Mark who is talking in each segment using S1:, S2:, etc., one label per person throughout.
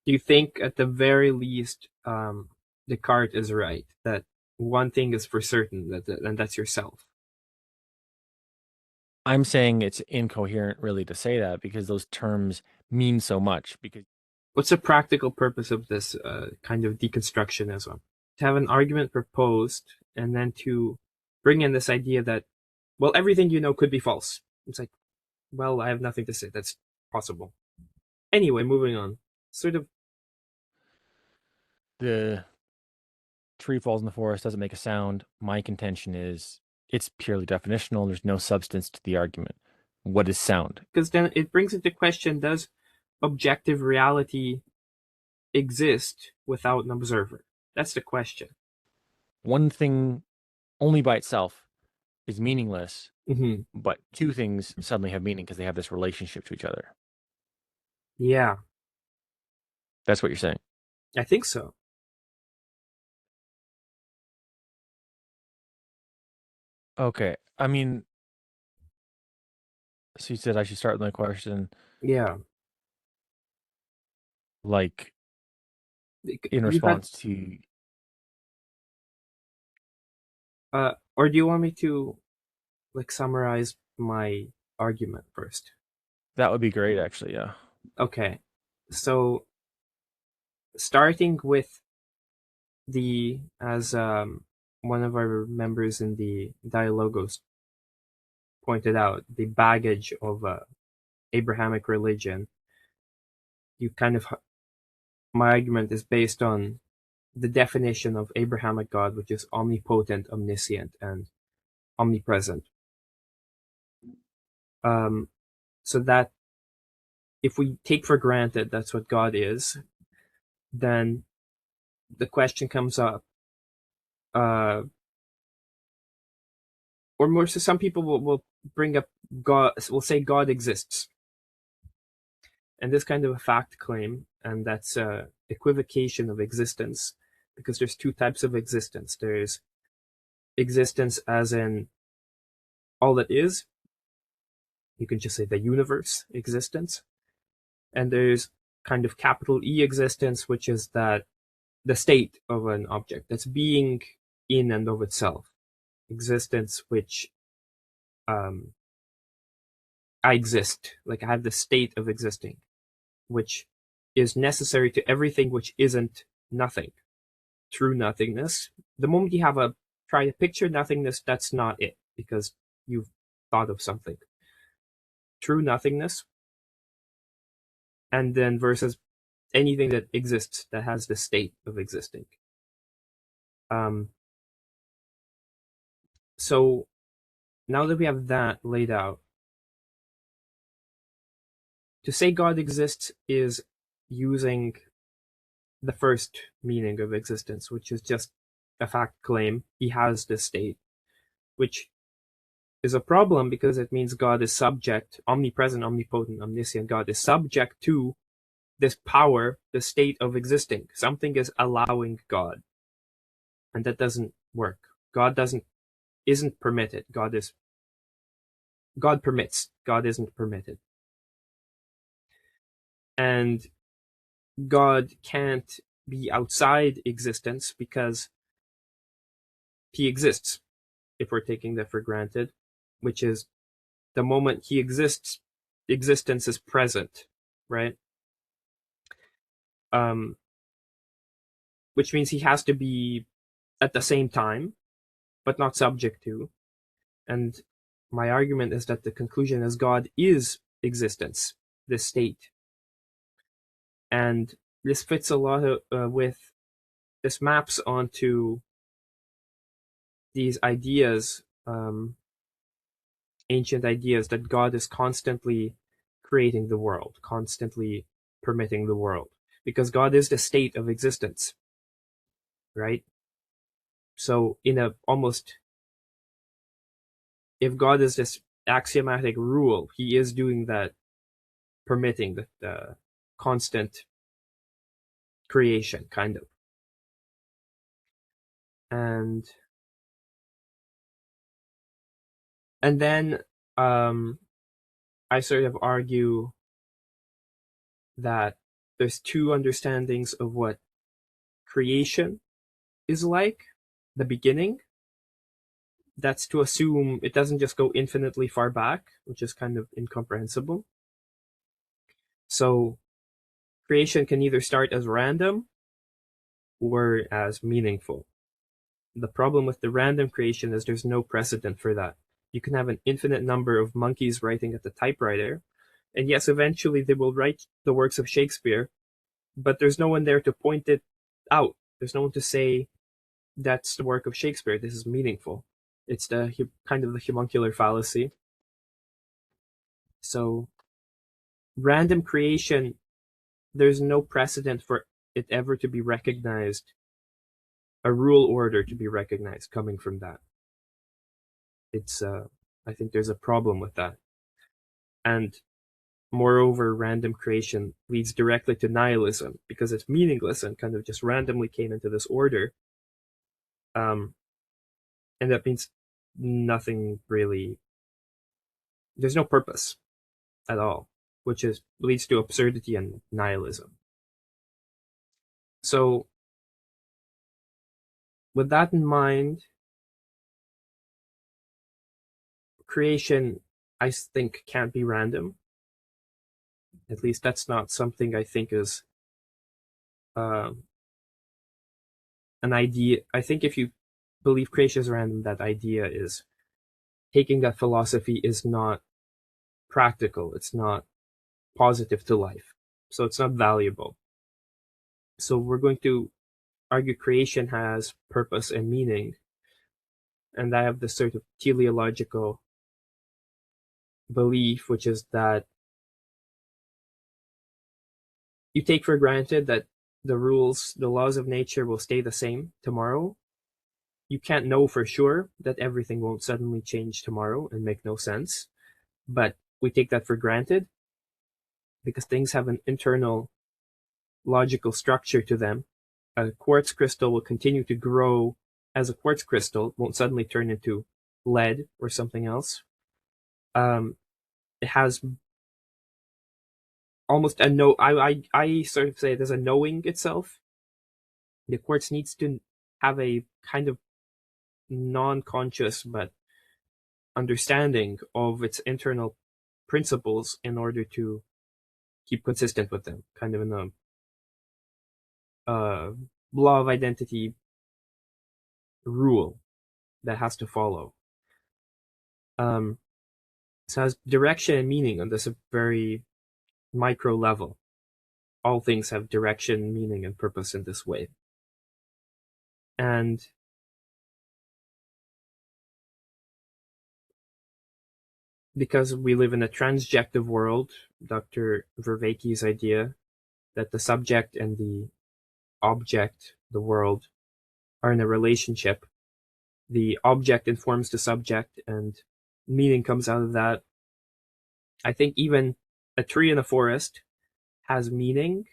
S1: Do you think at the very least Descartes is right, that one thing is for certain, and that's yourself?
S2: I'm saying it's incoherent really to say that because those terms mean so much. Because
S1: What's the practical purpose of this kind of deconstructionism? To have an argument proposed and then to bring in this idea that, well, everything you know could be false. It's like, well, I have nothing to say. That's possible. Anyway, moving on. Sort of,
S2: the tree falls in the forest doesn't make a sound. My contention is it's purely definitional. There's no substance to the argument. What is sound?
S1: because then it brings into question, does objective reality exist without an observer? That's the question.
S2: One thing only by itself is meaningless,
S1: Hmm.
S2: but two things suddenly have meaning because they have this relationship to each other.
S1: Yeah,
S2: That's what you're saying.
S1: I think so.
S2: Okay. I mean, so you said I should start with my question
S1: Yeah.
S2: like in
S1: You had,
S2: response to
S1: or do you want me to like summarize my argument first?
S2: that would be great actually, yeah.
S1: Okay. So starting with the, as one of our members in the Dialogos pointed out, the baggage of Abrahamic religion, you kind of, my argument is based on the definition of Abrahamic God, which is omnipotent, omniscient, and omnipresent. Um, so that if we take for granted that's what God is, then the question comes up, uh, or more so, some people will bring up God, will say God exists, and this kind of a fact claim, and that's equivocation of existence, because there's two types of existence. There's existence as in all that is. You can just say the universe existence, and there's kind of capital E existence, which is that the state of an object that's being in and of itself. Existence which um, I exist, like I have the state of existing, which is necessary to everything which isn't nothing. True nothingness. The moment you have a try to picture nothingness, that's not it, because you've thought of something. True nothingness, and then versus anything that exists that has the state of existing. Um, so now that we have that laid out, to say God exists is using the first meaning of existence, which is just a fact claim. He has this state, which is a problem because it means God is subject, omnipresent, omnipotent, omniscient God is subject to this power, the state of existing. Something is allowing God, and that doesn't work. God doesn't isn't permitted. God permits. God isn't permitted. And God can't be outside existence because he exists, if we're taking that for granted, which is the moment he exists, existence is present, right? Um, which means he has to be at the same time, but not subject to. And my argument is that the conclusion is God is existence, this state. And this fits a lot with, this maps onto these ideas, ancient ideas that God is constantly creating the world, constantly permitting the world, because God is the state of existence, right? So in a almost, if God is this axiomatic rule, he is doing that, permitting the constant creation, kind of. And then I sort of argue that there's two understandings of what creation is like, the beginning. That's to assume it doesn't just go infinitely far back, which is kind of incomprehensible. So creation can either start as random or as meaningful. The problem with the random creation is there's no precedent for that. You can have an infinite number of monkeys writing at the typewriter, and yes, eventually they will write the works of Shakespeare, but there's no one there to point it out. There's no one to say, that's the work of Shakespeare, this is meaningful. It's the kind of the homuncular fallacy. So random creation, there's no precedent for it ever to be recognized, a rule order to be recognized coming from that. It's I think there's a problem with that. And moreover, random creation leads directly to nihilism because it's meaningless and kind of just randomly came into this order. And that means nothing really, there's no purpose at all, which leads to absurdity and nihilism. So with that in mind, creation, I think, can't be random. At least that's not something I think is an idea. I think if you believe creation is random, that idea is taking that philosophy is not practical. It's not positive to life. So it's not valuable. So we're going to argue creation has purpose and meaning. And I have this sort of teleological belief, which is that you take for granted that the laws of nature will stay the same tomorrow. You can't know for sure that everything won't suddenly change tomorrow and make no sense. But we take that for granted because things have an internal logical structure to them. A quartz crystal will continue to grow as a quartz crystal, it won't suddenly turn into lead or something else. It has almost a no. I sort of say there's a knowing itself. The quartz needs to have a kind of non-conscious but understanding of its internal principles in order to keep consistent with them, kind of in a law of identity rule that has to follow. So it has direction and meaning on this very micro level. All things have direction, meaning, and purpose in this way. And because we live in a transjective world, Dr. Vervaeke's idea that the subject and the object, the world, are in a relationship. The object informs the subject and meaning comes out of that. I think even a tree in a forest has meaning.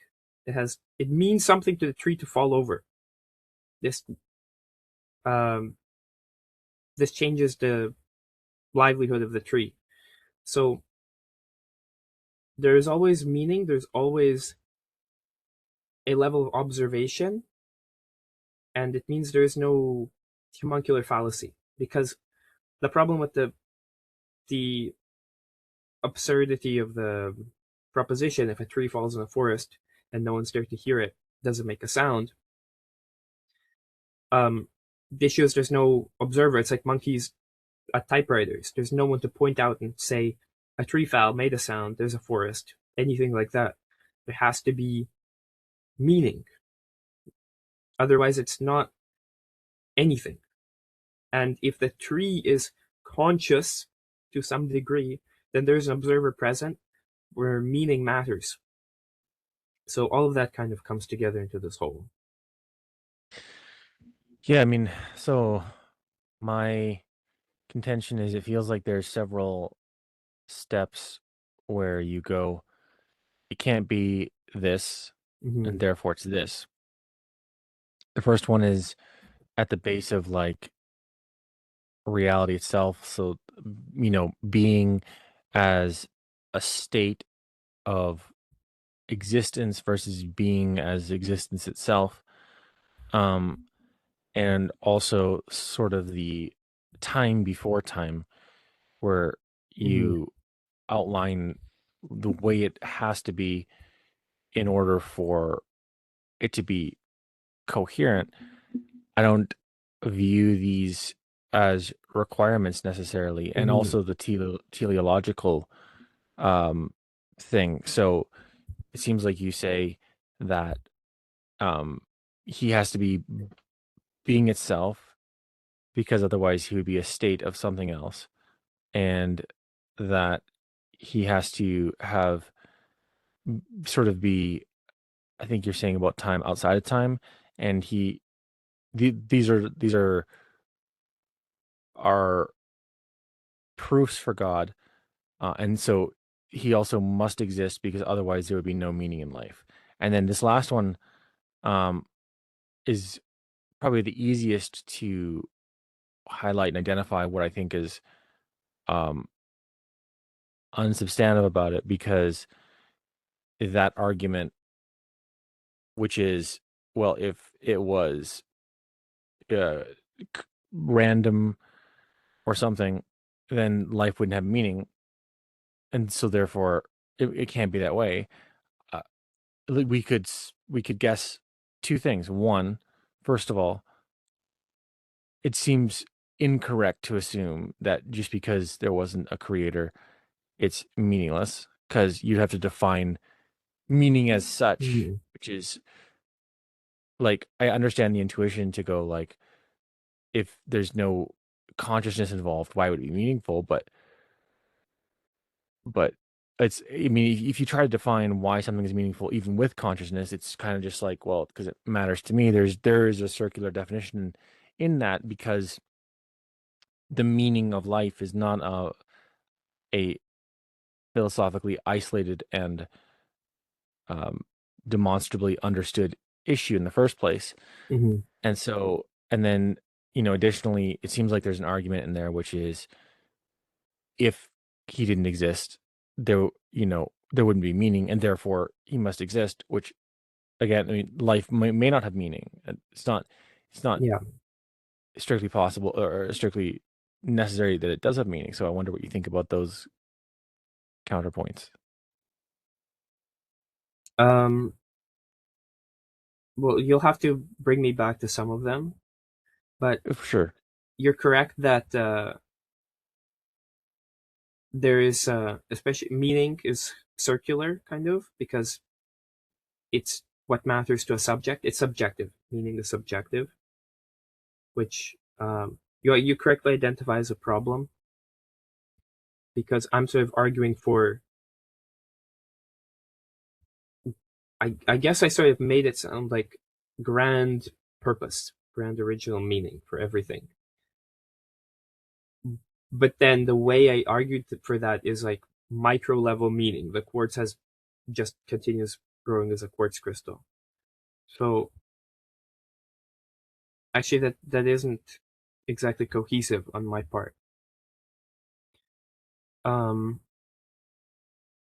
S1: It means something to the tree to fall over. This changes the livelihood of the tree. So there's always meaning, there's always a level of observation, and it means there's no homuncular fallacy. Because the problem with the absurdity of the proposition, if a tree falls in a forest and no one's there to hear it, doesn't make a sound, the issue is there's no observer. It's like monkeys at typewriters. There's no one to point out and say, a tree fell, made a sound, there's a forest, anything like that. There has to be meaning. Otherwise, it's not anything. And if the tree is conscious to some degree, then there's an observer present where meaning matters. So all of that kind of comes together into this whole.
S2: Yeah, I mean, so my contention is it feels like there's several steps where you go, it can't be this, and therefore it's this. The first one is at the base of like reality itself. So, being as a state of existence versus being as existence itself, and also sort of the time before time, where
S1: Mm-hmm.
S2: you outline the way it has to be in order for it to be coherent. I don't view these as requirements necessarily, and
S1: Mm-hmm.
S2: also the teleological um, thing. So it seems like you say that um, he has to be being itself because otherwise he would be a state of something else, and that he has to have sort of be. I think you're saying about time outside of time, and these are proofs for God. And so he also must exist because otherwise there would be no meaning in life. And then this last one um, is probably the easiest to highlight and identify what I think is um, unsubstantive about it, because that argument, which is, well, if it was uh, random or something, then life wouldn't have meaning. And so therefore it can't be that way. Uh, we could guess two things. One, first of all, it seems incorrect to assume that just because there wasn't a creator, it's meaningless, because you'd have to define meaning as such,
S1: Mm-hmm.
S2: which is like, I understand the intuition to go like, if there's no consciousness involved, why would it be meaningful? But it's, I mean, if you try to define why something is meaningful even with consciousness, it's kind of just like, well, because it matters to me. There is a circular definition in that, because the meaning of life is not a philosophically isolated and um, demonstrably understood issue in the first place.
S1: Mm-hmm.
S2: And so, and then, additionally, it seems like there's an argument in there, which is, if he didn't exist, there wouldn't be meaning, and therefore he must exist. Which, again, I mean, life may not have meaning. It's not
S1: Yeah.
S2: strictly possible or strictly necessary that it does have meaning. So I wonder what you think about those counterpoints.
S1: Um, well, you'll have to bring me back to some of them, but
S2: For sure.
S1: you're correct that there is, especially meaning is circular, kind of, because it's what matters to a subject. It's subjective. Meaning is subjective, which you correctly identify as a problem, because I'm sort of arguing for. I guess I sort of made it sound like grand purpose, grand original meaning for everything. But then the way I argued for that is like micro level meaning. The quartz has just continues growing as a quartz crystal. So actually, that isn't exactly cohesive on my part. Um,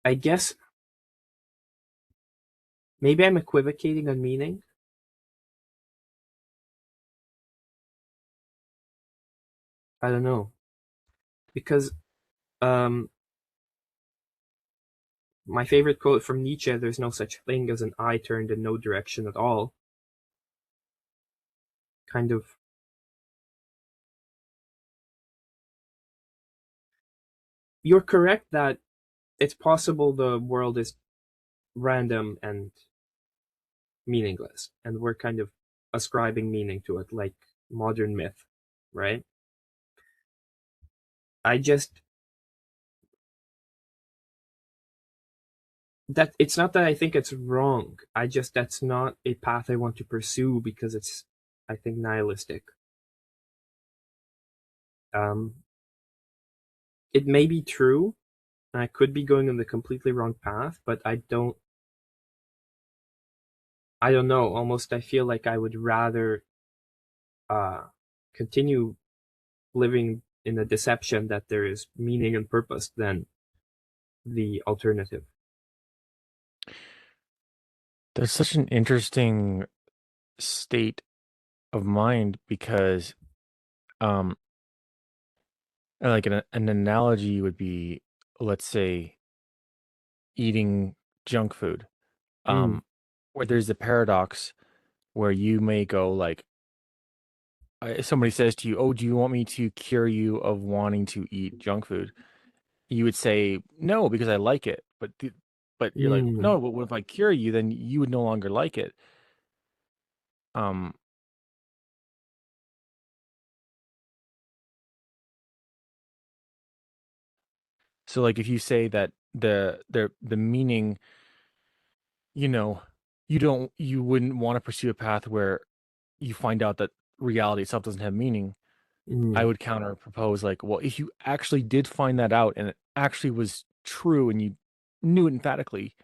S1: I guess maybe I'm equivocating on meaning. I don't know, because um, my favorite quote from Nietzsche: "There's no such thing as an eye turned in no direction at all." Kind of. You're correct that it's possible the world is random and meaningless, and we're kind of ascribing meaning to it, like modern myth, right? I just that it's not that I think it's wrong. I just that's not a path I want to pursue because it's, I think, nihilistic. Um, it may be true, and I could be going on the completely wrong path, but I don't know. Almost, I feel like I would rather uh, continue living in the deception that there is meaning and purpose than the alternative.
S2: There's such an interesting state of mind because, um, like an analogy would be, let's say, eating junk food.
S1: Mm,
S2: Um, where there's a paradox where you may go like, somebody says to you, "Oh, do you want me to cure you of wanting to eat junk food?" You would say, "No, because I like it." But you're like,
S1: mm,
S2: "No, but what if I cure you? Then you would no longer like it." Um, so like if you say that the meaning, you know, you wouldn't want to pursue a path where you find out that reality itself doesn't have meaning. I
S1: mm,
S2: would counter propose like, well, if you actually did find that out and it actually was true and you knew it emphatically,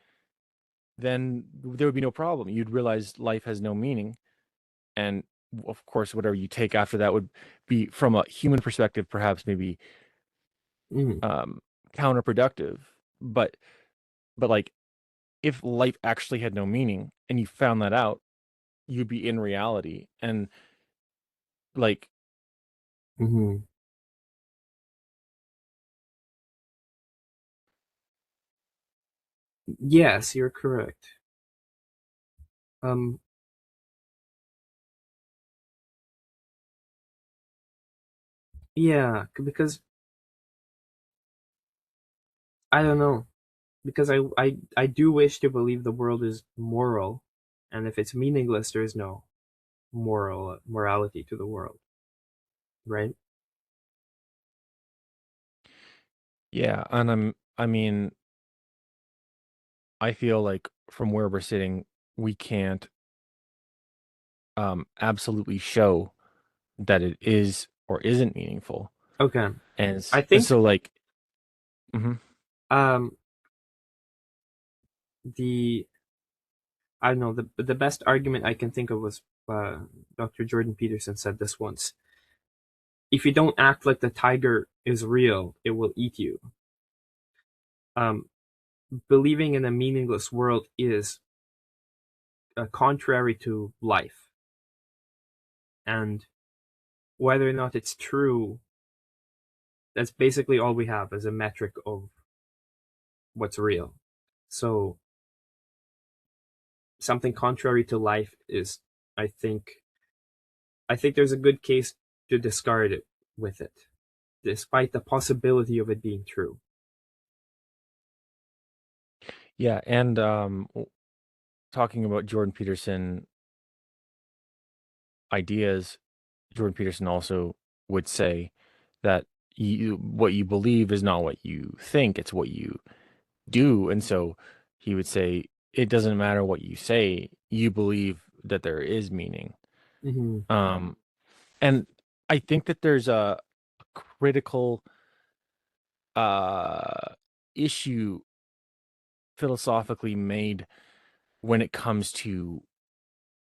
S2: then there would be no problem. You'd realize life has no meaning. And of course, whatever you take after that would be, from a human perspective, perhaps maybe
S1: mm,
S2: um, counterproductive. But like, if life actually had no meaning and you found that out, you'd be in reality. And like,
S1: mm. Yes, you're correct. Um, yeah, because I don't know, because I do wish to believe the world is moral, and if it's meaningless, there is no morality to the world, right?
S2: yeah, and I mean, I feel like from where we're sitting, we can't absolutely show that it is or isn't meaningful.
S1: Okay,
S2: And
S1: I think
S2: so like, mhm.
S1: um the I don't know, the best argument I can think of was Dr. Jordan Peterson said this once. If you don't act like the tiger is real, it will eat you. Um, Believing in a meaningless world is contrary to life, and whether or not it's true, that's basically all we have as a metric of what's real. So something contrary to life is, I think, I think there's a good case to discard it with it, despite the possibility of it being true.
S2: Yeah, and talking about Jordan Peterson ideas, Jordan Peterson also would say that what you believe is not what you think, it's what you do. And so he would say it doesn't matter what you say, you believe that there is meaning.
S1: Mm-hmm.
S2: Um, and I think that there's a critical uh issue philosophically made when it comes to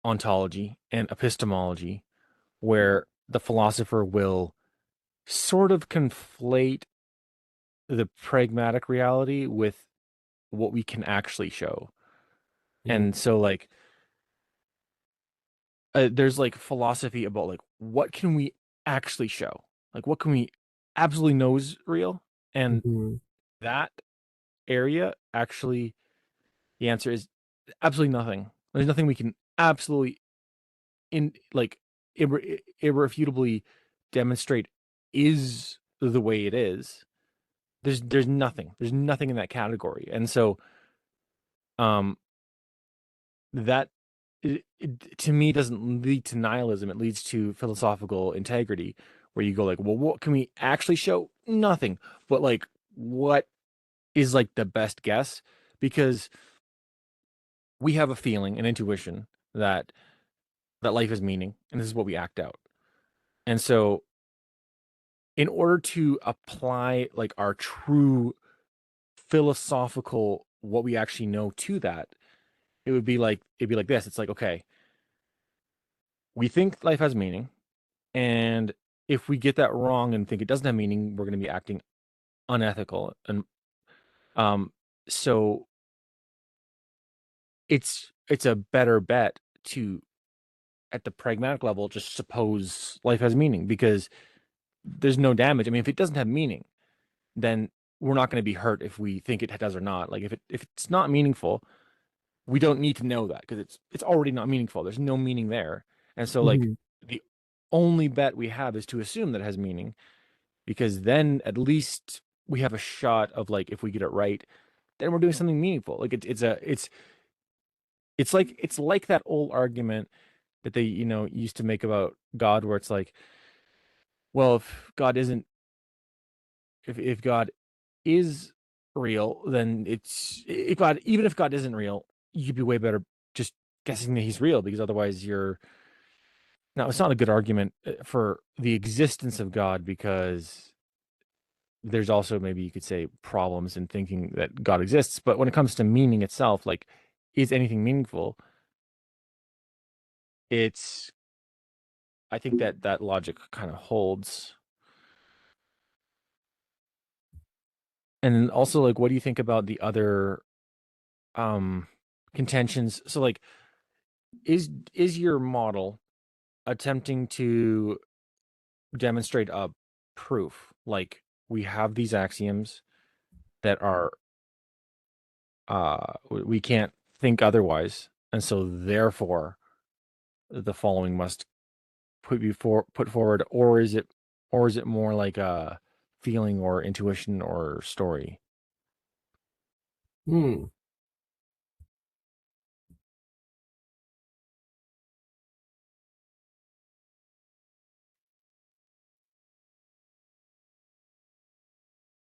S2: ontology and epistemology, where the philosopher will sort of conflate the pragmatic reality with what we can actually show.
S1: Mm-hmm.
S2: And so, like, there's like philosophy about like what can we actually show? Like, what can we absolutely know is real? And
S1: Mm-hmm.
S2: that area, actually, the answer is absolutely nothing. There's nothing we can absolutely in like irrefutably demonstrate is the way it is. There's nothing. There's nothing in that category. And so um that to me doesn't lead to nihilism. It leads to philosophical integrity, where you go like, well, what can we actually show? Nothing. But like, what is like the best guess? Because we have a feeling, an intuition that life is meaning, and this is what we act out. And so in order to apply like our true philosophical what we actually know to that, it'd be like this. It's like, okay, we think life has meaning, and if we get that wrong and think it doesn't have meaning, we're going to be acting unethical. And um so it's it's a better bet to, at the pragmatic level, just suppose life has meaning, because there's no damage. I mean, if it doesn't have meaning, then we're not going to be hurt if we think it does or not. Like if it's not meaningful, we don't need to know that, because it's already not meaningful. There's no meaning there. And so like
S1: Mhm.
S2: the only bet we have is to assume that it has meaning, because then at least we have a shot of, like, if we get it right, then we're doing something meaningful. Like it's like that old argument that they, used to make about God, where it's like, well, if God is real, then if God even if God isn't real, you'd be way better just guessing that he's real, because otherwise you're now it's not a good argument for the existence of God, because there's also, maybe you could say, problems in thinking that God exists. But when it comes to meaning itself, like, is anything meaningful? It's I think that logic kind of holds. And also, like, what do you think about the other um contentions? So, like, is your model attempting to demonstrate a proof? Like, we have these axioms that are we can't think otherwise, and so therefore the following must put forward, or is it more like a feeling or intuition or story?
S1: Hmm.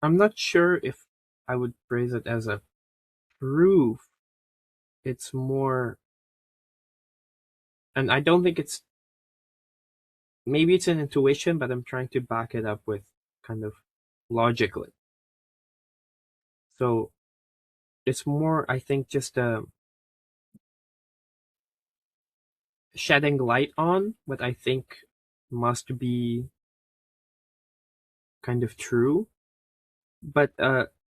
S1: I'm not sure if I would phrase it as a proof. It's more, and I don't think it's, maybe it's an intuition, but I'm trying to back it up with kind of logically. So it's more, I think, just shedding light on what I think must be kind of true. But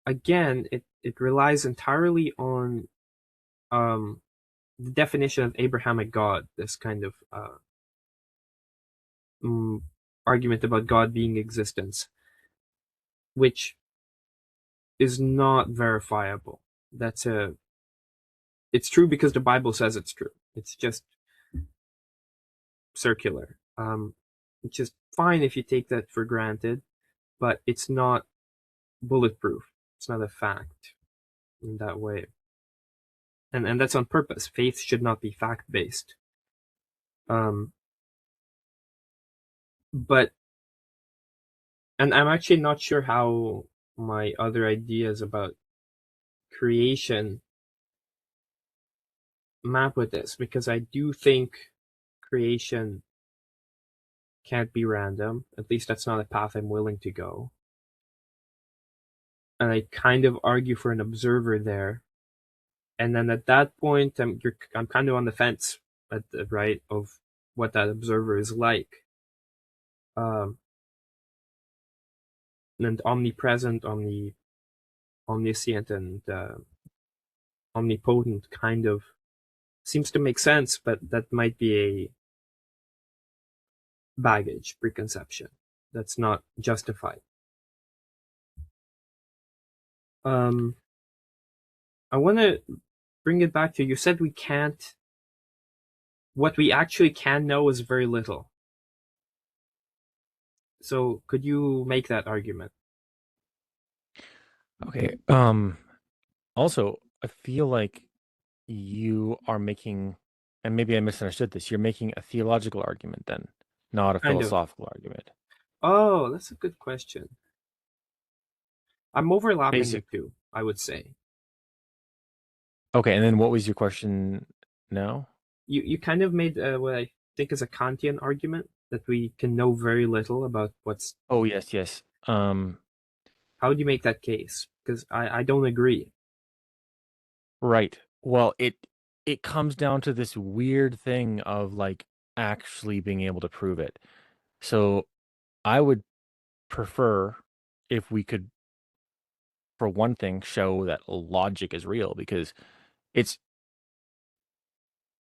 S1: again, it relies entirely on um, the definition of Abrahamic God, this kind of mm, argument about God being existence, which is not verifiable. That's a It's true because the Bible says it's true. It's just circular. Which is fine if you take that for granted, but it's not bulletproof. It's not a fact in that way. And that's on purpose. Faith should not be fact based. Um, but and I'm actually not sure how my other ideas about creation map with this, because I do think creation can't be random. At least that's not a path I'm willing to go. And I kind of argue for an observer there. And then at that point, I'm kind of on the fence at the right of what that observer is like. Um, and omnipresent, omniscient, and omnipotent kind of seems to make sense, but that might be a baggage preconception that's not justified. Um, I want to bring it back to, you said we can't, what we actually can know is very little. So could you make that argument?
S2: Okay. Also, I feel like you are making, and maybe I misunderstood this, you're making a theological argument then, not a
S1: Kind of.
S2: philosophical argument.
S1: Oh, that's a good question. I'm overlapping the
S2: Basic.
S1: two, I would say.
S2: Okay, and then what was your question now?
S1: You kind of made what I think is a Kantian argument that we can know very little about what's.
S2: Oh, yes, yes.
S1: How do you make that case? Because I don't agree.
S2: Right. Well, it comes down to this weird thing of, like, actually being able to prove it. So I would prefer if we could, for one thing, show that logic is real, because it's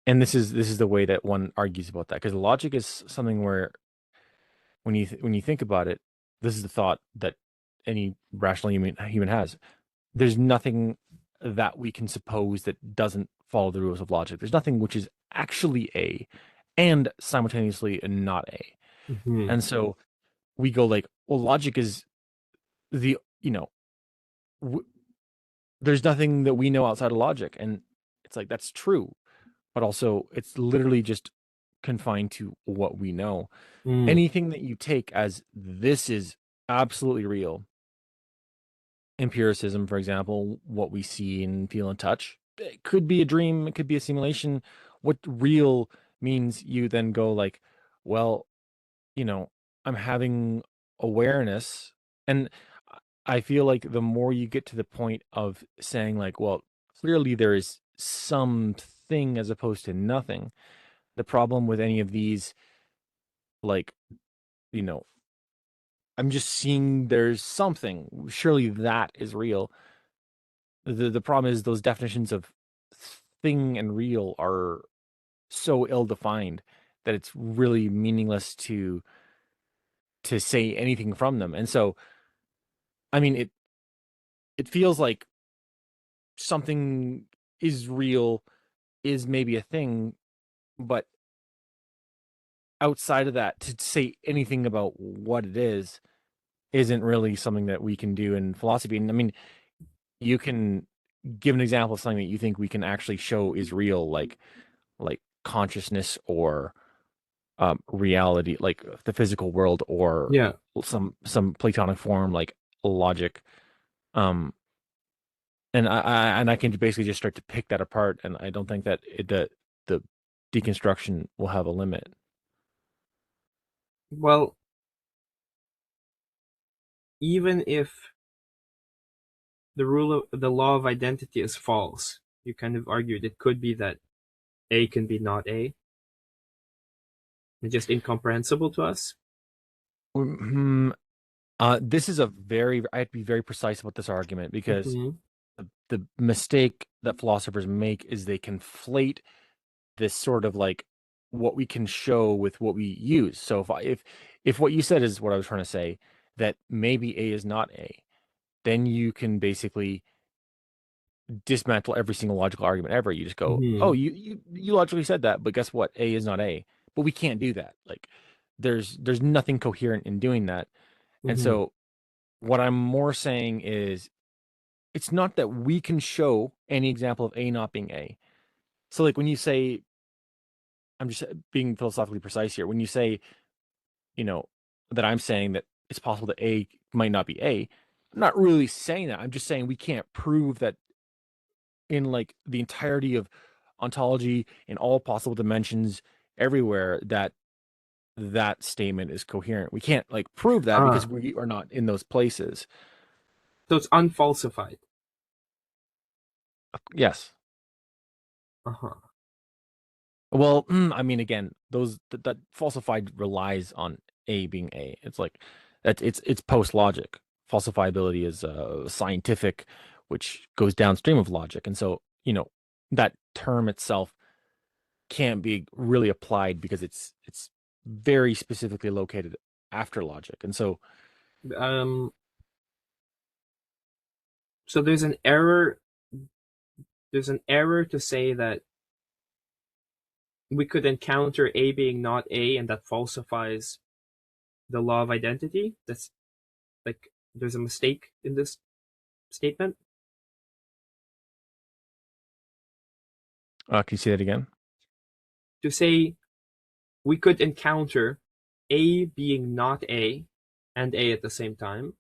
S2: and this is the way that one argues about that, because logic is something where when you think about it, this is the thought that any rational human has. There's nothing that we can suppose that doesn't follow the rules of logic. There's nothing which is actually A and simultaneously not A.
S1: Hmm.
S2: And so we go like, well, logic is the, w there's nothing that we know outside of logic. And it's like, that's true. But also, it's literally just confined to what we know.
S1: Mm.
S2: Anything that you take as this is absolutely real, empiricism, for example, what we see and feel and touch, it could be a dream, it could be a simulation. What real means, you then go like, well, you know, I'm having awareness. And I feel like the more you get to the point of saying, like, well, clearly there is something as opposed to nothing. The problem with any of these, like, you know, I'm just seeing there's something. Surely that is real. The problem is those definitions of thing and real are so ill defined that it's really meaningless to say anything from them. And so, I mean, it feels like something is real, is maybe a thing, but outside of that, to say anything about what it is isn't really something that we can do in philosophy. And I mean, you can give an example of something that you think we can actually show is real, like consciousness or reality, like the physical world, or
S1: Yeah.
S2: some Platonic form like logic. Um, and I can basically just start to pick that apart, and I don't think that the deconstruction will have a limit.
S1: Well, even if the law of identity is false, you kind of argued it could be that A can be not A. It's just incomprehensible to us.
S2: Mhm. This is I have to be very precise about this argument, because
S1: Hmm.
S2: the mistake that philosophers make is they conflate this sort of like what we can show with what we use. So if what you said is what I was trying to say, that maybe A is not A, then you can basically dismantle every single logical argument ever. You just go, oh,
S1: Hmm.
S2: you logically said that, but guess what? A is not A. But we can't do that. Like there's nothing coherent in doing that. And
S1: Hmm.
S2: so what I'm more saying is it's not that we can show any example of A not being A. So like when you say, I'm just being philosophically precise here. When you say, you know, that I'm saying that it's possible that A might not be A, I'm not really saying that. I'm just saying we can't prove that in like the entirety of ontology in all possible dimensions everywhere that that statement is coherent. We can't like prove that because
S1: Ah,
S2: we are not in those places.
S1: so it's unfalsified.
S2: Yes.
S1: Uh-huh.
S2: Well, I mean, again, that falsified relies on A being A. It's like that. It's post logic. Falsifiability is scientific, which goes downstream of logic, and so that term itself can't be really applied because it's very specifically located after logic, and so
S1: Um, so there's an error to say that we could encounter A being not A and that falsifies the law of identity. That's like there's a mistake in this statement.
S2: can you say that again?
S1: To say we could encounter A being not A and A at the same time,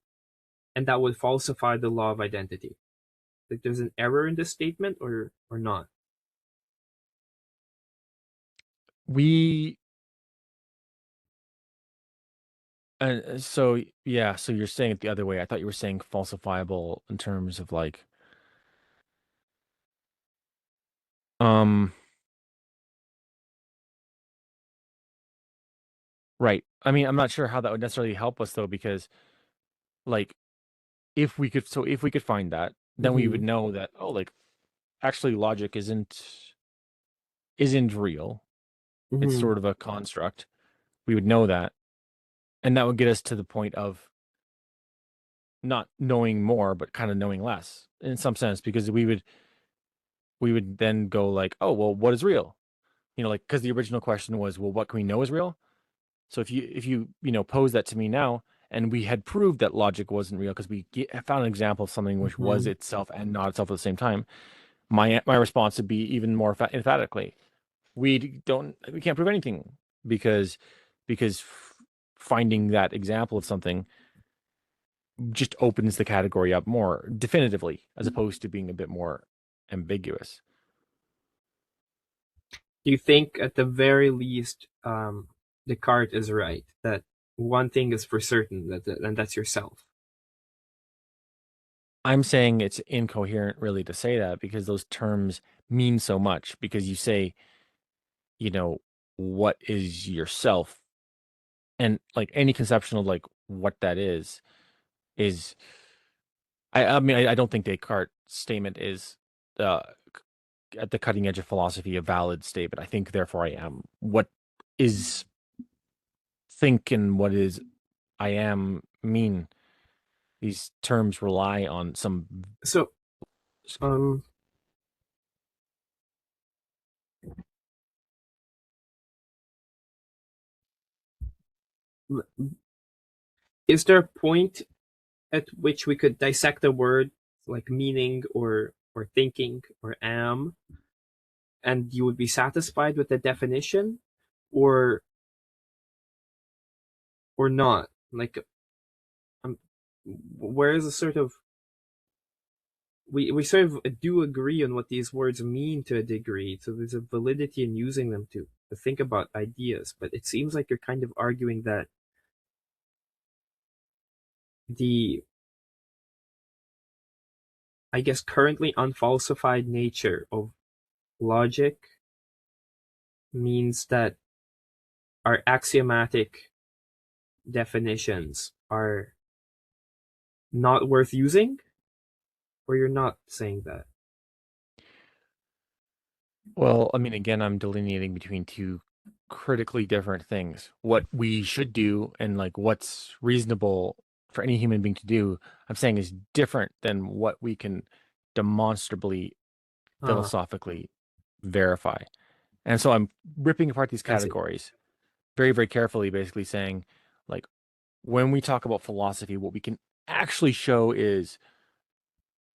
S1: and that would falsify the law of identity. Like there's an error in this statement or not.
S2: We so yeah, so you're saying it the other way. I thought you were saying falsifiable in terms of like um right. I mean, I'm not sure how that would necessarily help us though, because like if we could find that, then we would
S1: Hmm.
S2: know that, oh, like actually logic isn't isn't real. It's
S1: Mm-hmm.
S2: sort of a construct. We would know that. And that would get us to the point of not knowing more, but kind of knowing less in some sense, because we would then go like, oh, well, what is real? Like, because the original question was, well, what can we know is real? So if you pose that to me now, and we had proved that logic wasn't real because found an example of something which was
S1: Mm-hmm.
S2: itself and not itself at the same time, my response would be even more emphatically, we can't prove anything because finding that example of something just opens the category up more definitively as opposed to being a bit more ambiguous.
S1: Do you think, at the very least, Descartes is right that one thing is for certain, and that's yourself?
S2: I'm saying it's incoherent really to say that because those terms mean so much because you say, you know, what is yourself? And like any conception of like what that is I mean I don't think Descartes' statement is uh at the cutting edge of philosophy a valid statement. I think therefore I am. What is think and what is I am mean? These terms rely on some.
S1: So, um, is there a point at which we could dissect a word like meaning or thinking or am, and you would be satisfied with the definition, or or not? Like, um, where is a sort of we sort of do agree on what these words mean to a degree, so there's a validity in using them to think about ideas. But it seems like you're kind of arguing that the, I guess, currently unfalsified nature of logic means that our axiomatic definitions are not worth using, or you're not saying that?
S2: Well, I mean, again, I'm delineating between two critically different things. What we should do and like what's reasonable for any human being to do, I'm saying is different than what we can demonstrably,
S1: Ah,
S2: philosophically verify. And so I'm ripping apart these
S1: I see.
S2: categories very, very carefully, basically saying, like, when we talk about philosophy, what we can actually show is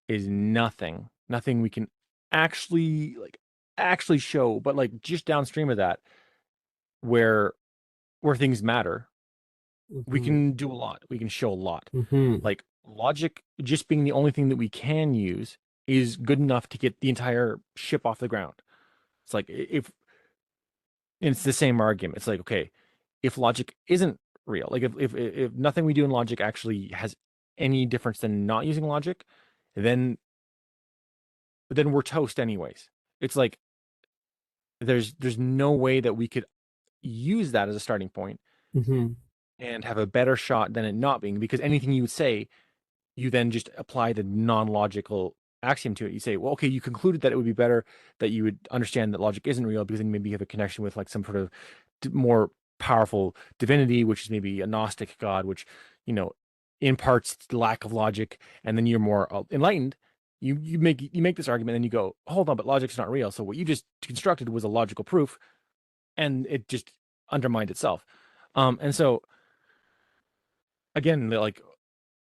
S2: nothing. Nothing we can actually show, but like just downstream of that, where things matter, we
S1: Mm-hmm.
S2: can do a lot. We can show a lot.
S1: Mm-hmm.
S2: Like logic just being the only thing that we can use is good enough to get the entire ship off the ground. It's like if it's the same argument. It's like, okay, if logic isn't real, like if nothing we do in logic actually has any difference than not using logic, then we're toast anyways. It's like there's no way that we could use that as a starting point
S1: Mm-hmm.
S2: and have a better shot than it not being, because anything you would say, you then just apply the non-logical axiom to it. You say, well, okay, you concluded that it would be better that you would understand that logic isn't real because then maybe you have a connection with like some sort of more powerful divinity, which is maybe a Gnostic god, which, you know, imparts the lack of logic, and then you're more enlightened. You make this argument and you go, hold on, but logic's not real. So what you just constructed was a logical proof, and it just undermined itself. And so again, like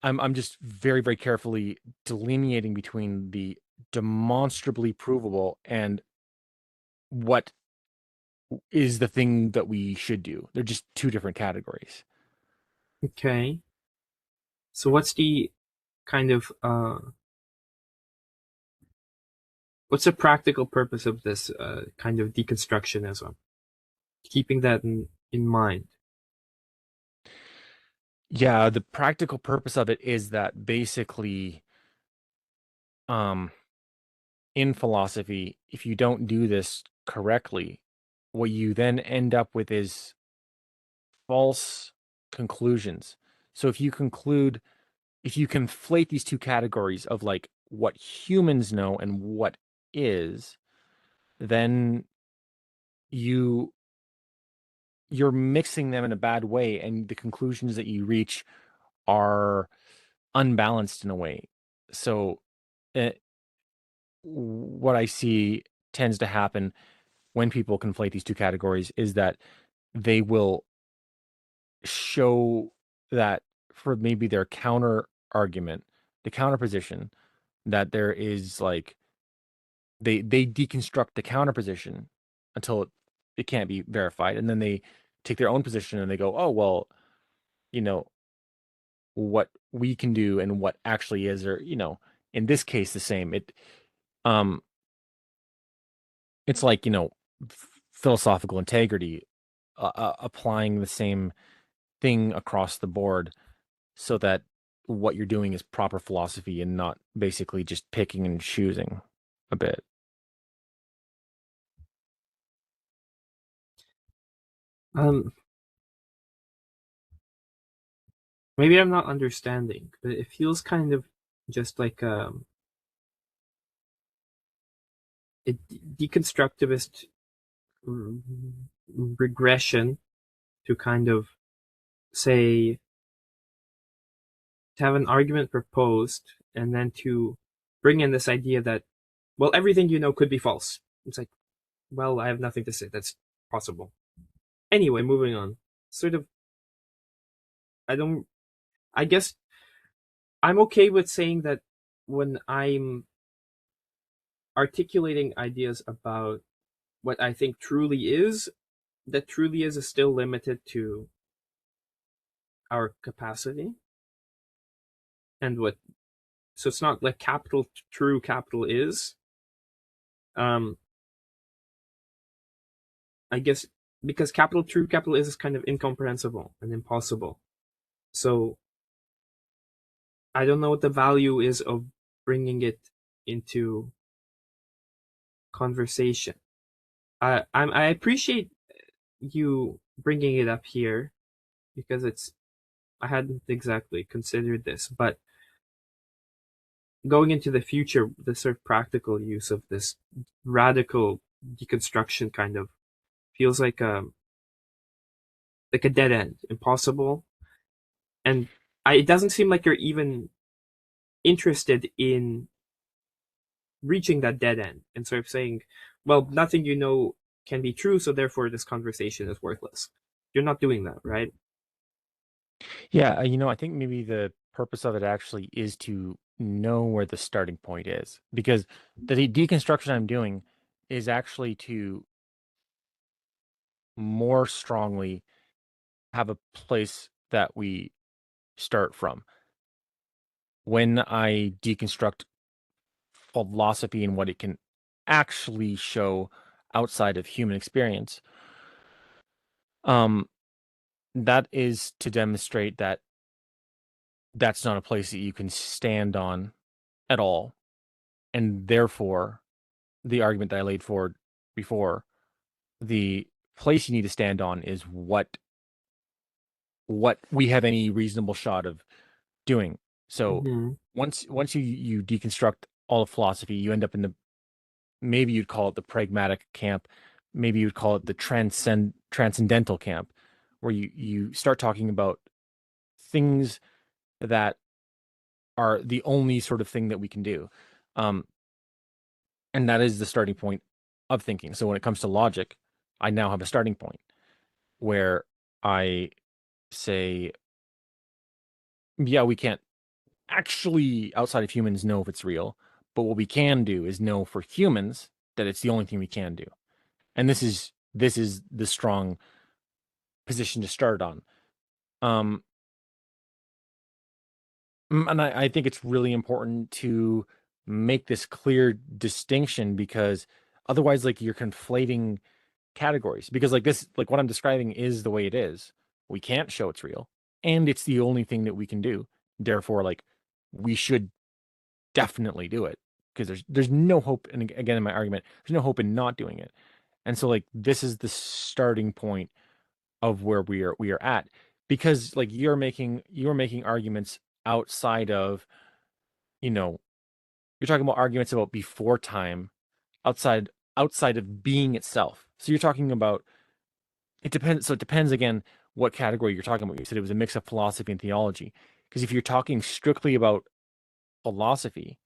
S2: I'm just very, very carefully delineating between the demonstrably provable and what is the thing that we should do. They're just two different categories.
S1: Okay. So what's the kind of what's the practical purpose of this kind of deconstructionism? Keeping that in mind.
S2: Yeah, the practical purpose of it is that basically, um, in philosophy, if you don't do this correctly, what you then end up with is false conclusions. So if you conflate these two categories of like what humans know and what is, then you're mixing them in a bad way, and the conclusions that you reach are unbalanced in a way. So what I see tends to happen when people conflate these two categories is that they will show that for maybe their counter argument, the counter position, that there is like they deconstruct the counter position until it can't be verified, and then they take their own position and they go, oh well, you know, what we can do and what actually is, or in this case the same. Um it's like philosophical integrity, applying the same thing across the board so that what you're doing is proper philosophy and not basically just picking and choosing a bit.
S1: Um, maybe I'm not understanding, but it feels kind of just like a deconstructivist regression to kind of say to have an argument proposed and then to bring in this idea that, well, everything you know could be false. It's like, well, I have nothing to say. That's possible. Anyway, moving on. Sort of, I don't, I guess I'm okay with saying that when I'm articulating ideas about what I think truly is, that truly is still limited to our capacity and what, so it's not like capital true capital is. Um, I guess because capital true capital is kind of incomprehensible and impossible. So I don't know what the value is of bringing it into conversation. I appreciate you bringing it up here because I hadn't exactly considered this, but going into the future, the sort of practical use of this radical deconstruction kind of feels like a dead end, impossible, and it doesn't seem like you're even interested in reaching that dead end and sort of saying, well, nothing you know can be true, so therefore this conversation is worthless. You're not doing that, right?
S2: Yeah, I think maybe the purpose of it actually is to know where the starting point is, because the deconstruction I'm doing is actually to more strongly have a place that we start from. When I deconstruct philosophy and what it can actually show outside of human experience, um, that is to demonstrate that that's not a place that you can stand on at all. And therefore, the argument that I laid forward before, the place you need to stand on is what we have any reasonable shot of doing. So
S1: Mm-hmm.
S2: once you deconstruct all of philosophy, you end up in the, maybe you'd call it the pragmatic camp, maybe you'd call it the transcendental camp, where you start talking about things that are the only sort of thing that we can do. Um, and that is the starting point of thinking. So when it comes to logic, I now have a starting point where I say, yeah, we can't actually, outside of humans, know if it's real, but what we can do is know for humans that it's the only thing we can do. And this is the strong position to start on. Um, and I think it's really important to make this clear distinction, because otherwise, like, you're conflating categories, because like this, like what I'm describing is the way it is. We can't show it's real, and it's the only thing that we can do. Therefore, like, we should definitely do it, because there's no hope. And again, in my argument, there's no hope in not doing it. And so, like, this is the starting point of where we are at, because like you're making arguments outside of, you know you're talking about arguments about before time, outside outside of being itself. So you're talking about, it depends. So it depends again what category you're talking about. You said it was a mix of philosophy and theology. Because if you're talking strictly about philosophy,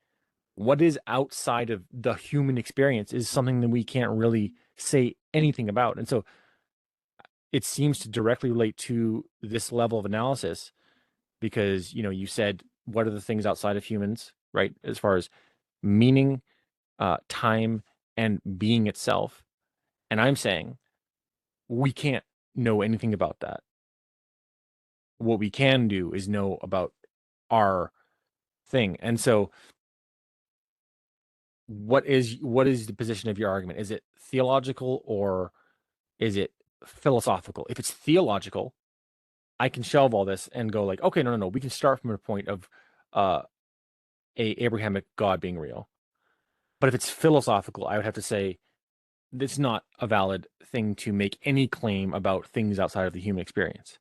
S2: what is outside of the human experience is something that we can't really say anything about. And so it seems to directly relate to this level of analysis because, you said, what are the things outside of humans, right? As far as meaning, time, and being itself. And I'm saying we can't know anything about that. What we can do is know about our thing. And so what is the position of your argument? Is it theological or is it philosophical? If it's theological, I can shelve all this and go like, okay, no. We can start from a point of uh, a Abrahamic God being real. But if it's philosophical, I would have to say it's not a valid thing to make any claim about things outside of the human experience.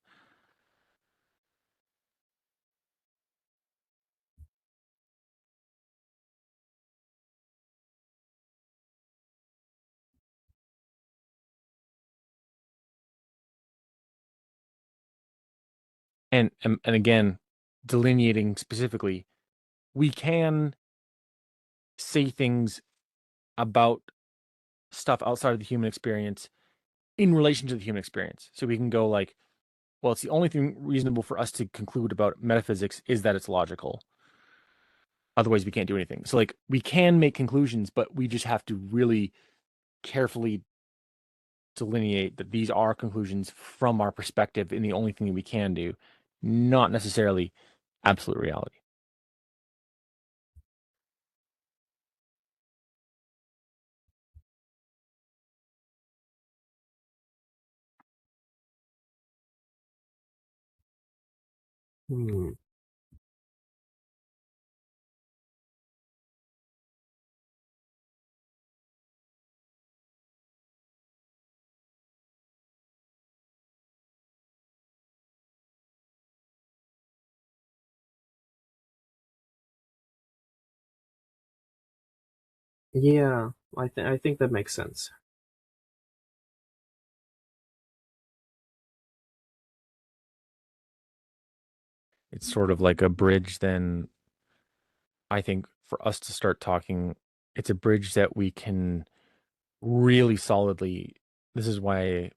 S2: And again, delineating specifically, we can say things about stuff outside of the human experience in relation to the human experience. So we can go like, well, it's the only thing reasonable for us to conclude about metaphysics is that it's logical. Otherwise, we can't do anything. So like we can make conclusions, but we just have to really carefully delineate that these are conclusions from our perspective and the only thing that we can do, not necessarily absolute reality.
S1: Hmm. Yeah, I think that makes sense.
S2: It's sort of like a bridge, then I think for us to start talking, it's a bridge that we can really solidly. This is why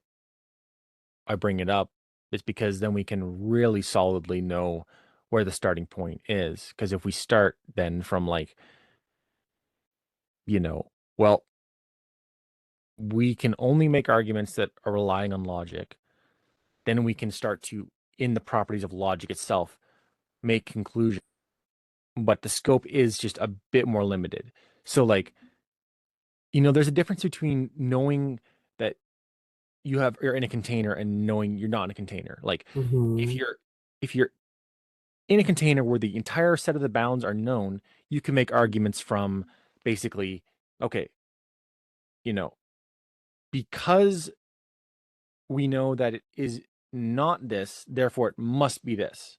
S2: I bring it up, is because then we can really solidly know where the starting point is. Because if we start then from like, you know, well, we can only make arguments that are relying on logic, then we can start to, in the properties of logic itself, make conclusions. But the scope is just a bit more limited. So, like, there's a difference between knowing that you're in a container and knowing you're not in a container. Like, if
S1: Hmm.
S2: you're in a container where the entire set of the bounds are known, you can make arguments from basically, okay, you know, because we know that it is not this, therefore it must be this.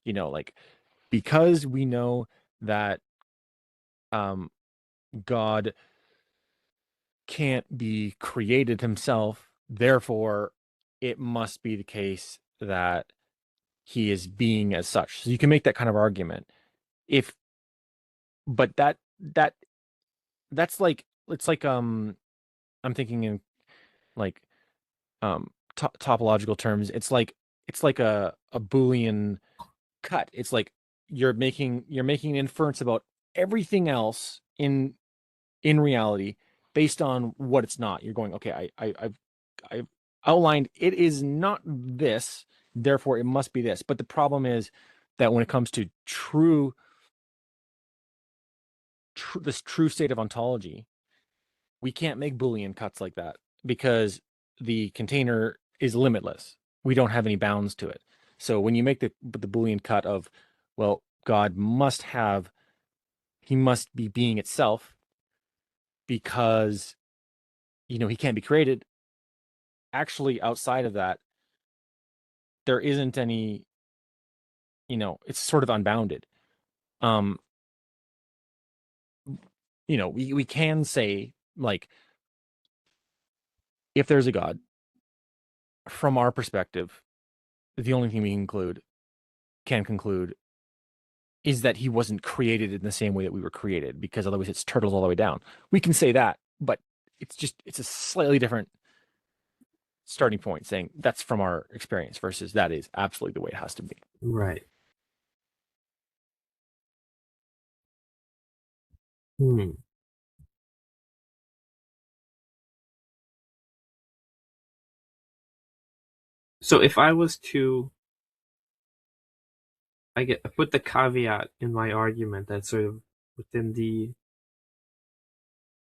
S2: Like, because we know that um God can't be created himself, therefore it must be the case that he is being as such. So you can make that kind of argument. If but that's like, it's like, I'm thinking in like topological terms. It's like a Boolean cut. It's like you're making an inference about everything else in reality based on what it's not. You're going, okay, I've outlined it is not this, therefore it must be this. But the problem is that when it comes to this true state of ontology, we can't make Boolean cuts like that because the container is limitless. We don't have any bounds to it. So when you make the Boolean cut of, well, God must have, he must be being itself because he can't be created. Actually, outside of that, there isn't any, it's sort of unbounded. Um, we can say like, if there's a God, from our perspective, the only thing we can conclude is that he wasn't created in the same way that we were created, because otherwise it's turtles all the way down. We can say that, but it's a slightly different starting point, saying that's from our experience versus that is absolutely the way it has to be.
S1: Right. Hmm. So if I was to, put the caveat in my argument that's sort of within the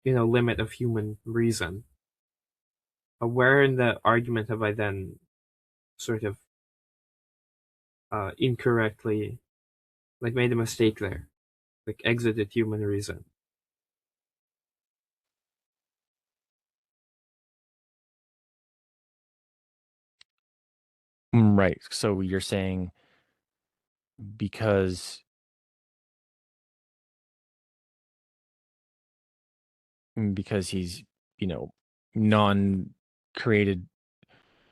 S1: limit of human reason, where in the argument have I then sort of incorrectly, like, made a mistake there, like exited human reason?
S2: Right. So you're saying because he's, you know, non-created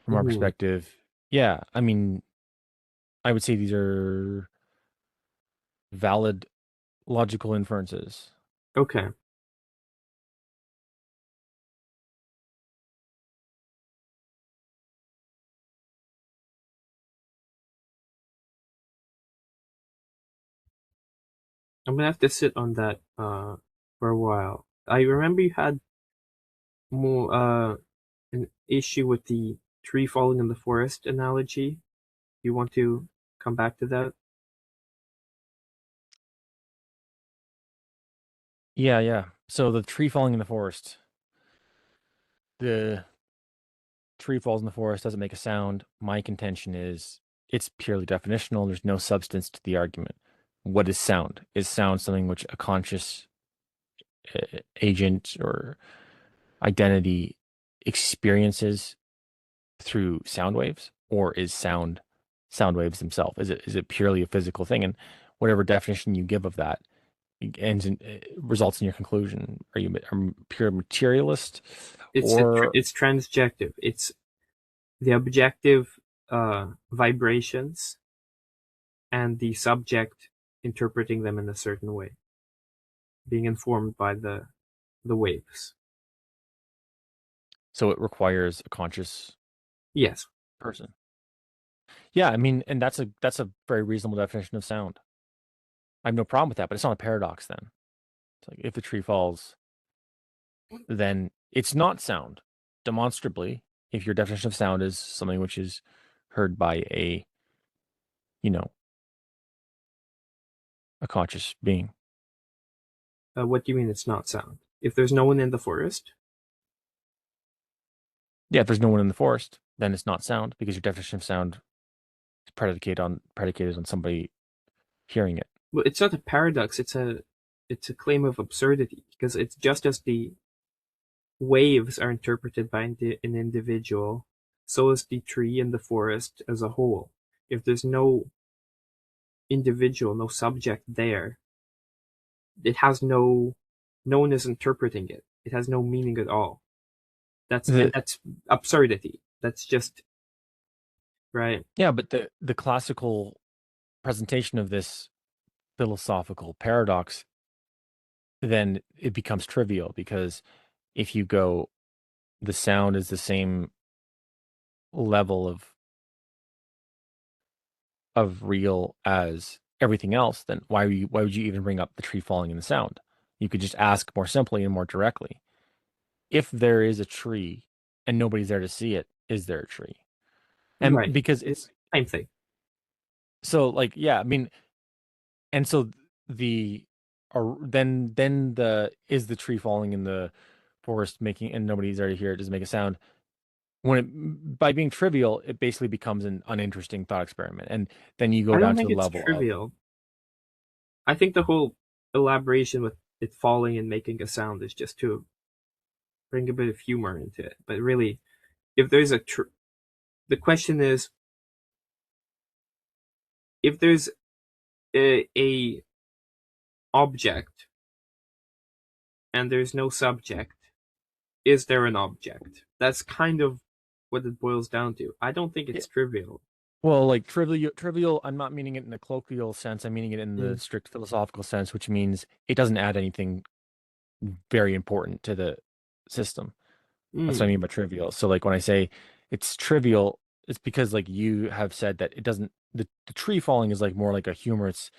S2: from our
S1: Hmm.
S2: perspective. Yeah, I mean, I would say these are valid logical inferences.
S1: Okay. I'm gonna have to sit on that for a while. I remember you had more an issue with the tree falling in the forest analogy. You want to come back to that?
S2: Yeah, yeah. So the tree falling in the forest. The tree falls in the forest, doesn't make a sound. My contention is it's purely definitional. There's no substance to the argument. What is sound? Is sound something which a conscious agent or identity experiences through sound waves, or is sound waves themselves? Is it purely a physical thing? And whatever definition you give of that results in your conclusion. Are you a pure materialist, or
S1: It's transjective. It's the objective vibrations and the subject interpreting them in a certain way, being informed by the waves.
S2: so it requires a conscious
S1: Yes.
S2: person? Yeah, I mean, and that's a very reasonable definition of sound. I have no problem with that, but it's not a paradox then. It's like if the tree falls, then it's not sound. Demonstrably, if your definition of sound is something which is heard by you know, a conscious being.
S1: What do you mean it's not sound? If there's no one in the forest?
S2: Yeah, if there's no one in the forest, then it's not sound because your definition of sound is predicated on somebody hearing it.
S1: Well, it's not a paradox. It's a claim of absurdity, because it's just as the waves are interpreted by an individual, so is the tree and the forest as a whole. If there's no individual, no subject there, it has no one is interpreting it. It has no meaning at all.
S2: The
S1: That's absurdity. That's just right.
S2: Yeah, but the classical presentation of this philosophical paradox, then it becomes trivial because if you go, the sound is the same level of real as everything else, then why would you even bring up the tree falling in the sound? You could just ask more simply and more directly. If there is a tree and nobody's there to see it, is there a tree? And
S1: Right.
S2: because
S1: It's
S2: it's
S1: the same thing.
S2: so like, yeah, I mean, and so the or then the is the tree falling in the forest making and nobody's there to hear it, does it make a sound? When it, by being trivial, it basically becomes an uninteresting thought experiment. And then you go
S1: I don't
S2: down to
S1: think
S2: the
S1: it's
S2: level of,
S1: trivial. I think the whole elaboration with it falling and making a sound is just to bring a bit of humor into it. But really, if there's the question is, if there's a object and there's no subject, is there an object? That's kind of what it boils down to. I don't think
S2: Yeah.
S1: it's trivial.
S2: Well, like trivial, I'm not meaning it in a colloquial sense. I'm meaning it in the
S1: Mm.
S2: strict philosophical sense, which means it doesn't add anything very important to the system. That's what I
S1: Mm.
S2: mean by trivial. So like when I say it's trivial, it's because like you have said that it doesn't the tree falling is like more like a humorous,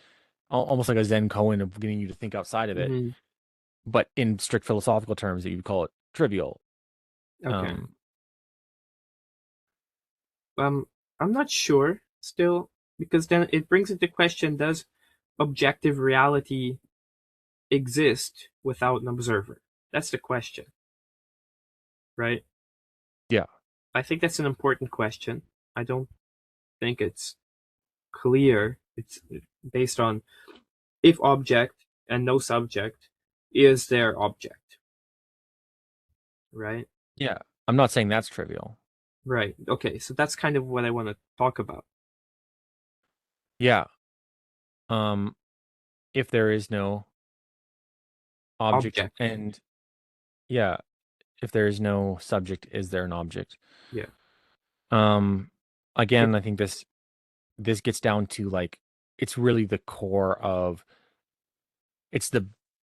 S2: almost like a Zen koan of getting you to think outside of it.
S1: Hmm.
S2: But in strict philosophical terms, you would call it trivial.
S1: Okay.
S2: Um,
S1: Um, I'm not sure still, because then it brings into question, does objective reality exist without an observer? That's the question, right?
S2: yeah,
S1: I think that's an important question. I don't think it's clear. It's based on if object and no subject, is there object, right?
S2: yeah. I'm not saying that's trivial.
S1: Right. Okay, so that's kind of what I want to talk about.
S2: Yeah. Um, if there is no object
S1: Object.
S2: and yeah, if there is no subject, is there an object?
S1: Yeah.
S2: Um,
S1: It,
S2: again, I think this gets down to like it's really the core of it's the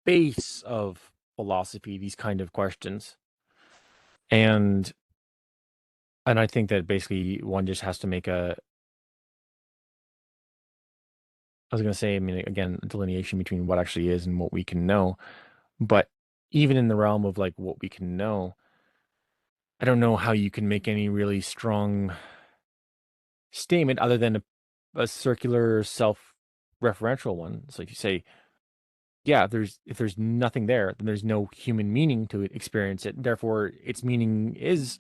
S2: base of philosophy, these kind of questions. And I think that basically one just has to make a I was gonna say, I mean, again, a delineation between what actually is and what we can know. But even in the realm of like what we can know, I don't know how you can make any really strong statement other than a circular self-referential one. So if you say, yeah, if there's nothing there, then there's no human meaning to experience it. Therefore, its meaning is,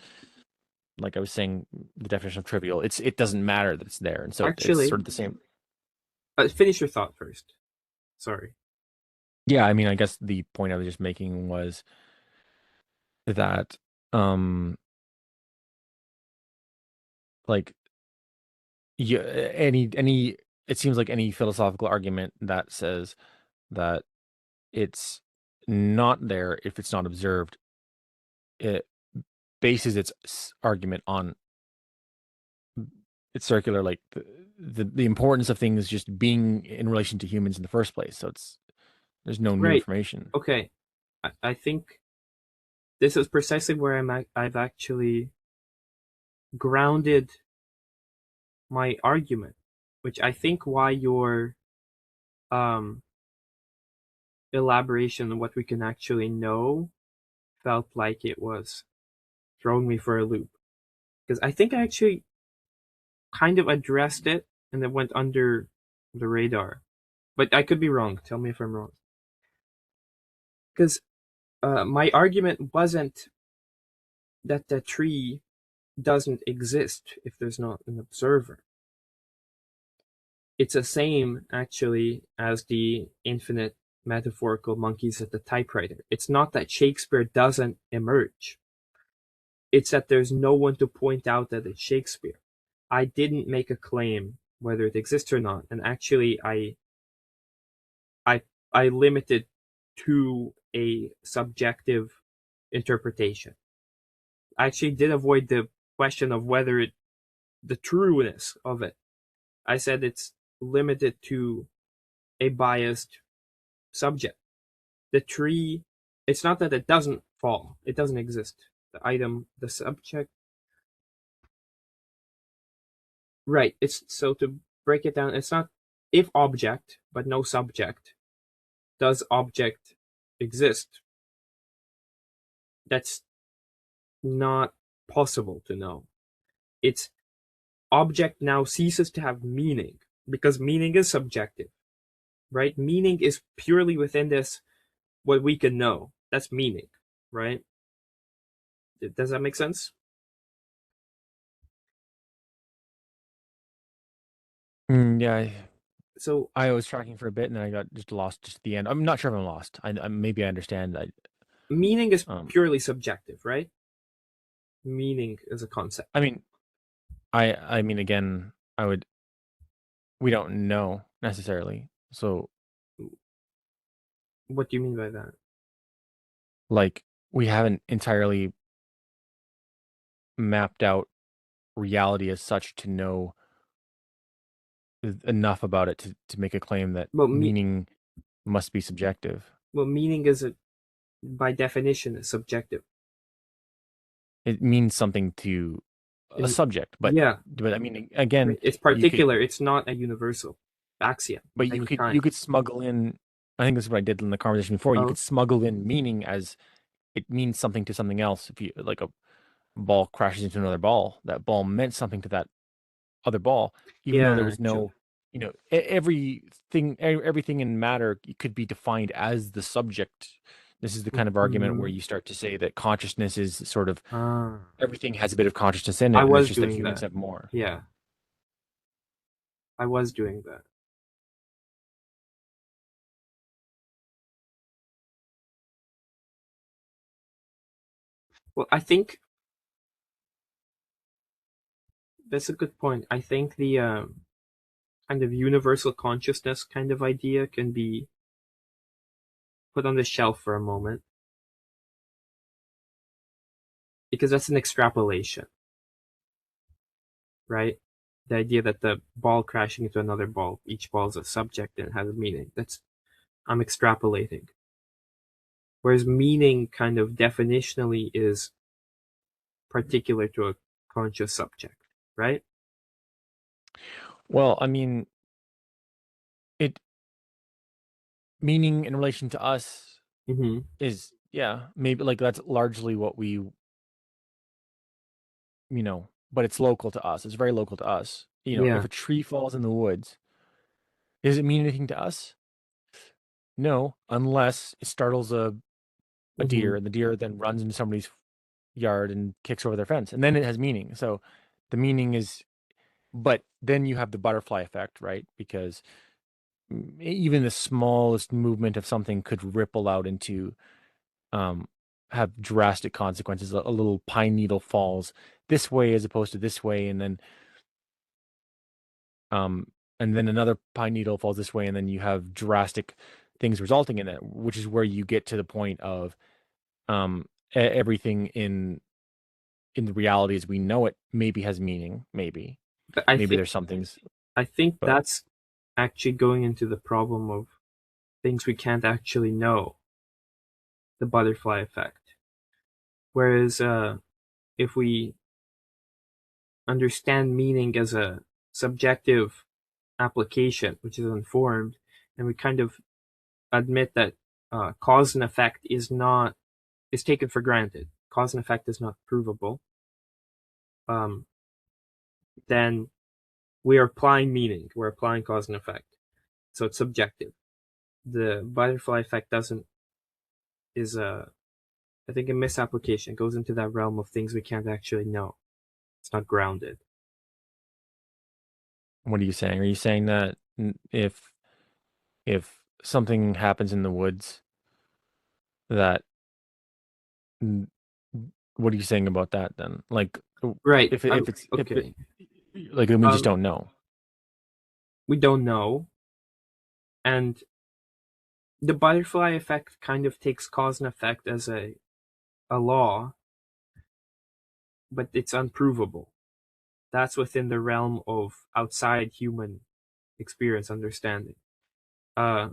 S2: like I was saying, the definition of trivial. It doesn't matter that it's there, and so it's
S1: actually,
S2: sort of the same.
S1: finish your thought first. Sorry.
S2: Yeah, I mean, I guess the point I was just making was that, um, like, yeah, any, it seems like any philosophical argument that says that it's not there if it's not observed, it bases its argument on it's circular, like the importance of things just being in relation to humans in the first place. So it's there's no new
S1: Right.
S2: information.
S1: Okay. I think this is precisely where I've actually grounded my argument, which I think why your um, elaboration on what we can actually know felt like it was throwing me for a loop. Because I think I actually kind of addressed it and it went under the radar. But I could be wrong. Tell me if I'm wrong. Because my argument wasn't that the tree doesn't exist if there's not an observer. It's the same, actually, as the infinite metaphorical monkeys at the typewriter. It's not that Shakespeare doesn't emerge. It's that there's no one to point out that it's Shakespeare. I didn't make a claim whether it exists or not, and actually, I, I limited to a subjective interpretation. I actually did avoid the question of whether the trueness of it. I said it's limited to a biased subject. The tree, it's not that it doesn't fall, it doesn't exist. The item, the subject, right? It's so to break it down, it's not if object, but no subject. Does object exist? That's not possible to know. It's object now ceases to have meaning because meaning is subjective, right? Meaning is purely within this what we can know. That's meaning, right? Does that make sense?
S2: Yeah,
S1: So
S2: I was tracking for a bit and then I got just lost just at the end. I'm not sure if I'm lost. Maybe I understand.
S1: meaning is
S2: Um,
S1: purely subjective, right? Meaning is a concept.
S2: I mean, I mean, again, we don't know necessarily. So
S1: What do you mean by that?
S2: like. we haven't entirely mapped out reality as such to know enough about it to make a claim that
S1: Well,
S2: meaning must be subjective.
S1: meaning is by definition is subjective.
S2: It means something to a
S1: And
S2: subject,
S1: yeah,
S2: but I mean, again,
S1: it's
S2: you could,
S1: particular. It's not a universal axiom of
S2: but
S1: any
S2: you
S1: kind.
S2: could smuggle in. I think this is what I did in the conversation before. You
S1: Oh,
S2: could smuggle in meaning as it means something to something else. If you like a ball crashes into another ball, that ball meant something to that other ball, even though there
S1: yeah,
S2: was
S1: actually.
S2: no, everything in matter could be defined as the subject. This is the kind of argument where
S1: Mhm.
S2: you start to say that consciousness is sort of
S1: Ah,
S2: everything has a bit of consciousness in
S1: I
S2: it, and it's
S1: was
S2: just that
S1: doing
S2: humans
S1: that.
S2: have more.
S1: Yeah, I was doing that. Well, I think that's a good point. I think the kind of universal consciousness kind of idea can be put on the shelf for a moment because that's an extrapolation, right? The idea that the ball crashing into another ball, each ball is a subject and has a meaning. That's I'm extrapolating. Whereas meaning kind of definitionally is particular to a conscious subject, right?
S2: Well, I mean, it meaning in relation to us
S1: Mm-hmm.
S2: is, yeah, maybe like that's largely what but it's local to us. It's very local to us. If
S1: Yeah.
S2: a tree falls in the woods, does it mean anything to us? No, unless it startles a
S1: Mm-hmm.
S2: deer, and the deer then runs into somebody's yard and kicks over their fence, and then it has meaning. So the meaning is, but then you have the butterfly effect, right? Because even the smallest movement of something could ripple out into um have drastic consequences. A little pine needle falls this way as opposed to this way, um and then another pine needle falls this way, and then you have drastic things resulting in it, which is where you get to the point of everything in the reality as we know it maybe has meaning,
S1: But I
S2: maybe
S1: think
S2: there's some things, but
S1: that's actually going into the problem of things we can't actually know, the butterfly effect. Whereas if we understand meaning as a subjective application, which is informed, and we kind of admit that cause and effect is taken for granted. Cause and effect is not provable. Um, then we are applying meaning. We're applying cause and effect, so it's subjective. The butterfly effect doesn't is a I think a misapplication. It goes into that realm of things we can't actually know. It's not grounded.
S2: what are you saying? Are you saying that if something happens in the woods that n- what are you saying about that then? Like
S1: Right.
S2: if it's if it
S1: Okay.
S2: like we just
S1: Um,
S2: don't know.
S1: we don't know, and the butterfly effect kind of takes cause and effect as a law, but it's unprovable. That's within the realm of outside human experience understanding. Uh,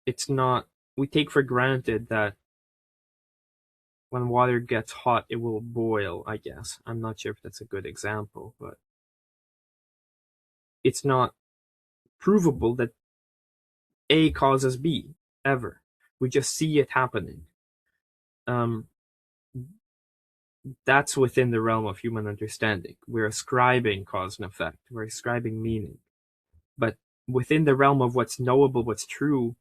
S1: it's not. We take for granted that when water gets hot, it will boil. I guess I'm not sure if that's a good example, but it's not provable that A causes B ever. We just see it happening. Um, that's within the realm of human understanding. We're ascribing cause and effect. We're ascribing meaning. But within the realm of what's knowable, what's true,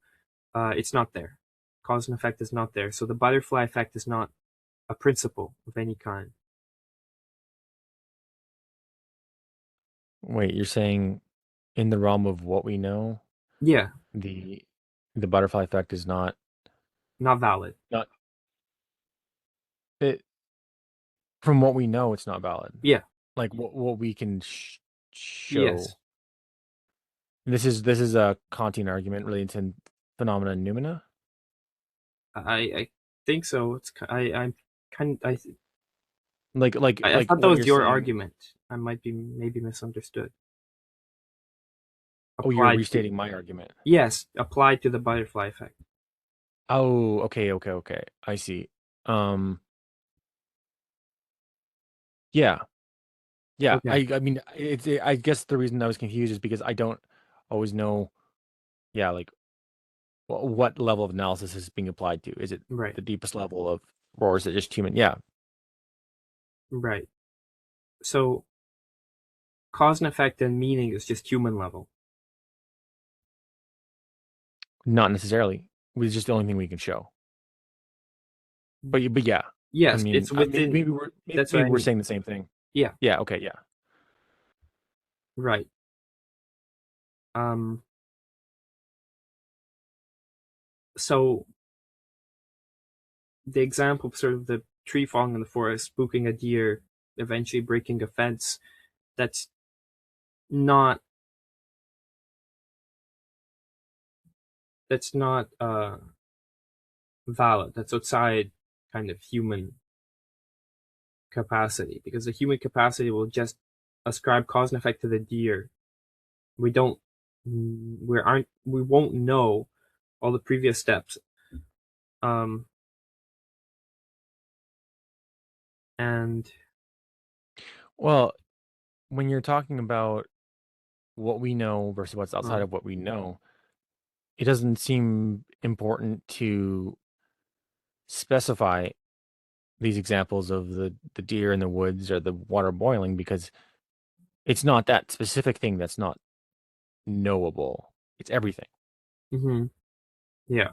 S1: it's not there. Cause and effect is not there. So the butterfly effect is not a principle of any kind.
S2: Wait, you're saying in the realm of what we know,
S1: Yeah,
S2: the the butterfly effect is
S1: not valid.
S2: not it from what we know, it's not valid.
S1: Yeah,
S2: Like what we can
S1: yes.
S2: show. This is a Kantian argument related to phenomena Noumena.
S1: I think so. I'm kind I
S2: Like
S1: thought that
S2: what
S1: was
S2: you're
S1: your
S2: saying.
S1: argument. I might be maybe misunderstood.
S2: Oh, you're
S1: Applied to
S2: restating my argument.
S1: Yes, applied to the butterfly effect.
S2: Oh, okay. I see. Um, yeah, yeah.
S1: Okay,
S2: I mean, I guess the reason I was confused is because I don't always know. Yeah, like what level of analysis is being applied to? Is it
S1: right,
S2: the deepest level of, or is it just human? Yeah,
S1: right. So cause and effect and meaning is just human level.
S2: not necessarily. It's just the only thing we can show. But yeah, I
S1: Yes,
S2: mean,
S1: it's within. That's what
S2: maybe
S1: I
S2: we're
S1: mean.
S2: saying the same thing.
S1: Yeah,
S2: Yeah. Okay. Yeah.
S1: right. Um. So the example of sort of the tree falling in the forest, spooking a deer, eventually breaking a fence. That's not. That's not valid. That's outside kind of human capacity because the human capacity will just ascribe cause and effect to the deer. We don't. We won't know all the previous steps. Um. And
S2: Well, when you're talking about what we know versus what's outside
S1: uh,
S2: of what we know, it doesn't seem important to specify these examples of the deer in the woods or the water boiling because it's not that specific thing that's not knowable. It's everything.
S1: mhm, yeah,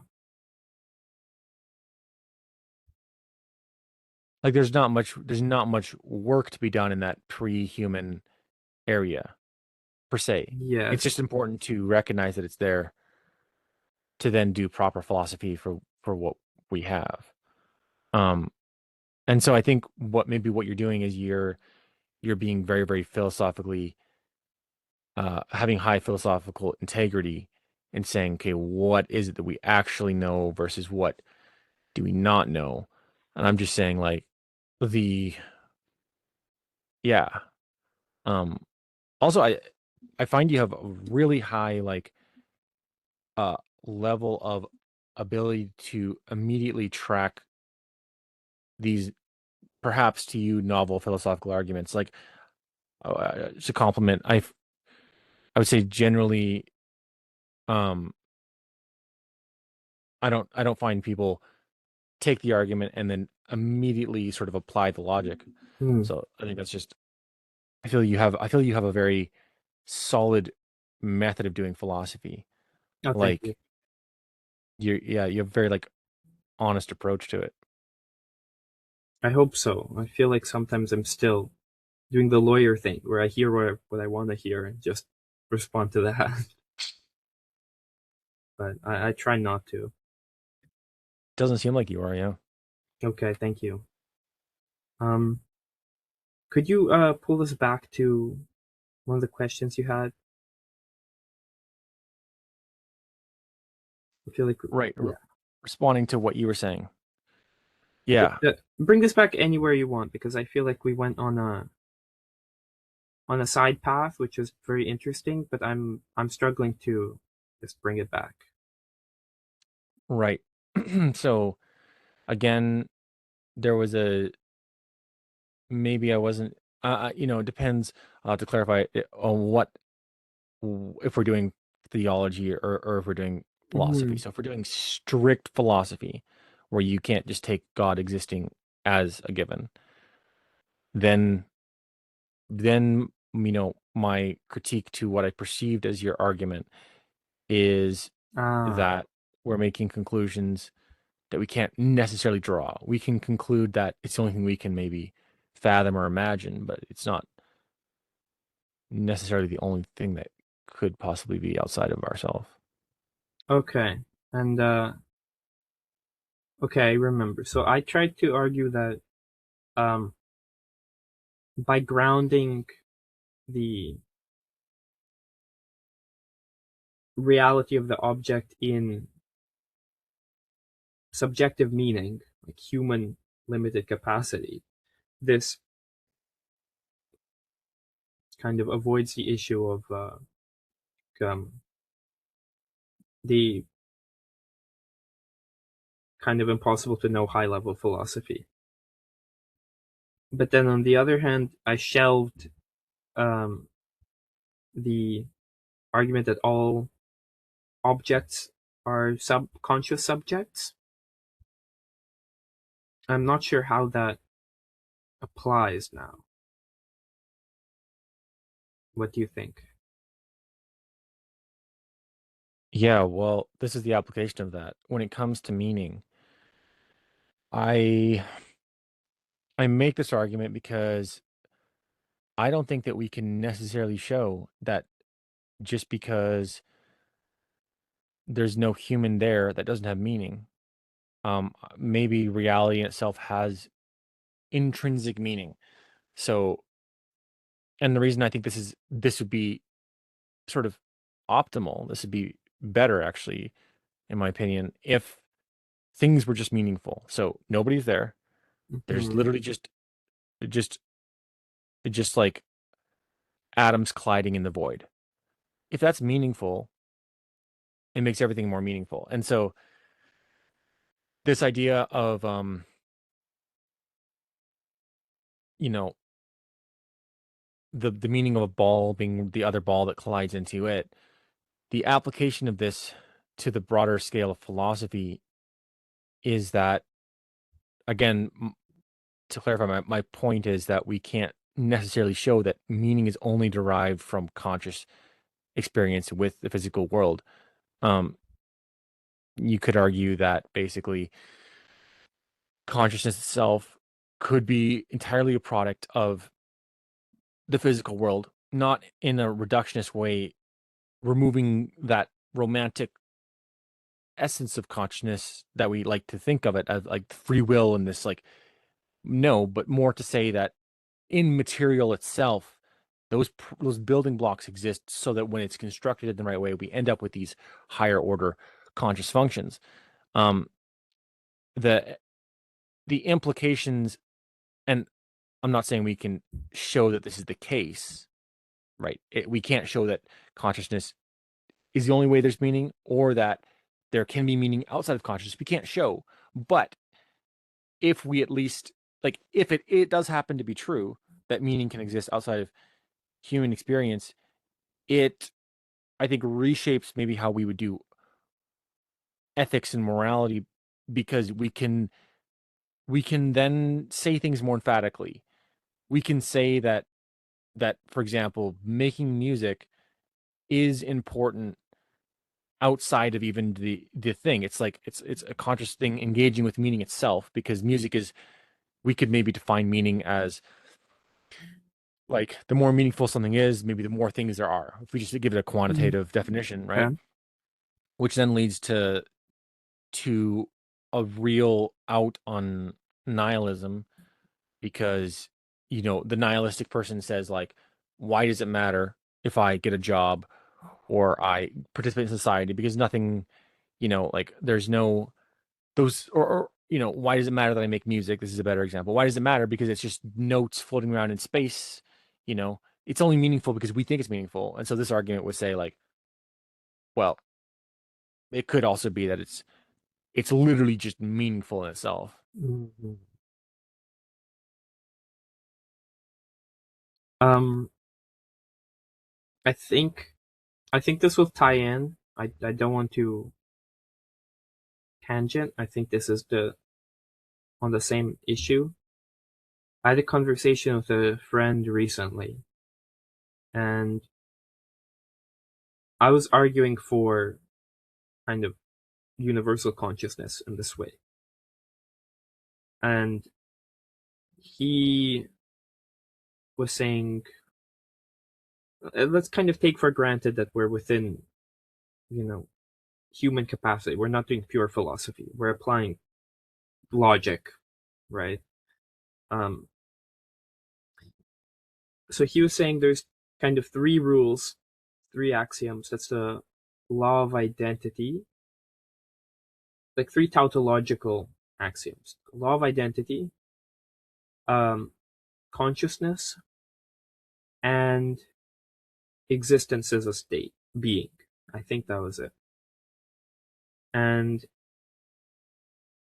S2: Like there's not much work to be done in that pre-human area per se. It's
S1: yes,
S2: just important to recognize that it's there to then do proper philosophy for what we have. Um, and so I think what you're doing is you're being very philosophically having high philosophical integrity and saying, okay, what is it that we actually know versus what do we not know? And I'm just saying like the yeah. Um, also I find you have a really high like uh level of ability to immediately track these perhaps to you novel philosophical arguments. Like it's a compliment. I would say generally um I don't find people take the argument and then immediately sort of apply the logic.
S1: mm.
S2: So I think that's just I feel you have a very solid method of doing philosophy.
S1: Oh, thank you.
S2: Like you have a very like honest approach to it.
S1: I hope so. I feel like sometimes I'm still doing the lawyer thing where I hear what I want to hear and just respond to that. But I try not to.
S2: Doesn't seem like you are, yeah.
S1: Okay, thank you. Um, could you pull us back to one of the questions you had? I feel like
S2: Right.
S1: yeah.
S2: Responding to what you were saying. Yeah.
S1: Bring this back anywhere you want because I feel like we went on a side path which is very interesting, but I'm struggling to just bring it back.
S2: Right. So again, there was a maybe I wasn't you know, it depends to clarify on what if we're doing theology or if we're doing philosophy.
S1: Hmm.
S2: So if we're doing strict philosophy, where you can't just take God existing as a given, then you know my critique to what I perceived as your argument is
S1: Ah,
S2: that we're making conclusions that we can't necessarily draw. We can conclude that it's the only thing we can maybe fathom or imagine, but it's not necessarily the only thing that could possibly be outside of ourselves.
S1: okay. And okay, I remember. So I tried to argue that um, by grounding the reality of the object in subjective meaning, like human limited capacity, this kind of avoids the issue of the kind of impossible to know high level philosophy. But then on the other hand, I shelved the argument that all objects are subconscious subjects. I'm not sure how that applies now. What do you think?
S2: Yeah, well, this is the application of that. When it comes to meaning, I I make this argument because I don't think that we can necessarily show that just because there's no human there that doesn't have meaning. Maybe reality in itself has intrinsic meaning. So, and the reason I think this would be sort of optimal, this would be better actually, in my opinion, if things were just meaningful. So nobody's there. There's
S1: Mm-hmm.
S2: literally just just like atoms colliding in the void. If that's meaningful, it makes everything more meaningful. And so this idea of you know, the meaning of a ball being the other ball that collides into it, the application of this to the broader scale of philosophy is that, again, to clarify, my point is that we can't necessarily show that meaning is only derived from conscious experience with the physical world. Um, you could argue that basically consciousness itself could be entirely a product of the physical world, not in a reductionist way, removing that romantic essence of consciousness that we like to think of it as like free will and this like no, but more to say that in material itself, those building blocks exist so that when it's constructed in the right way, we end up with these higher order conscious functions. Um, the the implications, and I'm not saying we can show that this is the case, right? We can't show that consciousness is the only way there's meaning, or that there can be meaning outside of consciousness. We can't show, but if we at least like if it does happen to be true that meaning can exist outside of human experience, it I think reshapes maybe how we would do ethics and morality, because we can then say things more emphatically. We can say that for example, making music is important outside of even the thing. It's like it's a conscious thing engaging with meaning itself, because music is, we could maybe define meaning as like the more meaningful something is, maybe the more things there are. If we just give it a
S1: Mm,
S2: quantitative definition, right?
S1: okay.
S2: Which then leads to a real out on nihilism, because the nihilistic person says like, why does it matter if I get a job or I participate in society, because nothing, like there's no those, or why does it matter that I make music? This is a better example. Why does it matter? Because it's just notes floating around in space. It's only meaningful because we think it's meaningful. And so this argument would say like, well, it could also be that it's literally just meaningful in itself.
S1: Mhm. Um, I think this will tie in. I don't want to tangent. I think this is the on the same issue. I had a conversation with a friend recently, and I was arguing for kind of universal consciousness in this way. And he was saying, let's kind of take for granted that we're within, you know, human capacity. We're not doing pure philosophy. We're applying logic, right? Um, so he was saying there's kind of three rules, three axioms. That's the law of identity, like three tautological axioms: law of identity, consciousness, and existence as a state, being. I think that was it. And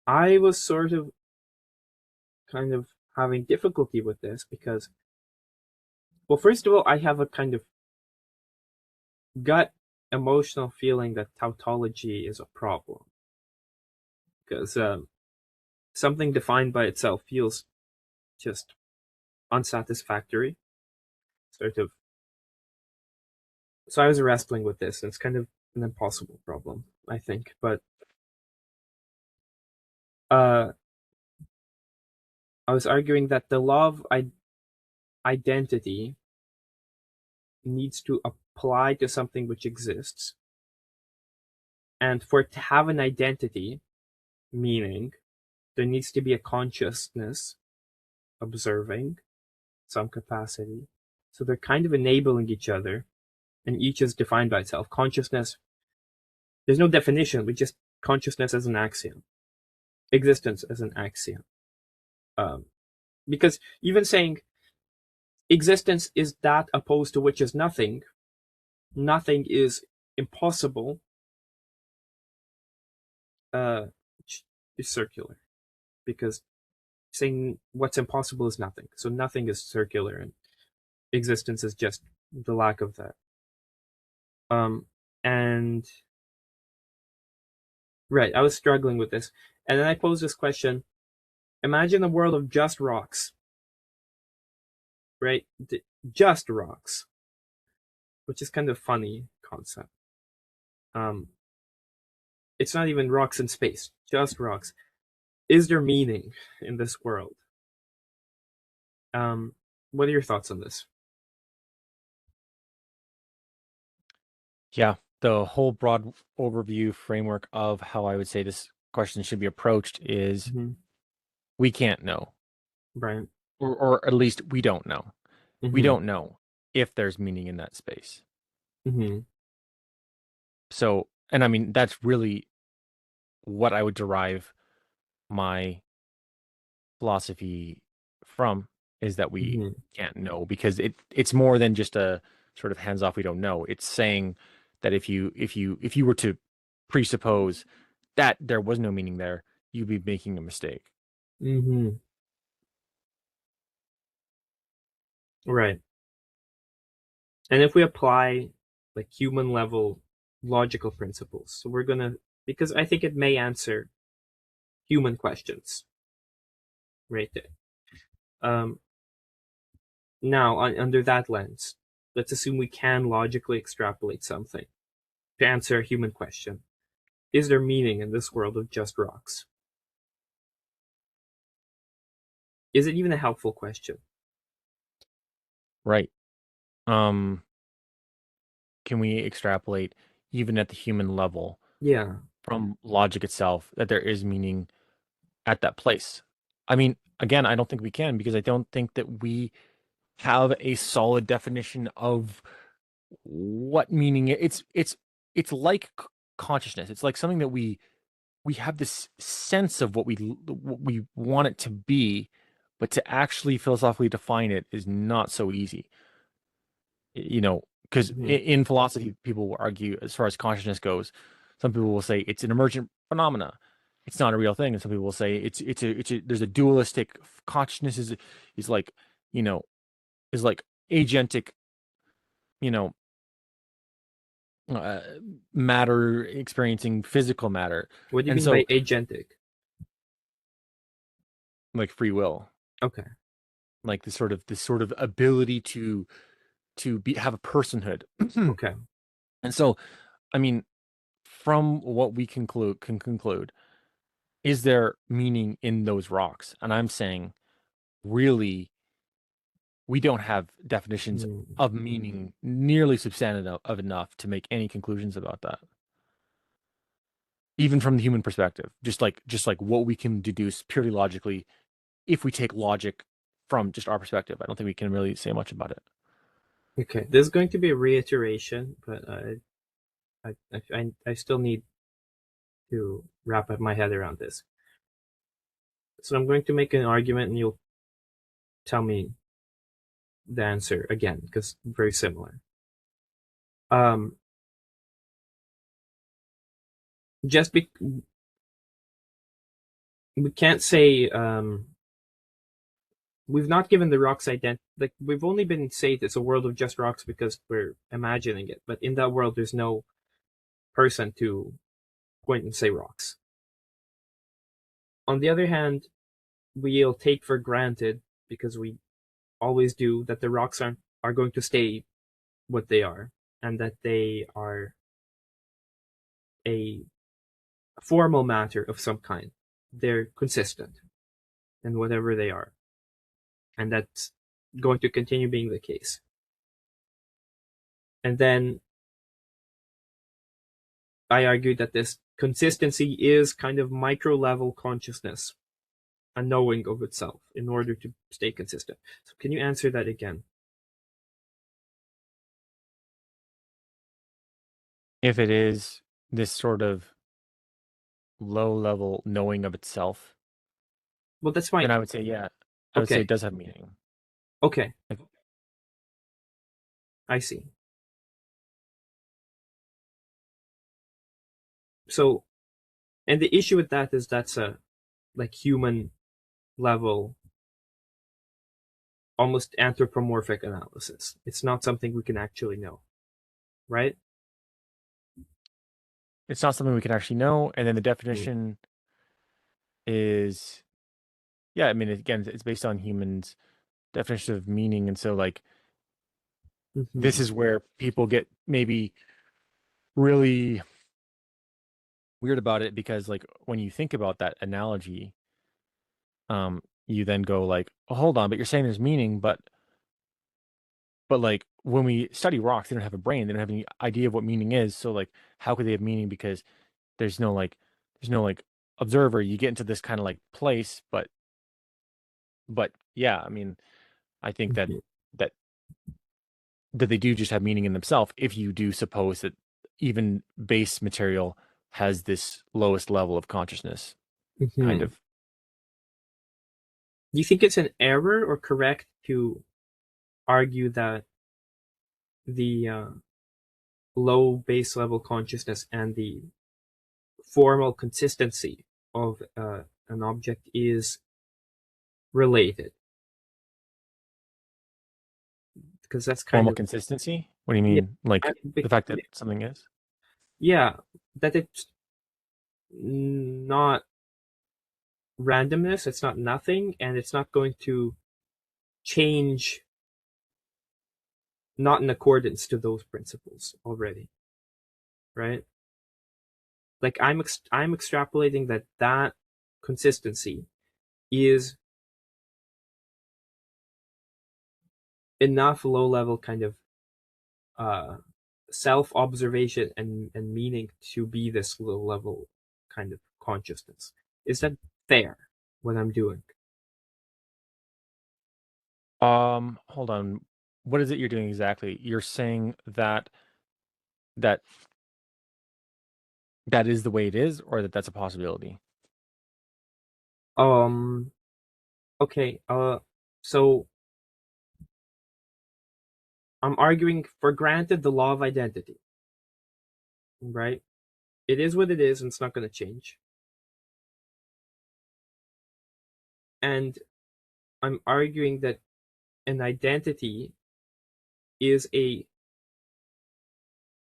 S1: I was sort of kind of having difficulty with this because, well, first of all, I have a kind of gut emotional feeling that tautology is a problem because something defined by itself feels just unsatisfactory, sort of. So I was wrestling with this, and it's kind of an impossible problem, I think. But I was arguing that the law of identity needs to apply to something which exists, and for it to have an identity, meaning there needs to be a consciousness observing some capacity. So they're kind of enabling each other, and each is defined by itself. Consciousness, there's no definition, we just consciousness as an axiom, existence as an axiom. Because even saying existence is that opposed to which is nothing, nothing is impossible, is circular. Because saying what's impossible is nothing. So nothing is circular, and existence is just the lack of that. And right, I was struggling with this. And then I posed this question: imagine a world of just rocks, right? Just rocks, which is kind of funny concept. It's not even rocks in space, just rocks. Is there meaning in this world? What are your thoughts on this?
S2: Yeah, the whole broad overview framework of how I would say this question should be approached is we can't know.
S1: Brian?
S2: Or at least we don't know. We don't know if there's meaning in that space. So, and I mean, that's really what I would derive my philosophy from, is that we can't know, because it's more than just a sort of hands off, we don't know. It's saying that if you were to presuppose that there was no meaning there, you'd be making a mistake.
S1: Right. And if we apply like human level logical principles, so we're gonna, because I think it may answer human questions, right there. Now, under that lens, let's assume we can logically extrapolate something to answer a human question. Is there meaning in this world of just rocks? Is it even a helpful question?
S2: Right. Can we extrapolate even at the human level,
S1: Yeah.
S2: from logic itself, that there is meaning at that place? I mean, again, I don't think we can, because I don't think that we have a solid definition of what meaning it's like consciousness. It's like something that we have this sense of what we want it to be, but to actually philosophically define it is not so easy. Because in philosophy, people will argue, as far as consciousness goes, some people will say it's an emergent phenomena, it's not a real thing, and some people will say there's a dualistic consciousness, is like, is like agentic, you know uh, matter experiencing physical matter.
S1: What do you
S2: And
S1: mean by
S2: so,
S1: agentic?
S2: like, free will,
S1: Okay.
S2: like this sort of ability to have a personhood.
S1: Okay.
S2: And so, I mean, from what we can conclude, is there meaning in those rocks? And I'm saying, really, we don't have definitions of meaning nearly substantive of enough to make any conclusions about that, even from the human perspective. Just like what we can deduce purely logically, if we take logic from just our perspective, I don't think we can really say much about it.
S1: Okay. There's going to be a reiteration, but I still need to wrap up my head around this. So I'm going to make an argument, and you'll tell me the answer again, because very similar. Just we can't say we've not given the rocks identity. Like, we've only been saying it's a world of just rocks because we're imagining it. But in that world, there's no person to point and say rocks. On the other hand, we'll take for granted, because we always do, that the rocks are going to stay what they are, and that they are a formal matter of some kind. They're consistent in whatever they are. And that's going to continue being the case. And then I argue that this consistency is kind of micro-level consciousness, a knowing of itself in order to stay consistent. So can you answer that again?
S2: If it is this sort of low-level knowing of itself,
S1: Well, that's fine.
S2: then I would say, yeah, I would say
S1: Okay.
S2: it does have meaning.
S1: Okay.
S2: Like,
S1: I see. So, and the issue with that is that's a like human level, almost anthropomorphic analysis. It's not something we can actually know, right?
S2: it's not something we can actually know, and then the definition is, yeah, I mean, again, it's based on humans' definition of meaning, and so like this
S1: Mm-hmm.
S2: is where people get maybe really weird about it, because like when you think about that analogy, you then go like, oh, hold on, but you're saying there's meaning, but like when we study rocks, they don't have a brain, they don't have any idea of what meaning is, so like how could they have meaning? Because there's no like observer. You get into this kind of like place, but yeah, I mean, I think that
S1: Mm-hmm.
S2: that that they do just have meaning in themselves, if you do suppose that even base material has this lowest level of consciousness, kind
S1: Mm-hmm.
S2: of.
S1: Do you think it's an error or correct to argue that the low base level consciousness and the formal consistency of an object is related? Because that's kind
S2: Formal
S1: of,
S2: consistency? What do you
S1: yeah,
S2: mean? Like the fact that something is?
S1: yeah, that it's not randomness, it's not nothing, and it's not going to change not in accordance to those principles already, right? Like I'm extrapolating that consistency is enough low level kind of uh, self observation and meaning to be this low level kind of consciousness. Is that fair? What I'm doing?
S2: Hold on. What is it you're doing exactly? You're saying that that is the way it is, or that that's a possibility?
S1: Um. Okay. So I'm arguing for granted the law of identity, right? It is what it is, and it's not going to change. And I'm arguing that an identity is a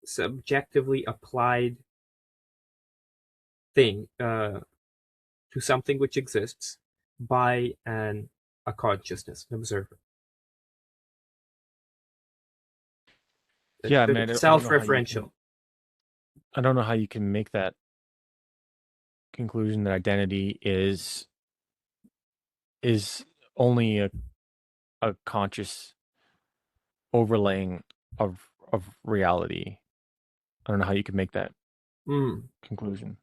S1: subjectively applied thing to something which exists by a consciousness, an observer. That,
S2: Yeah,
S1: that
S2: man,
S1: it's
S2: I don't know how you can.
S1: self-referential.
S2: I don't know how you can make that conclusion that identity is only a conscious overlaying of reality. I don't know how you can make that
S1: Mm,
S2: conclusion.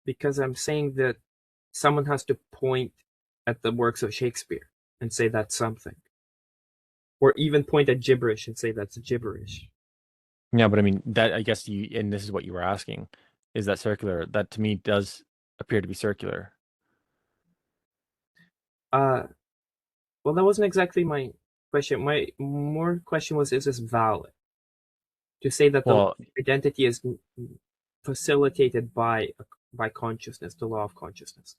S1: because I'm saying that someone has to point at the works of Shakespeare and say that's something. Or even point at gibberish and say that's gibberish.
S2: Yeah, but I mean that I guess you and this is what you were asking, is that circular? That to me does appear to be circular.
S1: Uh, well, that wasn't exactly my question. My more question was, is this valid? To say that the
S2: Well,
S1: identity is facilitated by consciousness, the law of consciousness.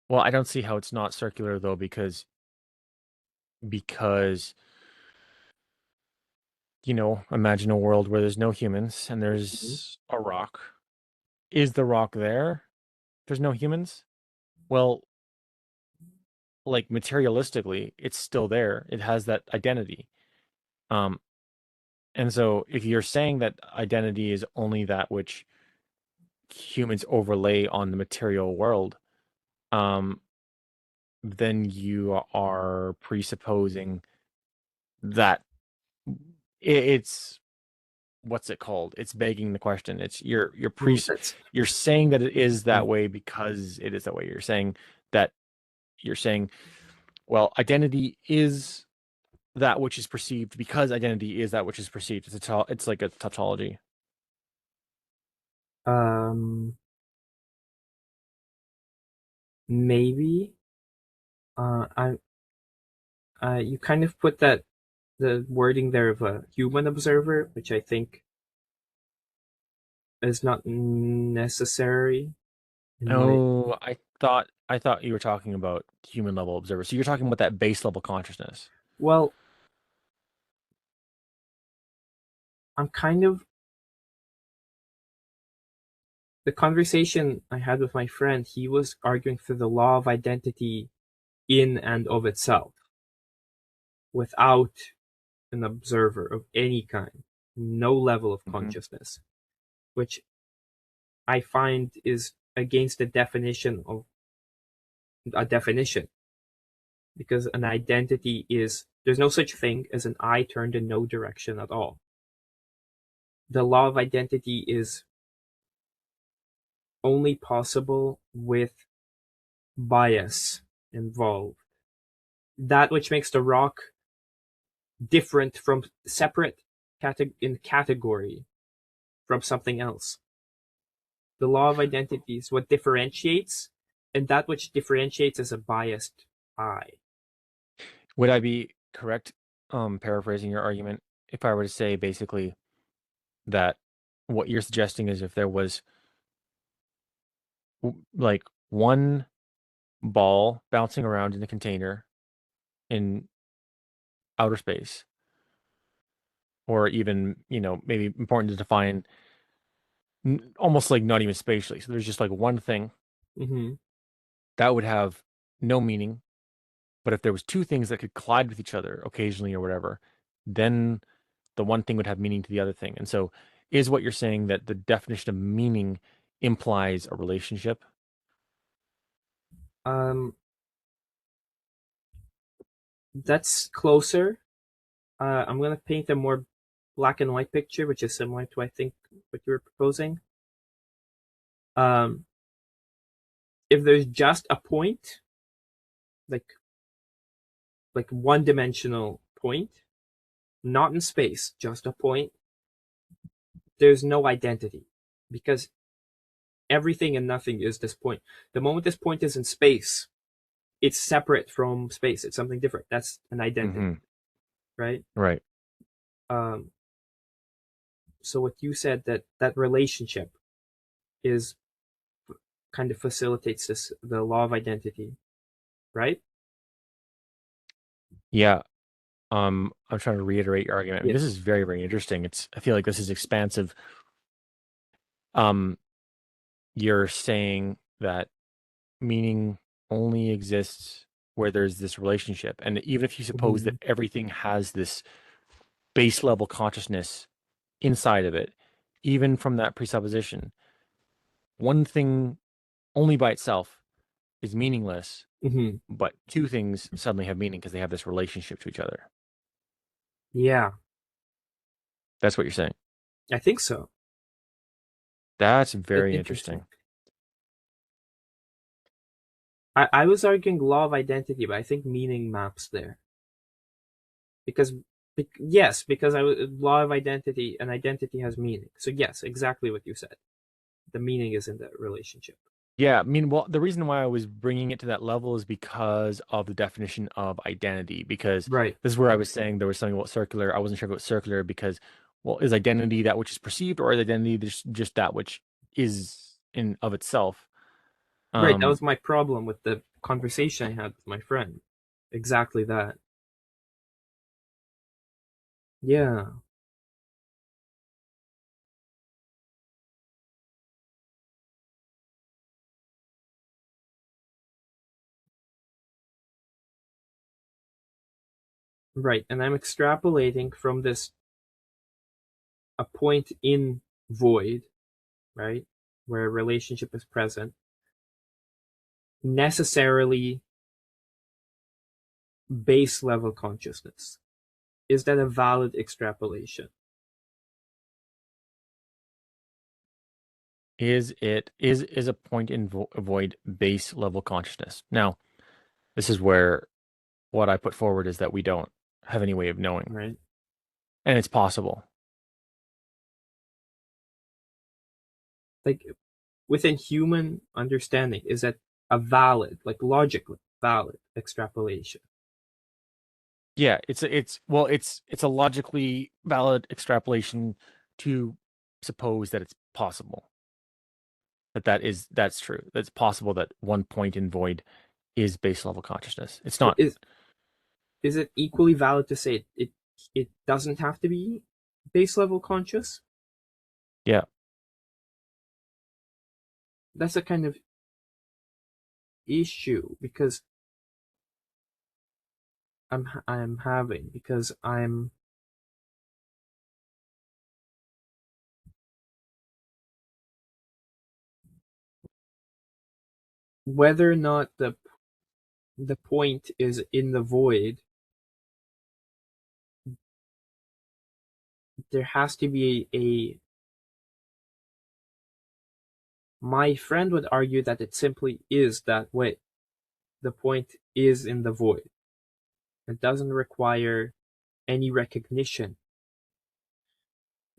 S2: well, I don't see how it's not circular though, because imagine a world where there's no humans and
S1: Mhm.
S2: there's a rock. Is the rock there? There's no humans? Well, like materialistically, it's still there. It has that identity. Um, and so if you're saying that identity is only that which humans overlay on the material world, um, then you are presupposing that it's what's it called? It's begging the question. It's
S1: That's
S2: you're saying that it is
S1: mm,
S2: that way because it is that way. That you're saying, well, identity is that which is perceived because identity is that which is perceived. It's like a tautology.
S1: um maybe I you kind of put that the wording there of a human observer, which I think is not necessary in my
S2: Oh, I thought you were talking about human level observer. So you're talking about that base level consciousness.
S1: well, I'm kind of the conversation I had with my friend, he was arguing for the law of identity in and of itself, without an observer of any kind, no level of
S2: Hmm.
S1: consciousness, which I find is against the definition of a definition, because an identity is there's no such thing as an eye turned in no direction at all. The law of identity is only possible with bias involved. That which makes the rock different from separate in category from something else. The law of identity is what differentiates, and that which differentiates is a biased eye.
S2: Would I be correct, paraphrasing your argument, if I were to say basically that what you're suggesting is if there was like one ball bouncing around in a container in outer space, or even, maybe important to define, almost like not even spatially. So there's just like one thing
S1: Mm-hmm.
S2: that would have no meaning. But if there was two things that could collide with each other occasionally or whatever, then the one thing would have meaning to the other thing. And so is what you're saying that the definition of meaning implies a relationship?
S1: Um, that's closer. I'm going to paint a more black and white picture, which is similar to, I think, what you were proposing. Um, if there's just a point, like one dimensional point, not in space, just a point, there's no identity, because everything and nothing is this point. The moment this point is in space, it's separate from space. It's something different. That's an identity,
S2: Hmm.
S1: right?
S2: Right.
S1: Um, so what you said, that relationship is kind of facilitates the law of identity, right?
S2: Yeah. I'm trying to reiterate your argument. I mean, this
S1: Yes.
S2: is very, very interesting. I feel like this is expansive. Um, you're saying that meaning only exists where there's this relationship. And even if you suppose
S1: Mm-hmm.
S2: that everything has this base level consciousness inside of it, even from that presupposition, one thing only by itself is meaningless,
S1: Mm-hmm.
S2: but two things suddenly have meaning because they have this relationship to each other.
S1: Yeah,
S2: That's what you're saying.
S1: I think so.
S2: That's
S1: That's
S2: very
S1: interesting.
S2: interesting.
S1: I was arguing law of identity, but I think meaning maps there, because Yes, because law of identity, and identity has meaning. So yes, exactly what you said. The meaning is in the relationship.
S2: Yeah, I mean, well, the reason why I was bringing it to that level is because of the definition of identity. Because
S1: Right.
S2: this is where I was saying there was something about circular. I wasn't sure if it was circular because, well, is identity that which is perceived, or is identity just that which is in of itself?
S1: Right. That
S2: Um,
S1: was my problem with the conversation I had with my friend. Exactly that. Yeah. Right. And I'm extrapolating from this a point in void, right? Where a relationship is present, necessarily base level consciousness. Is that a valid extrapolation?
S2: is a point in void base level consciousness? Now, this is where what I put forward is that we don't have any way of knowing,
S1: Right.
S2: and it's possible.
S1: Like within human understanding, is that a valid, like logically valid extrapolation?
S2: Yeah, it's a logically valid extrapolation to suppose that it's possible that's true. That's possible that one point in void is base level consciousness. It's
S1: But
S2: not.
S1: is it equally valid to say it doesn't have to be base level conscious?
S2: Yeah.
S1: That's a kind of issue because I'm having because I'm whether or not the point is in the void, there has to be a my friend would argue that it simply is that way. The point is in the void. It doesn't require any recognition.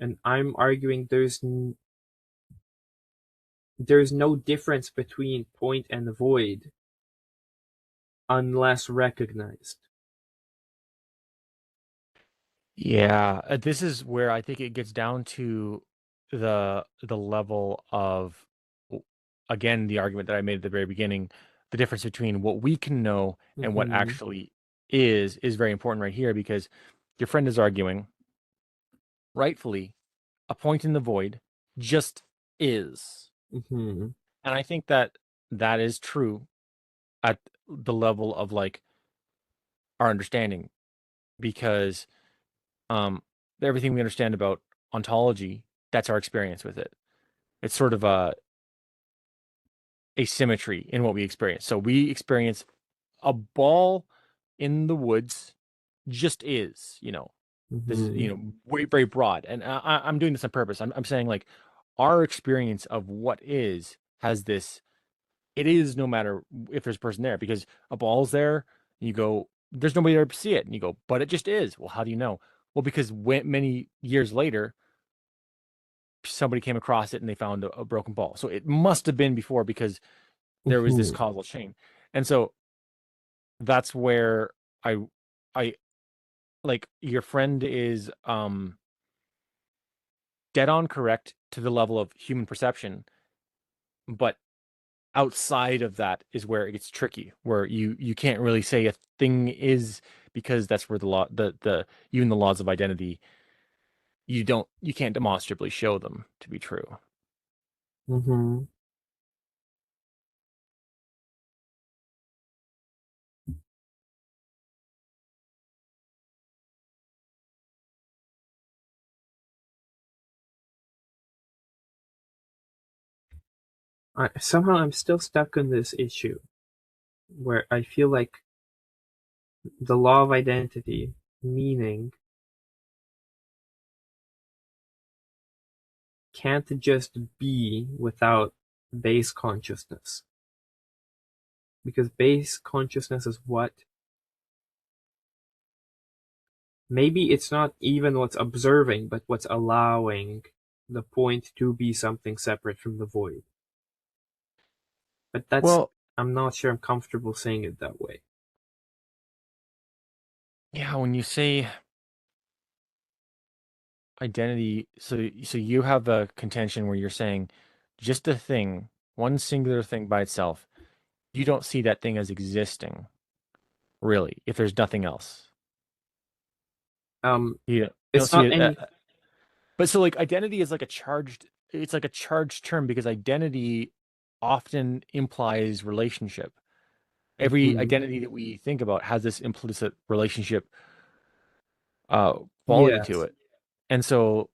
S1: And I'm arguing there's no difference between point and the void unless recognized.
S2: Yeah, this is where I think it gets down to the level of again the argument that I made at the very beginning, the difference between what we can know and what
S1: Mm-hmm.
S2: actually is very important right here because your friend is arguing rightfully a point in the void just is.
S1: Mm-hmm.
S2: And I think that that is true at the level of like our understanding because um everything we understand about ontology, that's our experience with it. It's sort of a asymmetry in what we experience. So we experience a ball in the woods just is, this is,
S1: Mm-hmm.
S2: very, very broad. And I'm doing this on purpose. I'm saying like our experience of what is has this, it is no matter if there's a person there because a ball's there, and you go, there's nobody there to see it. And you go, but it just is. Well, how do you know? Well, because many years later, somebody came across it and they found a broken ball. So it must have been before because there was this
S1: Mm-hmm.
S2: causal chain. And so that's where I I like your friend is dead on correct to the level of human perception, but outside of that is where it gets tricky, where you can't really say a thing is because that's where the law the even the laws of identity you can't demonstrably show them to be true.
S1: Mm-hmm. Somehow I'm still stuck on this issue where I feel like the law of identity, meaning, can't just be without base consciousness. Because base consciousness is what maybe it's not even what's observing, but what's allowing the point to be something separate from the void. But
S2: Well,
S1: I'm not sure I'm comfortable saying it that way.
S2: yeah, when you say identity, so you have a contention where you're saying just a thing, one singular thing by itself, you don't see that thing as existing, really, if there's nothing else.
S1: Um,
S2: You don't
S1: it's
S2: see
S1: not
S2: it.
S1: any.
S2: But so like identity is like it's like a charged term because identity often implies relationship. Every
S1: Mhm.
S2: identity that we think about has this implicit relationship quality to
S1: Yes.
S2: it. And so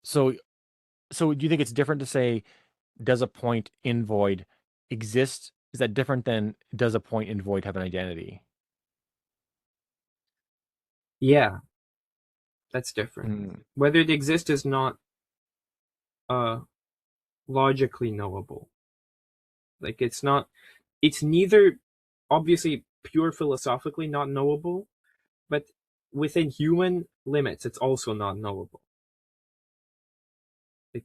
S2: so do you think it's different to say does a point in void exist? Is that different than does a point in void have an identity?
S1: Yeah, that's different.
S2: Mm.
S1: Whether it exists is not uh logically knowable. Like it's not. It's neither obviously pure philosophically not knowable, but within human limits, it's also not knowable. Like,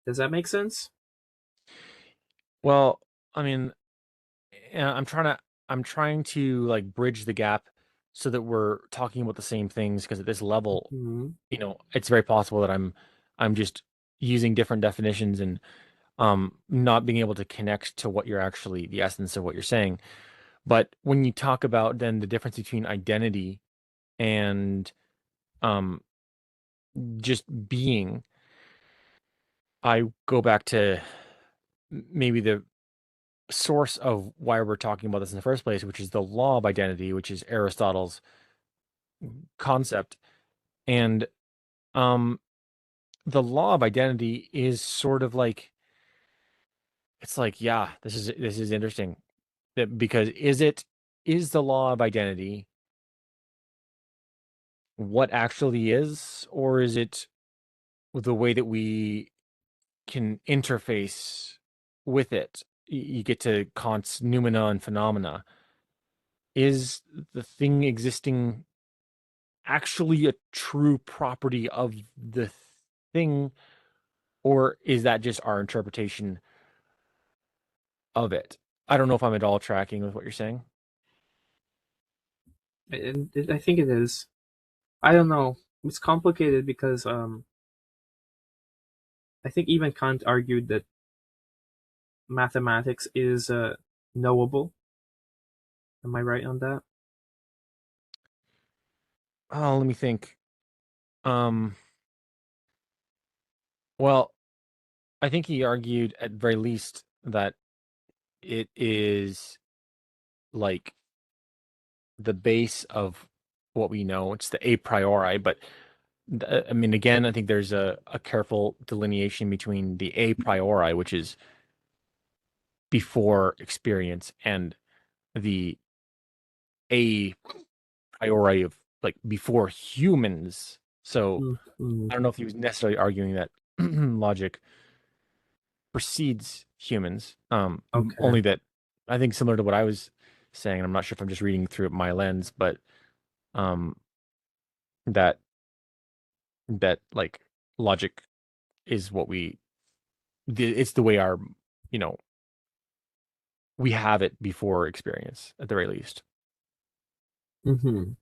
S1: does that make sense?
S2: Well, I mean, I'm trying to like bridge the gap so that we're talking about the same things because at this level,
S1: Hmm.
S2: it's very possible that I'm just using different definitions and not being able to connect to what you're actually the essence of what you're saying. But when you talk about then the difference between identity and um just being, I go back to maybe the source of why we're talking about this in the first place, which is the law of identity, which is Aristotle's concept. And um the law of identity is sort of like it's like, yeah, this is interesting. Because is the law of identity what actually is, or is it the way that we can interface with it? You get to Kant's noumena and phenomena. Is the thing existing actually a true property of the thing, or is that just our interpretation of it? I don't know if I'm at all tracking with what you're saying.
S1: And I think it is. I don't know. It's complicated because I think even Kant argued that mathematics is knowable. Am I right on that?
S2: Oh, let me think. Um, well, I think he argued at very least that it is like the base of what we know. It's the a priori, but I mean, again, I think there's a careful delineation between the a priori, which is before experience, and the a priori of like before humans. So
S1: Mm-hmm.
S2: I don't know if he was necessarily arguing that logic precedes humans.
S1: Okay.
S2: Only that I think similar to what I was saying, and I'm not sure if I'm just reading through my lens, but um, that that like logic is what it's the way our, you know, we have it before experience at the very least.
S1: Mm-hmm.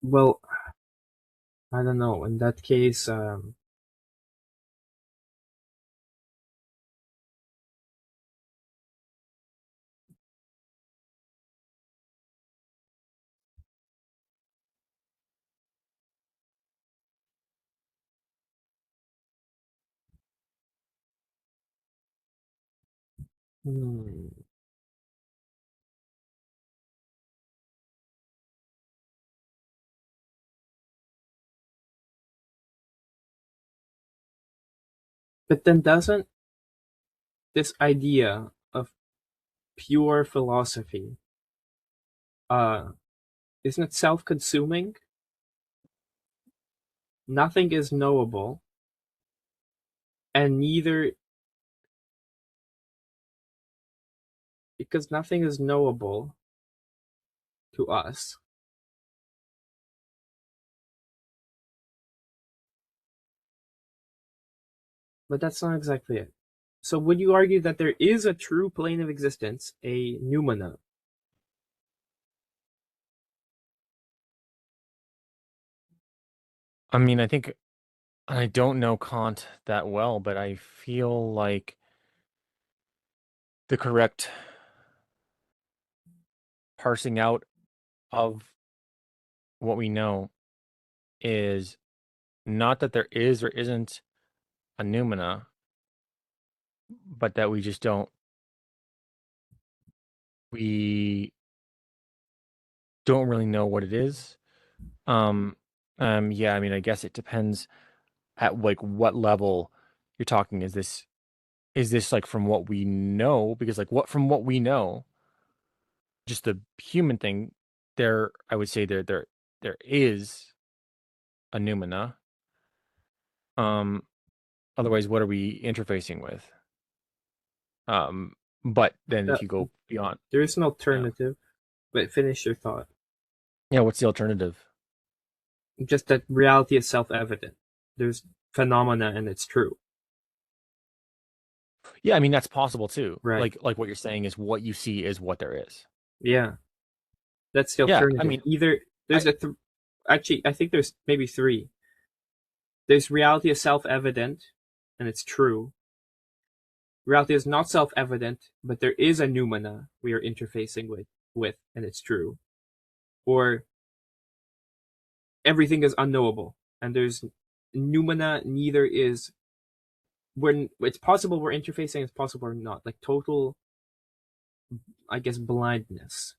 S1: Well, I don't know. In that case, hmm. But then doesn't this idea of pure philosophy, uh, isn't it self-consuming? nothing is knowable, and neither, because nothing is knowable to us. But that's not exactly it. So would you argue that there is a true plane of existence, a noumena?
S2: I mean, I think I don't know Kant that well, but I feel like the correct parsing out of what we know is not that there is or isn't a noumena, but that we don't really know what it is. Yeah, I mean, I guess it depends at like what level you're talking. Is this like from what we know? Because like what from what we know, just the human thing, I would say there is a noumena. Um, Otherwise, what are we interfacing with? Um, but then if
S1: That
S2: you go beyond,
S1: there is an
S2: yeah,
S1: alternative, but finish your thought.
S2: yeah, what's the alternative?
S1: Just that reality is self-evident. There's phenomena and it's true.
S2: Yeah, I mean that's possible too.
S1: Right.
S2: Like what you're saying is what you see is what there is.
S1: Yeah. That's the
S2: Yeah, I
S1: alternative.
S2: mean,
S1: Either
S2: I
S1: there's actually, I think there's maybe three. There's reality is self-evident and it's true. Reality is not self-evident, but there is a noumena we are interfacing with and it's true. Or everything is unknowable and there's noumena neither is, when it's possible we're interfacing, it's possible we're not. Like total, I guess, blindness,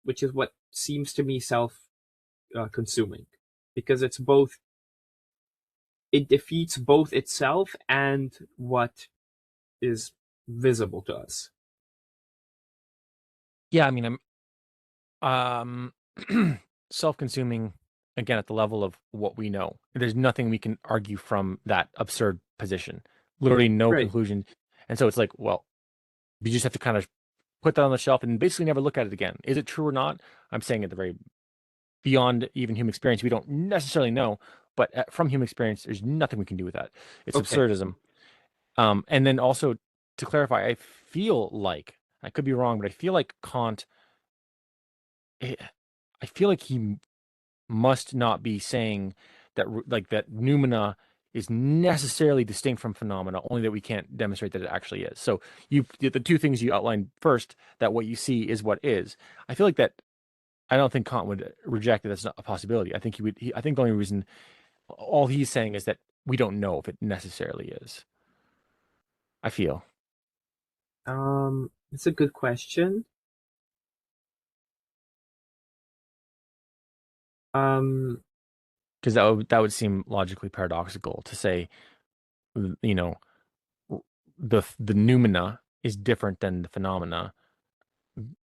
S1: which is what seems to me self consuming, because it's both, it defeats both itself and what is visible to us.
S2: yeah, I mean, self-consuming again at the level of what we know. There's nothing we can argue from that absurd position. Literally no
S1: Right.
S2: conclusion. And so it's like, well, you just have to kind of put that on the shelf and basically never look at it again. Is it true or not? I'm saying at the very beyond even human experience, we don't necessarily know, but from human experience, there's nothing we can do with that. It's
S1: Okay.
S2: absurdism. And then also to clarify, I feel like I could be wrong, but I feel like Kant, eh, I feel like he must not be saying that like that noumena is necessarily distinct from phenomena, only that we can't demonstrate that it actually is. So the two things you outlined first, that what you see is what is. I feel like that I don't think Kant would reject that that's not a possibility. I think he would. I think the only reason all he's saying is that we don't know if it necessarily is. I feel
S1: It's a good question. Um,
S2: because that would seem logically paradoxical to say, you know, the noumena is different than the phenomena.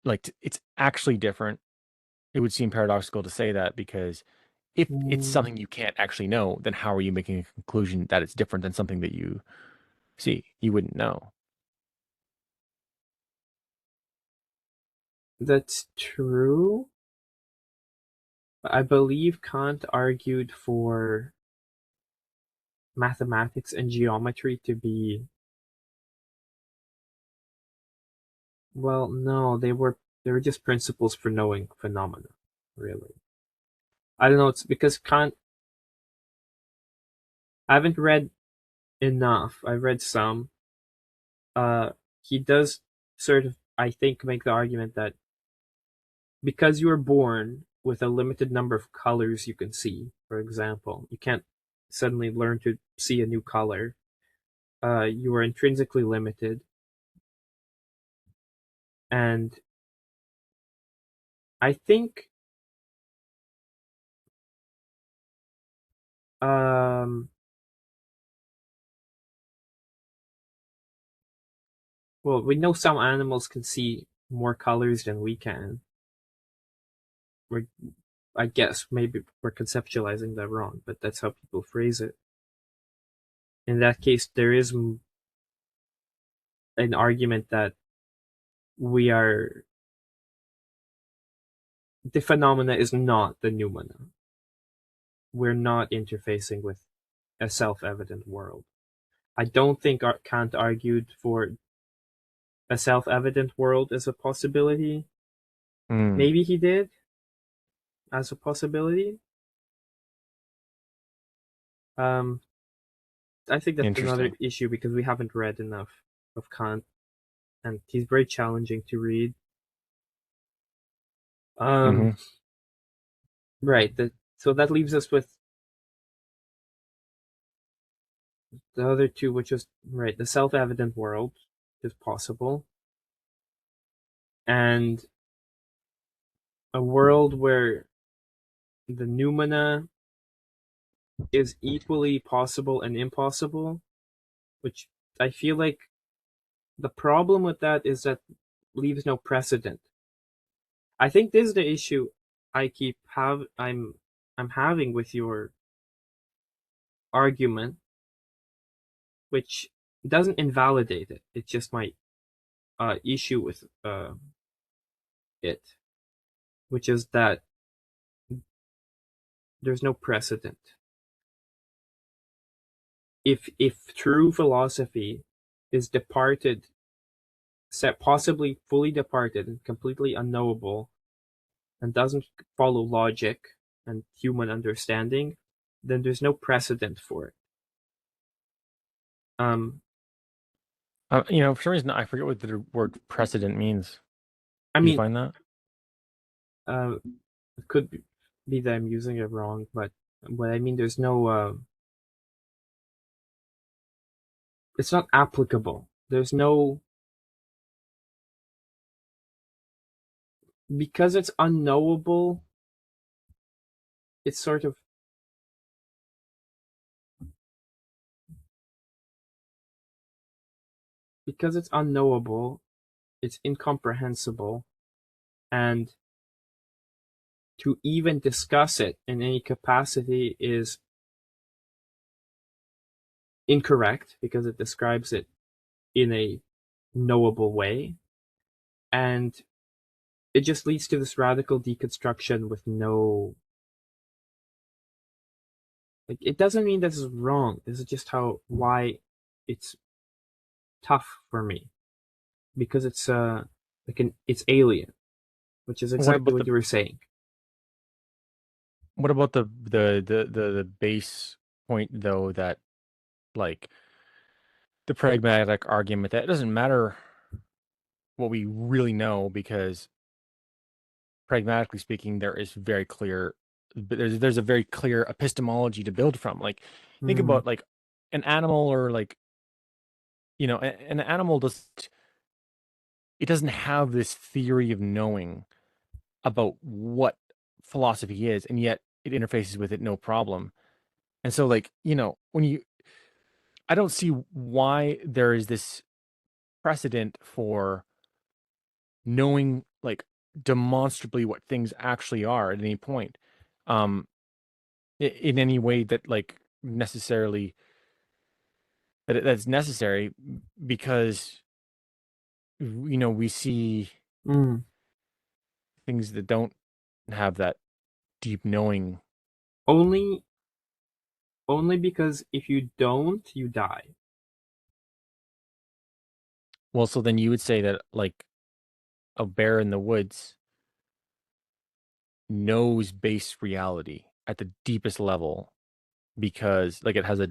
S2: Like it's actually different. It would seem paradoxical to say that because if it's
S1: mm,
S2: something you can't actually know, then how are you making a conclusion that it's different than something that you see? You wouldn't know.
S1: that's true. I believe Kant argued for mathematics and geometry to be, well, no, they were just principles for knowing phenomena, really. I don't know, it's because Kant, I haven't read enough. I've read some. Uh he does sort of, I think, make the argument that because you were born with a limited number of colors you can see, for example, you can't suddenly learn to see a new color. You are intrinsically limited, and I think, um, well, we know some animals can see more colors than we can. I guess maybe we're conceptualizing that wrong, but that's how people phrase it. In that case, there is an argument that we are the phenomena is not the noumena. We're not interfacing with a self-evident world. I don't think Kant argued for a self-evident world as a possibility. Maybe he did as a possibility. I think that's another
S2: Interesting.
S1: issue because we haven't read enough of Kant, and he's very challenging to read. Right. So that leaves us with the other two, which is right. The self-evident world is possible, and a world where the noumena is equally possible and impossible, which I feel like the problem with that is that leaves no precedent. I think this is the issue I'm having with your argument, which doesn't invalidate it. It's just my issue with it, which is that there's no precedent. If true philosophy is departed, possibly fully departed and completely unknowable, and doesn't follow logic and human understanding, then there's no precedent for it.
S2: For some reason, I forget what the word precedent means.
S1: I
S2: Did you
S1: mean,
S2: find that?
S1: it could be that I'm using it wrong, but what I mean, there's no, it's not applicable. There's no, because it's unknowable, it's sort of, because it's unknowable, it's incomprehensible, and to even discuss it in any capacity is incorrect because it describes it in a knowable way. And it just leads to this radical deconstruction with no, like, it doesn't mean this is wrong. This is just why it's tough for me, because it's it's alien, which is
S2: What
S1: exactly
S2: about
S1: what
S2: the
S1: you were saying.
S2: what about the base point though, that like the pragmatic argument that it doesn't matter what we really know, because pragmatically speaking, there's a very clear epistemology to build from. Like, think
S1: Hmm.
S2: about like an animal, or like, an animal doesn't have this theory of knowing about what philosophy is, and yet it interfaces with it no problem. And so, like, I don't see why there is this precedent for knowing, like, demonstrably what things actually are at any point, um in any way that, like, necessarily that's necessary, because we see
S1: Mm.
S2: things that don't have that deep knowing.
S1: Only, only because if you don't, you die.
S2: Well, so then you would say that, like, a bear in the woods knows base reality at the deepest level, because, like, it has a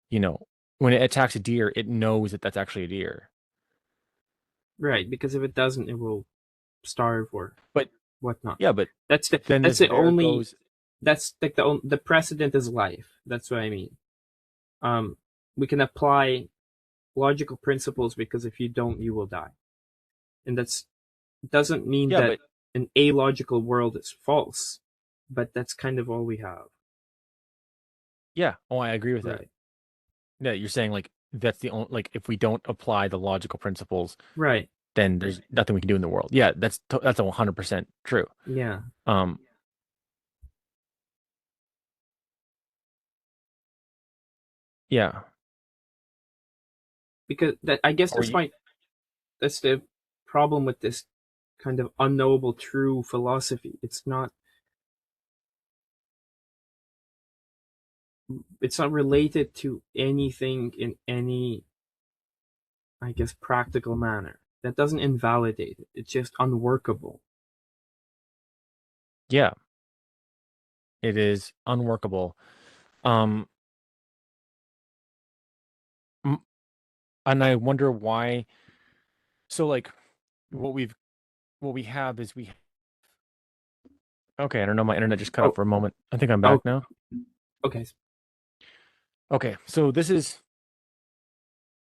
S2: you know when it attacks a deer, it knows that that's actually a deer.
S1: Right, because if it doesn't, it will starve or
S2: But
S1: whatnot.
S2: yeah, but
S1: That's the
S2: then
S1: that's
S2: this
S1: the
S2: bear
S1: only
S2: goes.
S1: that's like the precedent is life. That's what I mean. Um, we can apply logical principles because if you don't, you will die, and that's doesn't mean
S2: Yeah,
S1: that
S2: but
S1: an illogical world is false, but that's kind of all we have.
S2: yeah, oh, I agree with that.
S1: Right.
S2: Yeah, you're saying, like, that's the only, like, if we don't apply the logical principles,
S1: Right.
S2: then there's nothing we can do in the world. Yeah, that's 100% true.
S1: Yeah.
S2: Um, Yeah.
S1: Because that, I guess
S2: Or
S1: that's the problem with this kind of unknowable true philosophy. It's not related to anything in any, I guess, practical manner. That doesn't invalidate it. It's just unworkable.
S2: yeah, it is unworkable. Um, m- and I wonder why. So like what we've what we have is we okay, I don't know, my internet just cut out
S1: Oh,
S2: for a moment. I think I'm
S1: oh,
S2: back now.
S1: okay.
S2: Okay, so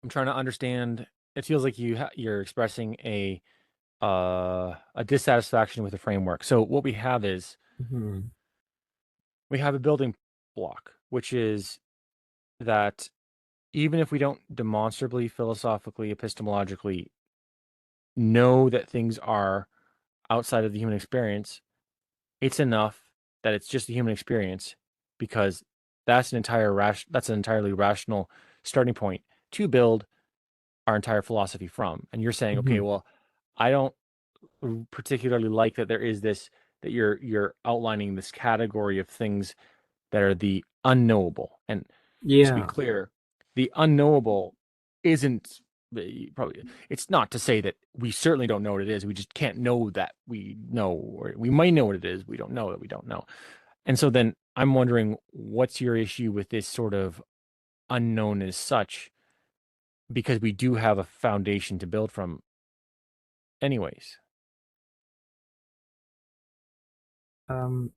S2: I'm trying to understand. It feels like you're expressing a dissatisfaction with the framework. So what we have is
S1: Mhm.
S2: we have a building block, which is that even if we don't demonstrably, philosophically, epistemologically know that things are outside of the human experience, it's enough that it's just the human experience because that's an entirely rational starting point to build our entire philosophy from. And you're saying, okay,
S1: Mhm.
S2: well, I don't particularly like that there is this that you're outlining this category of things that are the unknowable. And just to be
S1: Yeah.
S2: clear, the unknowable isn't probably it's not to say that we certainly don't know what it is. We just can't know that we know, or we might know what it is. We don't know that we don't know. And so then I'm wondering what's your issue with this sort of unknown as such, because we do have a foundation to build from anyways.
S1: Um,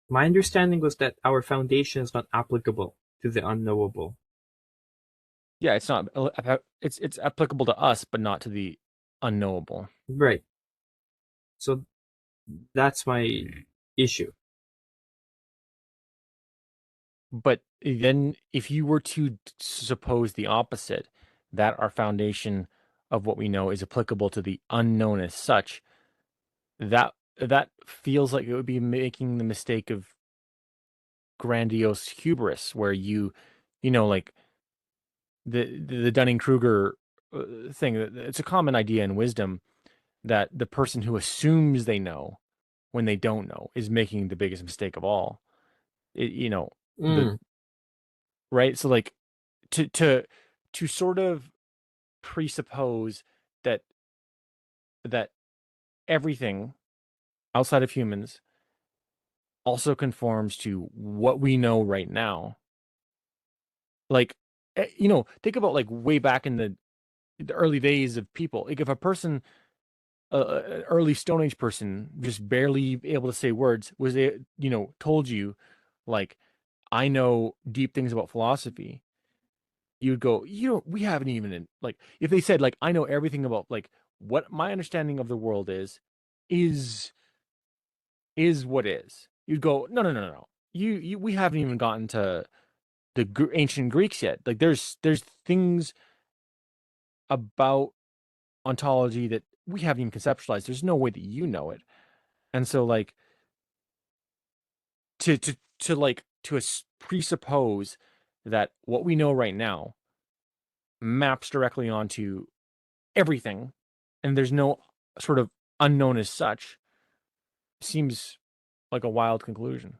S1: my understanding was that our foundation is not applicable to the unknowable.
S2: Yeah, it's not it's applicable to us, but not to the unknowable.
S1: Right. So that's my issue.
S2: But then if you were to suppose the opposite, that our foundation of what we know is applicable to the unknown as such, that feels like it would be making the mistake of grandiose hubris, where like the Dunning-Kruger thing. It's a common idea in wisdom that the person who assumes they know when they don't know is making the biggest mistake of all. The
S1: Mm.
S2: right. So like to sort of presuppose that that everything outside of humans also conforms to what we know right now. Like, think about like way back in the early days of people. Like if a person, an early Stone Age person, just barely able to say words, told you, like, I know deep things about philosophy, you'd go, we haven't even like if they said like I know everything about like what my understanding of the world is is what is. You'd go, no, no, no, no, no. We haven't even gotten to the ancient Greeks yet. Like there's things about ontology that we haven't even conceptualized. There's no way that you know it. And so like to presuppose that what we know right now maps directly onto everything and there's no sort of unknown as such seems like a wild conclusion.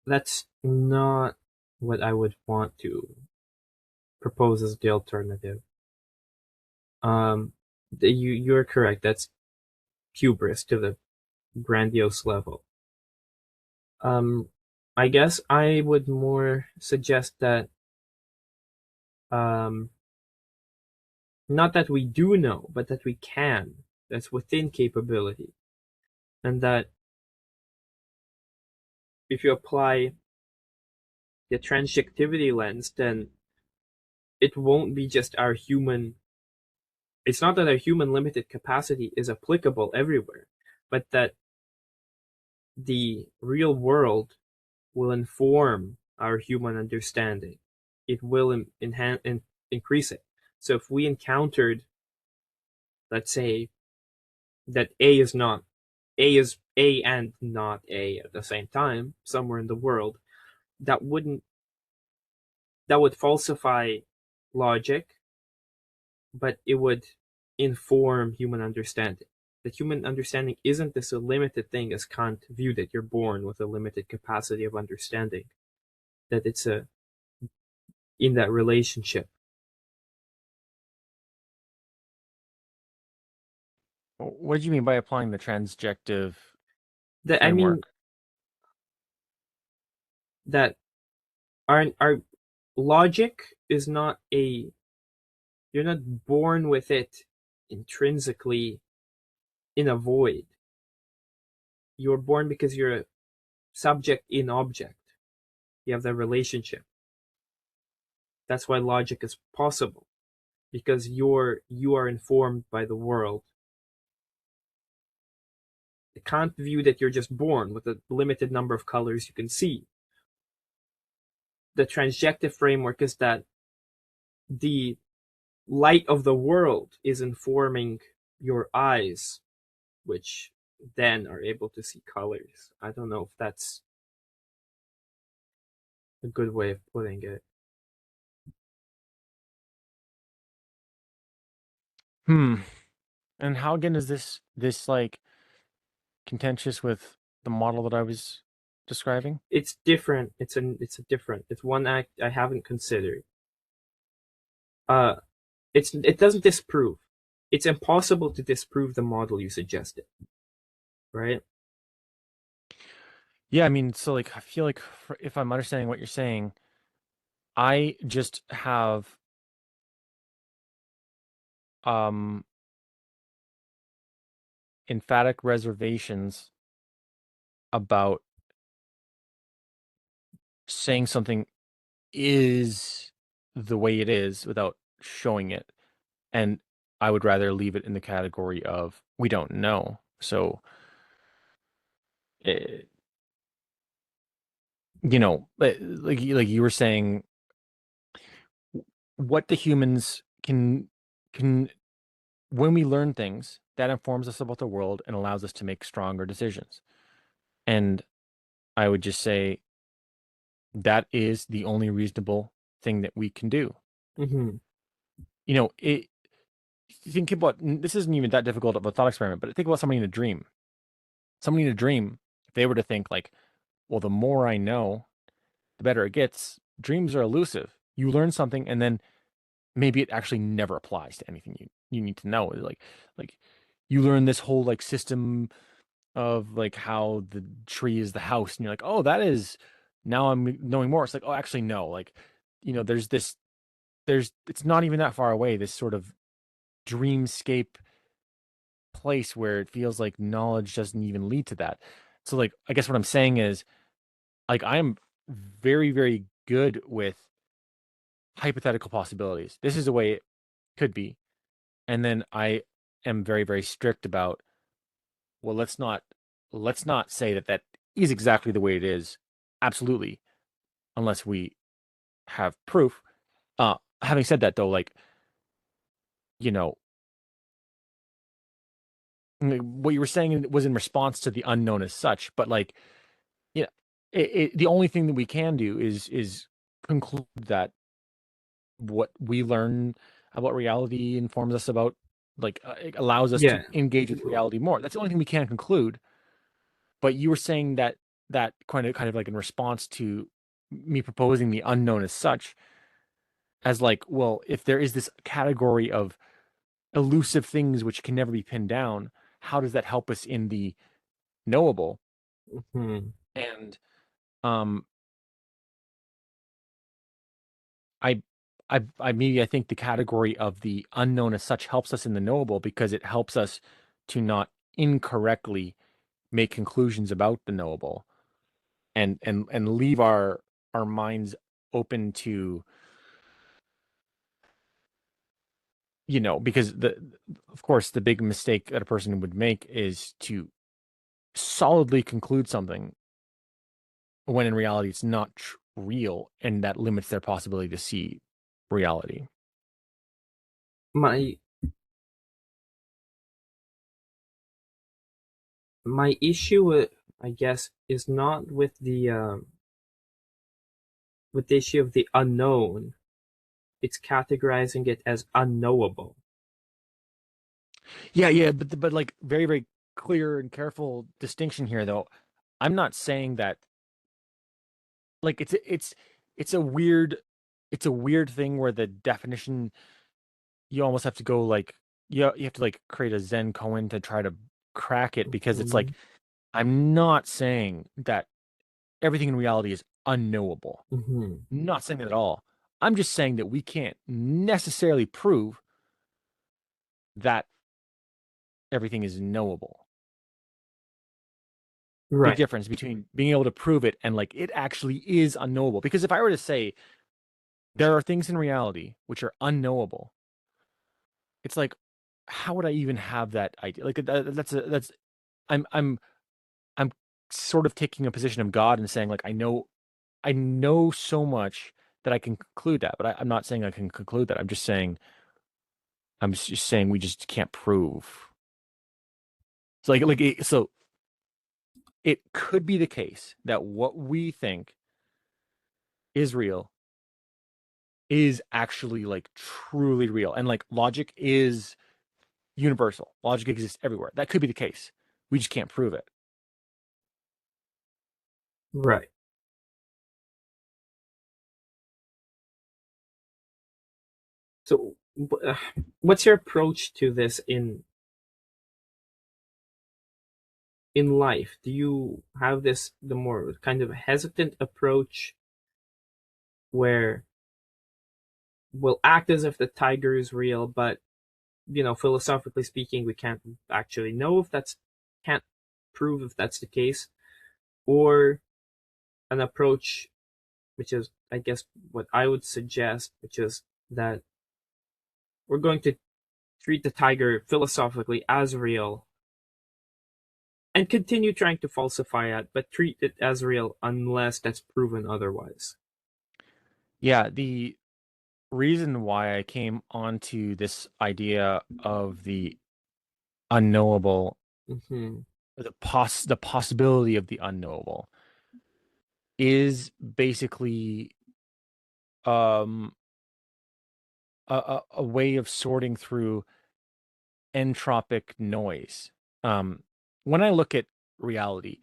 S1: That's not what I would want to propose as the alternative. Um, you're correct. That's hubris to the grandiose level. Um, I guess I would more suggest that um, not that we do know, but that we can. That's within capability, and that if you apply the transjectivity lens, then it won't be just our human. It's not that our human limited capacity is applicable everywhere, but that the real world will inform our human understanding. It will increase it. So if we encountered, let's say, that A is not A is A and not A at the same time, somewhere in the world, that would falsify logic, but it would inform human understanding. That human understanding isn't this a limited thing as Kant viewed it. You're born with a limited capacity of understanding. That it's in that relationship.
S2: What did you mean by applying the transjective
S1: That I mean
S2: framework?
S1: that our logic is not a, you're not born with it intrinsically in a void. You're born because you're a subject in object. You have that relationship. That's why logic is possible, because you are informed by the world. It can't view that you're just born with a limited number of colors you can see. The transjective framework is that the light of the world is informing your eyes, which then are able to see colors. I don't know if that's a good way of putting it.
S2: And how again is this like contentious with the model that I was describing?
S1: It's different. It's one act I haven't considered. It doesn't disprove. It's impossible to disprove the model you suggested, right?
S2: Yeah, I mean, so like I feel like if I'm understanding what you're saying, I just have um emphatic reservations about saying something is the way it is without showing it. And I would rather leave it in the category of we don't know. So, eh, like you were saying, what the humans can when we learn things that informs us about the world and allows us to make stronger decisions. And I would just say that is the only reasonable thing that we can do.
S1: Mm-hmm.
S2: It think about this isn't even that difficult of a thought experiment, but think about somebody in a dream. Somebody in a dream, if they were to think like, well, the more I know, the better it gets. Dreams are elusive. You learn something and then maybe it actually never applies to anything you need to know. Like you learn this whole like system of like how the tree is the house, and you're like, oh, that is now I'm knowing more. It's like, oh, actually no. Like, there's it's not even that far away, this sort of dreamscape place where it feels like knowledge doesn't even lead to that. So like I guess what I'm saying is like I'm very, very good with hypothetical possibilities. This is the way it could be. And then I am very, very strict about, well, let's not say that that is exactly the way it is. Absolutely, unless we have proof. Having said that though, like, you know, what you were saying was in response to the unknown as such, but like, you know, the only thing that we can do is conclude that what we learn about reality informs us about, like, it allows us to
S1: Yeah.
S2: engage with reality more. That's the only thing we can conclude. But you were saying that kind of like in response to me proposing the unknown as such, as like, well, if there is this category of elusive things which can never be pinned down, how does that help us in the knowable?
S1: Hmm.
S2: And um I I maybe I think the category of the unknown as such helps us in the knowable because it helps us to not incorrectly make conclusions about the knowable, and leave our minds open to, because the of course the big mistake that a person would make is to solidly conclude something when in reality it's not real, and that limits their possibility to see reality.
S1: My my issue, I guess, is not with the issue of the unknown. It's categorizing it as unknowable.
S2: Yeah, but like very, very clear and careful distinction here, though. I'm not saying that like it's a weird thing where the definition you almost have to go like you have to like create a Zen koan to try to crack it because it's
S1: Mm-hmm.
S2: like I'm not saying that everything in reality is unknowable.
S1: Mm-hmm.
S2: Not saying that at all. I'm just saying that we can't necessarily prove that everything is knowable. Big
S1: Right.
S2: difference between being able to prove it and like it actually is unknowable. Because if I were to say there are things in reality which are unknowable, it's like, how would I even have that idea? Like that's I'm I'm sort of taking a position of God and saying like I know so much that I can conclude that, but I'm not saying I can conclude that. I'm just saying we just can't prove. So so it could be the case that what we think is real is actually like truly real, and like logic is universal. Logic exists everywhere. That could be the case. We just can't prove it.
S1: Right. So, what's your approach to this in life? Do you have the more kind of hesitant approach where we'll act as if the tiger is real, but philosophically speaking, we can't actually know if that's can't prove if that's the case, or an approach which is, I guess, what I would suggest, which is that we're going to treat the tiger philosophically as real and continue trying to falsify it, but treat it as real unless that's proven otherwise.
S2: Yeah, the reason why I came onto this idea of the unknowable,
S1: Mm-hmm.
S2: the possibility of the unknowable is basically um a way of sorting through entropic noise. When I look at reality,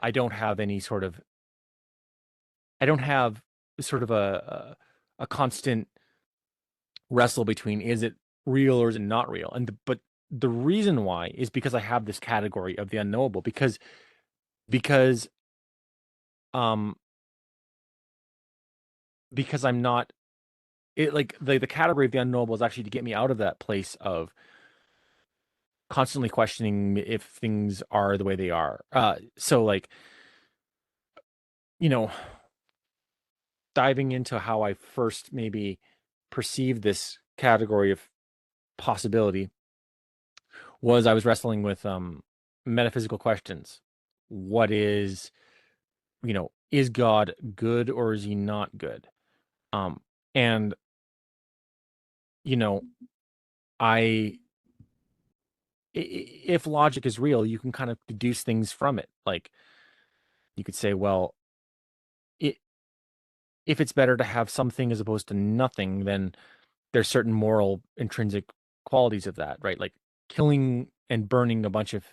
S2: I don't have any sort of I don't have sort of a constant wrestle between is it real or is it not real? But the reason why is because I have this category of the unknowable because um because I'm not it like the category of the unknowable is actually to get me out of that place of constantly questioning if things are the way they are. So like, you know, diving into how I first maybe perceived this category of possibility was I was wrestling with metaphysical questions. What is God good or is he not good? And you know, I if logic is real, you can kind of deduce things from it. Like you could say, well, it, if it's better to have something as opposed to nothing, then there's certain moral intrinsic qualities of that, right? Like killing and burning a bunch of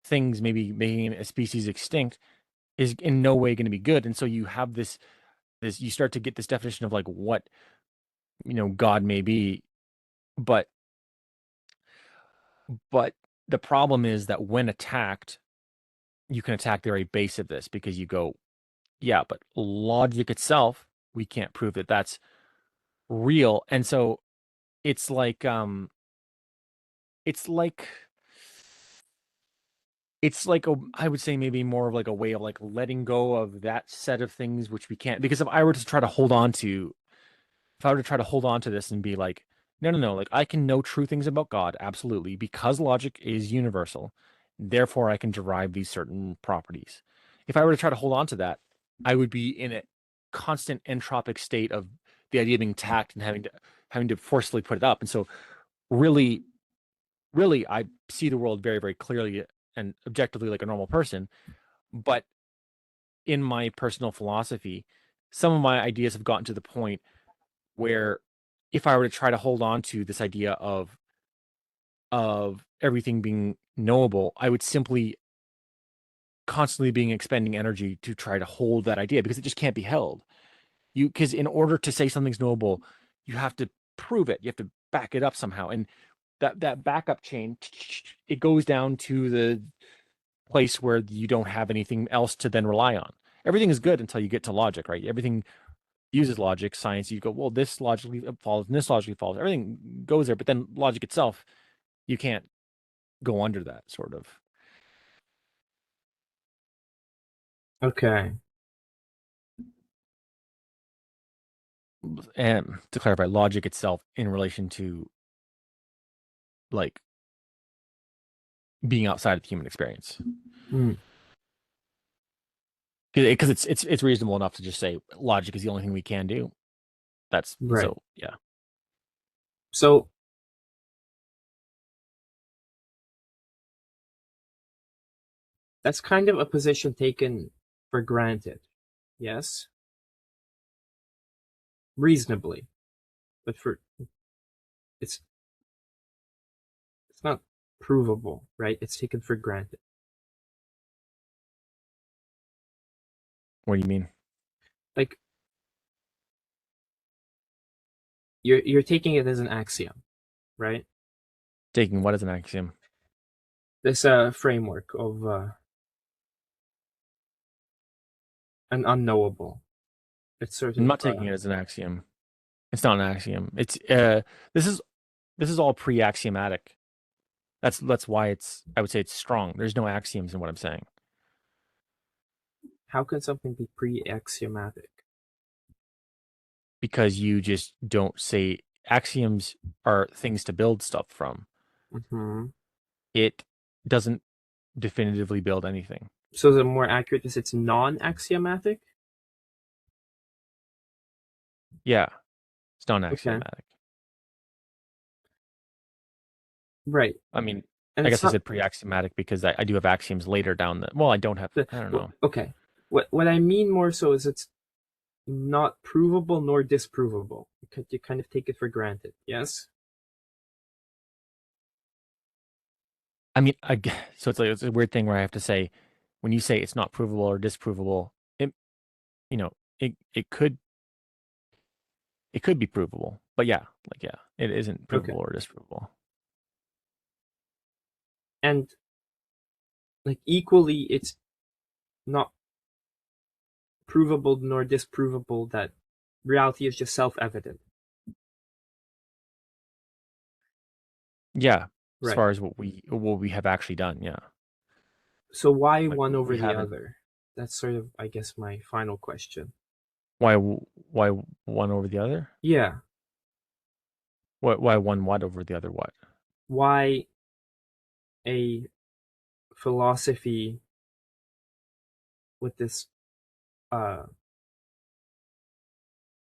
S2: things, maybe making a species extinct, is in no way going to be good. And so you have this you start to get this definition of like what God may be, but but the problem is that when attacked, you can attack the very base of this because you go, yeah, but logic itself, we can't prove that that's real. And so it's like it's like it's like I would say maybe more of like a way of like letting go of that set of things which we can't, because if I were to try to hold on to this and be like, no, like I can know true things about God, absolutely, because logic is universal, therefore I can derive these certain properties. If I were to try to hold on to that, I would be in a constant entropic state of the idea being attacked and having to forcefully put it up. And so really, really, I see the world very, very clearly and objectively like a normal person. But in my personal philosophy, some of my ideas have gotten to the point where if I were to try to hold on to this idea of everything being knowable, I would simply constantly being expending energy to try to hold that idea because it just can't be held. Because in order to say something's knowable, you have to prove it. You have to back it up somehow. And that backup chain, it goes down to the place where you don't have anything else to then rely on. Everything is good until you get to logic, right? Everything uses logic, science. You go, well, this logically follows, and this logically follows. Everything goes there, but then logic itself, you can't go under that sort of.
S1: Okay.
S2: And to clarify, logic itself in relation to like being outside of the human experience.
S1: Mm.
S2: Because it's reasonable enough to just say logic is the only thing we can do. That's
S1: Right.
S2: so yeah.
S1: So that's kind of a position taken for granted. Yes? Reasonably. But for it's it's not provable, right? It's taken for granted.
S2: What do you mean?
S1: Like you're taking it as an axiom, right?
S2: Taking what as an axiom?
S1: This framework of an unknowable. It's sort
S2: I'm
S1: of
S2: not taking it as an axiom. It's not an axiom. It's this is this is all pre-axiomatic. That's why it's I would say it's strong. There's no axioms in what I'm saying
S1: how can something be pre-axiomatic?
S2: because you just don't say axioms are things to build stuff from.
S1: Hmm.
S2: It doesn't definitively build anything.
S1: So the more accurate is it's non-axiomatic?
S2: Yeah, it's
S1: Okay.
S2: non-axiomatic.
S1: Right.
S2: I mean,
S1: And
S2: I
S1: it's
S2: guess I
S1: not
S2: said pre-axiomatic because I do have axioms later down the. Well, I don't have.
S1: the
S2: I don't know.
S1: okay. What I mean more so is it's not provable nor disprovable. You kind of take it for granted. Yes?
S2: I mean, so it's like it's a weird thing where I have to say, when you say it's not provable or disprovable, it you know it could be provable, but yeah, like yeah, it isn't
S1: Okay.
S2: provable or disprovable.
S1: And like equally it's not provable nor disprovable that reality is just self-evident.
S2: Yeah, as
S1: Right.
S2: far as what we have actually done, yeah,
S1: So why
S2: like
S1: one
S2: we
S1: over the
S2: haven't.
S1: other? That's sort of, I guess, my final question.
S2: Why one over the other?
S1: Yeah.
S2: Why one what over the other what?
S1: Why a philosophy with this uh,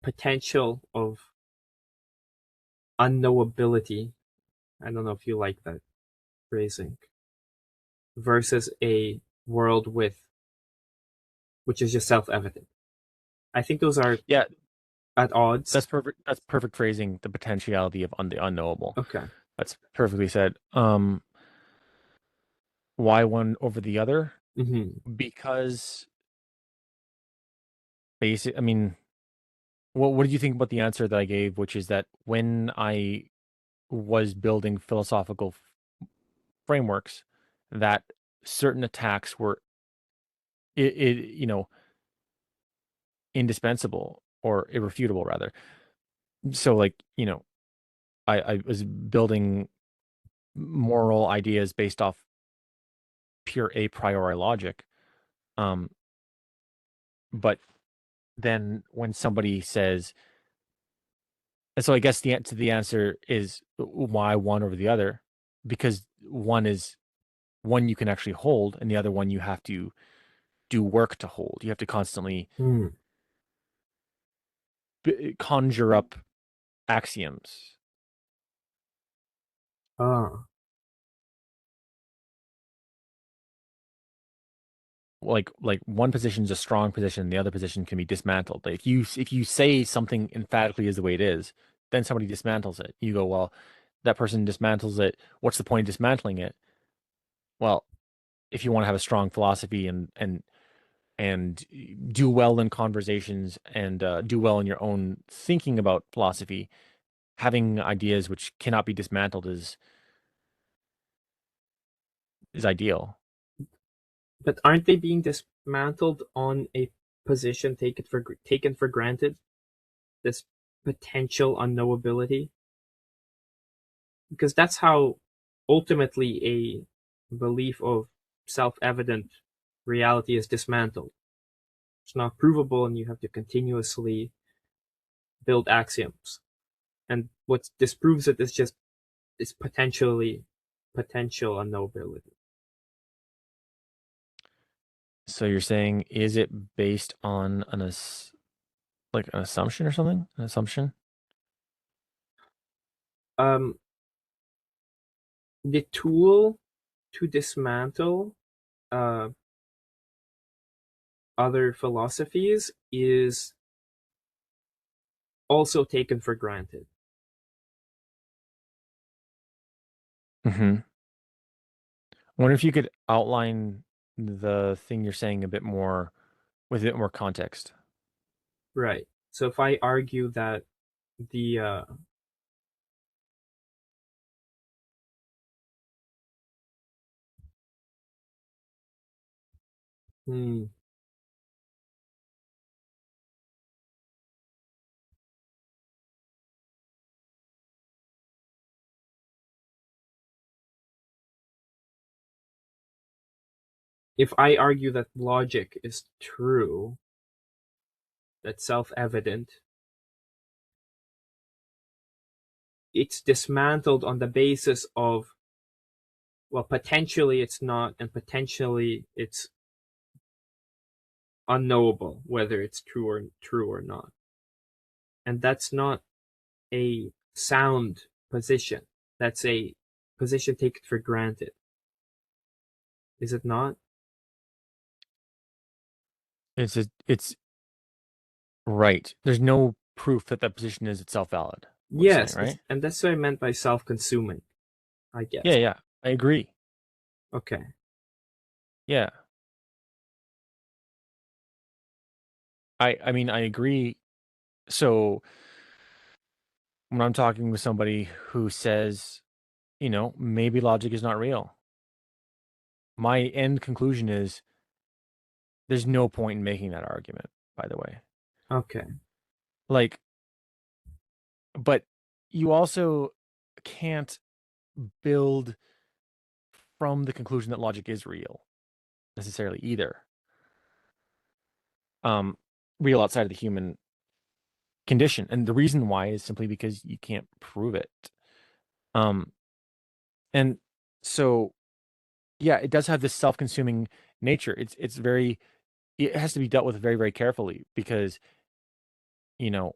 S1: potential of unknowability? I don't know if you like that phrasing. Versus a world which is just self-evident. I think those are
S2: Yeah,
S1: at odds.
S2: that's perfect. That's perfect phrasing. The potentiality of the unknowable.
S1: Okay.
S2: That's perfectly said. Why one over the other?
S1: Hmm.
S2: Because basic. I mean, what did you think about the answer that I gave, which is that when I was building philosophical frameworks, that certain attacks were indispensable or irrefutable rather. So like I was building moral ideas based off pure a priori logic. Um, but then when somebody says, so I guess the answer is why one over the other, because one you can actually hold, and the other one you have to do work to hold. You have to constantly
S1: Hmm.
S2: conjure up axioms.
S1: Ah.
S2: like one position is a strong position, the other position can be dismantled. Like if you say something emphatically is the way it is, then somebody dismantles it. You go, well, that person dismantles it. What's the point of dismantling it? Well, if you want to have a strong philosophy and do well in conversations and do well in your own thinking about philosophy, having ideas which cannot be dismantled is ideal.
S1: But aren't they being dismantled on a position taken for granted? This potential unknowability, because that's how ultimately a belief of self-evident reality is dismantled. It's not provable, and you have to continuously build axioms. And what disproves it is just this potential unknowability.
S2: So you're saying, is it based on like an assumption or something? An assumption?
S1: Um, the tool to dismantle uh, other philosophies is also taken for granted.
S2: Mm-hmm. I wonder if you could outline the thing you're saying a bit more with a bit more context.
S1: Right. So if I argue that the hmm, if I argue that logic is true, that's self-evident, it's dismantled on the basis of, well, potentially it's not, and potentially it's unknowable whether it's true or not. And that's not a sound position. That's a position taken for granted. Is it not?
S2: It's right. There's no proof that that position is itself valid. What you're saying,
S1: Yes,
S2: right?
S1: and that's what I meant by self-consuming, I
S2: Yeah,
S1: guess.
S2: yeah. I agree.
S1: Okay.
S2: Yeah. I mean I agree. So when I'm talking with somebody who says, maybe logic is not real, my end conclusion is there's no point in making that argument, by the way.
S1: Okay.
S2: Like, but you also can't build from the conclusion that logic is real necessarily either. Um, Real outside of the human condition. And the reason why is simply because you can't prove it. Um, and so yeah, it does have this self-consuming nature. It has to be dealt with very, very carefully because, you know,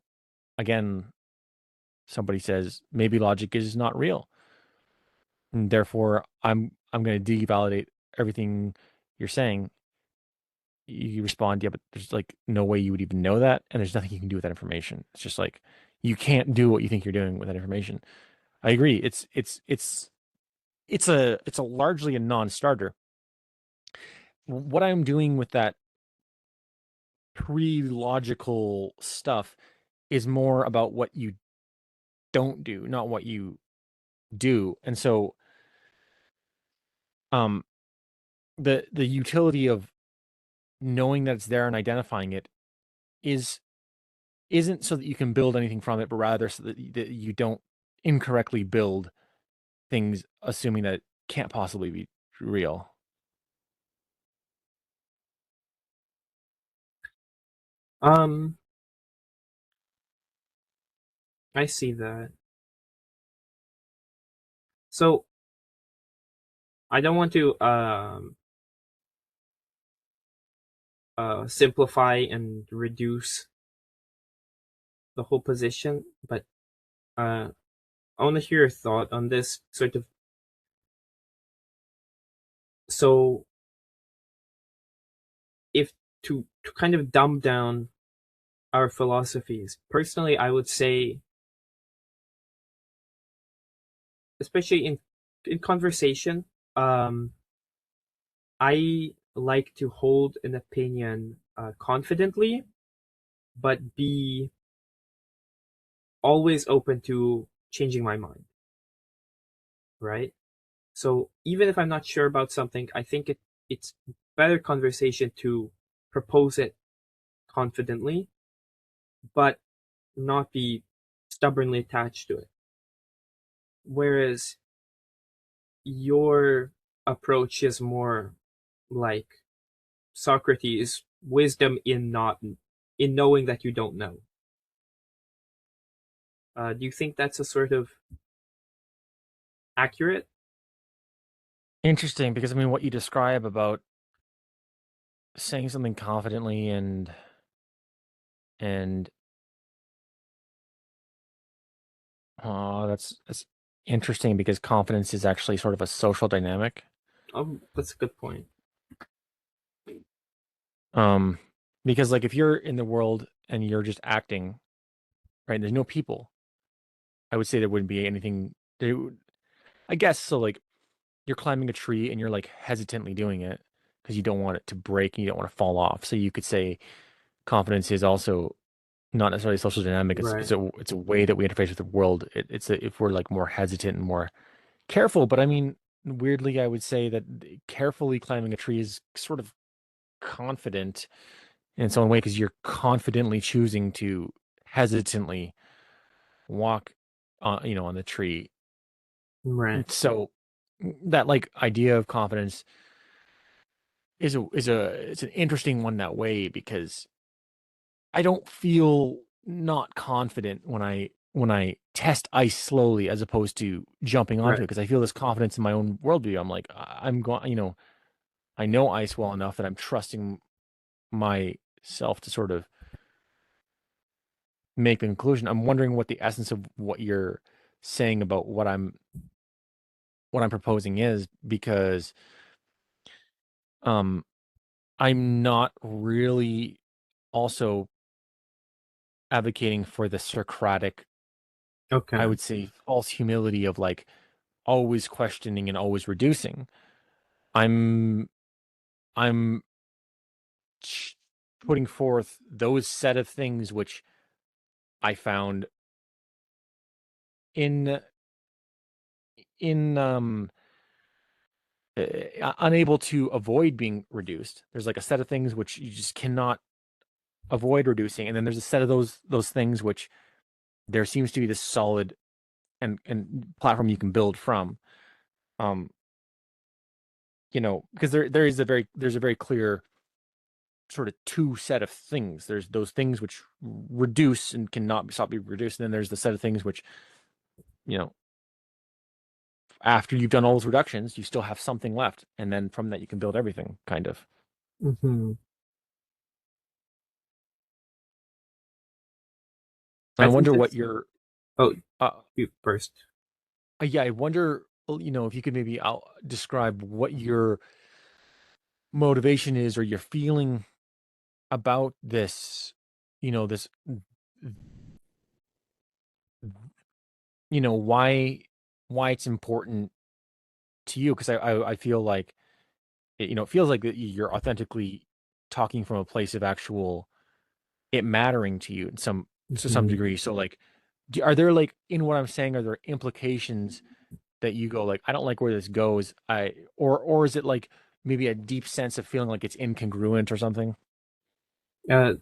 S2: again, somebody says maybe logic is not real. And therefore I'm going to devalidate everything you're saying. You respond, yeah, but there's like no way you would even know that, and there's nothing you can do with that information. It's just like you can't do what you think you're doing with that information. I agree. It's a largely a non-starter. What I'm doing with that pre-logical stuff is more about what you don't do, not what you do. And so um the utility of knowing that it's there and identifying it is isn't so that you can build anything from it, but rather so that you don't incorrectly build things assuming that it can't possibly be real.
S1: Um, I see that. So I don't want to simplify and reduce the whole position, but I want to hear your thought on this sort of. So if to kind of dumb down our philosophies, personally, I would say, especially in conversation, I like to hold an opinion confidently, but be always open to changing my mind, right? So even if I'm not sure about something, I think it's better conversation to propose it confidently, but not be stubbornly attached to it. Whereas your approach is more like Socrates, wisdom in knowing that you don't know. Do you think that's a sort of accurate?
S2: Interesting, because I mean, what you describe about saying something confidently and that's interesting because confidence is actually sort of a social dynamic.
S1: That's a good point.
S2: Um, because like if you're in the world and you're just acting, right? There's no people. I would say there wouldn't be anything. I guess so. Like you're climbing a tree and you're like hesitantly doing it because you don't want it to break and you don't want to fall off. So you could say confidence is also not necessarily a social dynamic. It's
S1: Right.
S2: it's a it's a way that we interface with the world. If we're like more hesitant and more careful. But I mean, weirdly, I would say that carefully climbing a tree is sort of confident in its own way because you're confidently choosing to hesitantly walk on the tree.
S1: Right.
S2: So that like idea of confidence is it's an interesting one that way because I don't feel not confident when I test ice slowly as opposed to jumping onto
S1: Right.
S2: it because I feel this confidence in my own worldview. I'm like I'm going, I know ice well enough that I'm trusting myself to sort of make the conclusion. I'm wondering what the essence of what you're saying about what I'm proposing is because um I'm not really also advocating for the Socratic, I
S1: Okay.
S2: would say, false humility of like always questioning and always reducing. I'm I'm putting forth those set of things which I found in in unable to avoid being reduced. There's like a set of things which you just cannot avoid reducing, and then there's a set of those things which there seems to be this solid and platform you can build from. Um, because there's a very clear sort of two set of things. There's those things which reduce and cannot stop being reduced, and then there's the set of things which, you know, after you've done all those reductions, you still have something left, and then from that you can build everything, kind of.
S1: Hmm.
S2: And
S1: I
S2: I
S1: think
S2: wonder what
S1: that's.
S2: your
S1: Oh,
S2: uh,
S1: you first.
S2: yeah, I wonder, if you could maybe describe what your motivation is or your feeling about this, this, why it's important to you. Because I feel like, it feels like that you're authentically talking from a place of actual it mattering to you to some
S1: Hmm.
S2: degree. So like, are there like in what I'm saying, are there implications that you go like, I don't like where this goes. Or is it like maybe a deep sense of feeling like it's incongruent or something?
S1: Uh,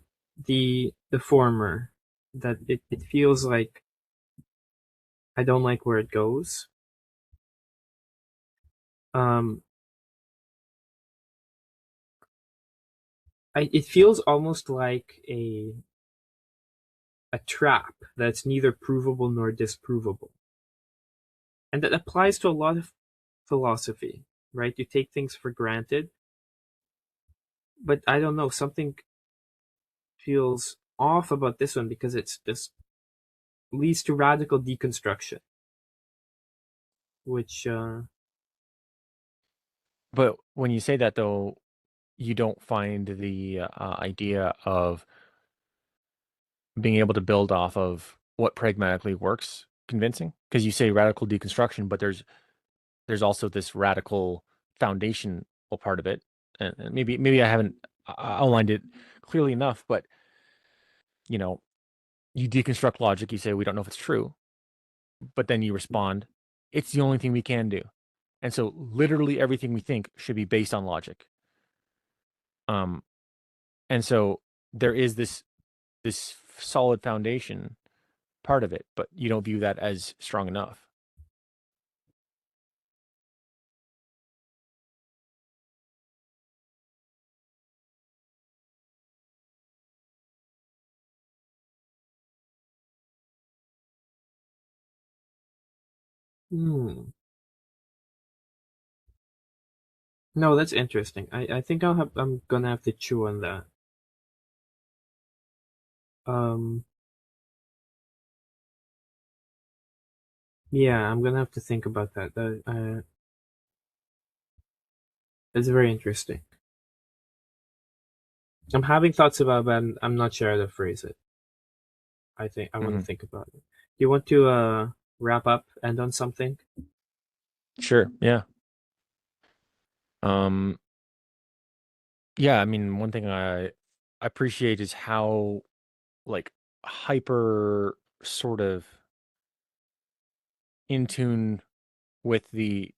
S1: the former, that it feels like I don't like where it goes. Um, it feels almost like a trap that's neither provable nor disprovable, and that applies to a lot of philosophy, right? You take things for granted, but I don't know, something feels off about this one because it's this leads to radical deconstruction, which
S2: But when you say that though, you don't find the idea of being able to build off of what pragmatically works convincing? Because you say radical deconstruction, but there's also this radical foundational part of it, and maybe I haven't outlined it clearly enough, but you know, you deconstruct logic, you say we don't know if it's true, but then you respond, it's the only thing we can do, and so literally everything we think should be based on logic. Um, and so there is this solid foundation part of it, but you don't view that as strong enough.
S1: Hmm. No, that's interesting. I think I'm gonna have to chew on that. Um, yeah, I'm gonna have to think about that. It's very interesting. I'm having thoughts about it, but I'm not sure how to phrase it. I think I want to
S2: Hmm.
S1: think about it. Do you want to wrap up, end on something?
S2: Sure. Yeah. Um, yeah, I mean, one thing I appreciate is how like hyper sort of in tune with the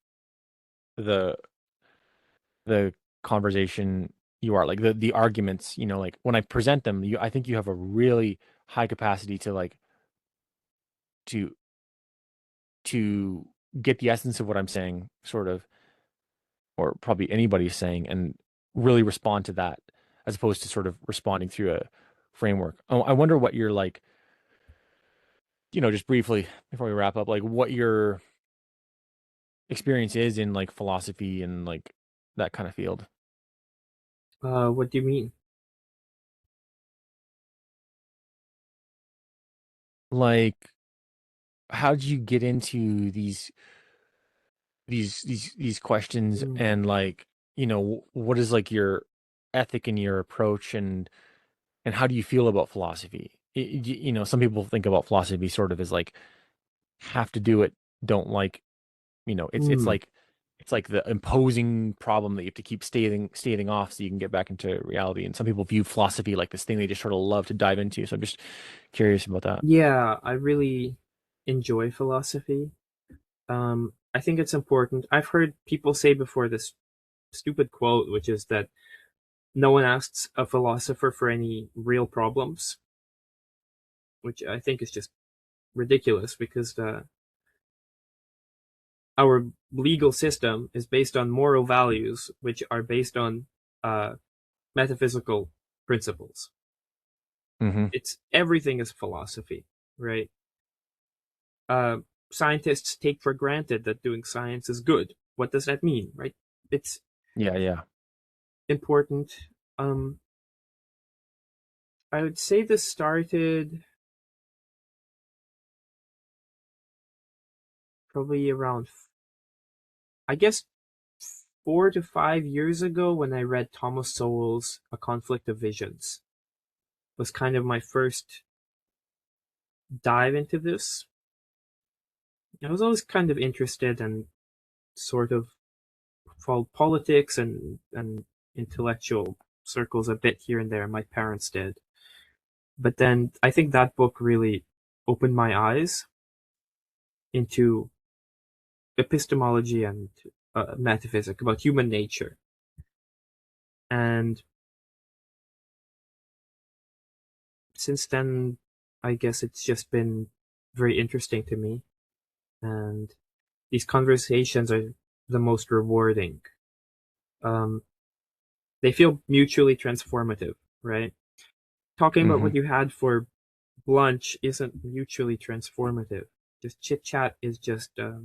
S2: the conversation you are, like the arguments, like when I present them, I think you have a really high capacity to like to to get the essence of what I'm saying, sort of, or probably anybody's saying, and really respond to that, as opposed to sort of responding through a framework. Oh, I wonder what you're like, just briefly before we wrap up, like what your experience is in like philosophy and like that kind of field.
S1: What do you mean?
S2: Like, how did you get into these questions,
S1: Hmm.
S2: and like, what is like your ethic and your approach, and how do you feel about philosophy? Some people think about philosophy sort of as like have to do it, don't like,
S1: Hmm.
S2: it's like the imposing problem that you have to keep stating off so you can get back into reality. And some people view philosophy like this thing they just sort of love to dive into. So I'm just curious about that.
S1: Yeah, I really enjoy philosophy. I think it's important. I've heard people say before this stupid quote, which is that no one asks a philosopher for any real problems, which I think is just ridiculous because our legal system is based on moral values, which are based on uh, metaphysical principles.
S2: Hmm.
S1: It's everything is philosophy, right? Uh, Scientists take for granted that doing science is good. What does that mean, right? It's
S2: Yeah, yeah.
S1: important. Um, I would say this started probably around, I guess, 4 to 5 years ago when I read Thomas Sowell's A Conflict of Visions. It was kind of my first dive into this. I was always kind of interested and sort of followed politics and intellectual circles a bit here and there. My parents did. But then I think that book really opened my eyes into epistemology and metaphysics about human nature. And since then, I guess it's just been very interesting to me. And these conversations are the most rewarding. Um, they feel mutually transformative, right? Talking about
S2: Hmm.
S1: what you had for lunch isn't mutually transformative. Just chit chat is just it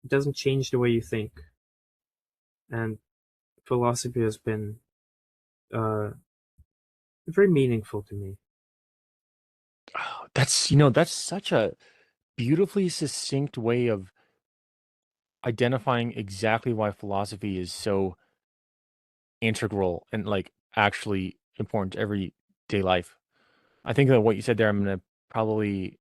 S1: doesn't change the way you think. And philosophy has been uh, very meaningful to me.
S2: Oh, that's such a beautifully succinct way of identifying exactly why philosophy is so integral and like actually important to everyday life. I think that what you said there, I'm gonna probably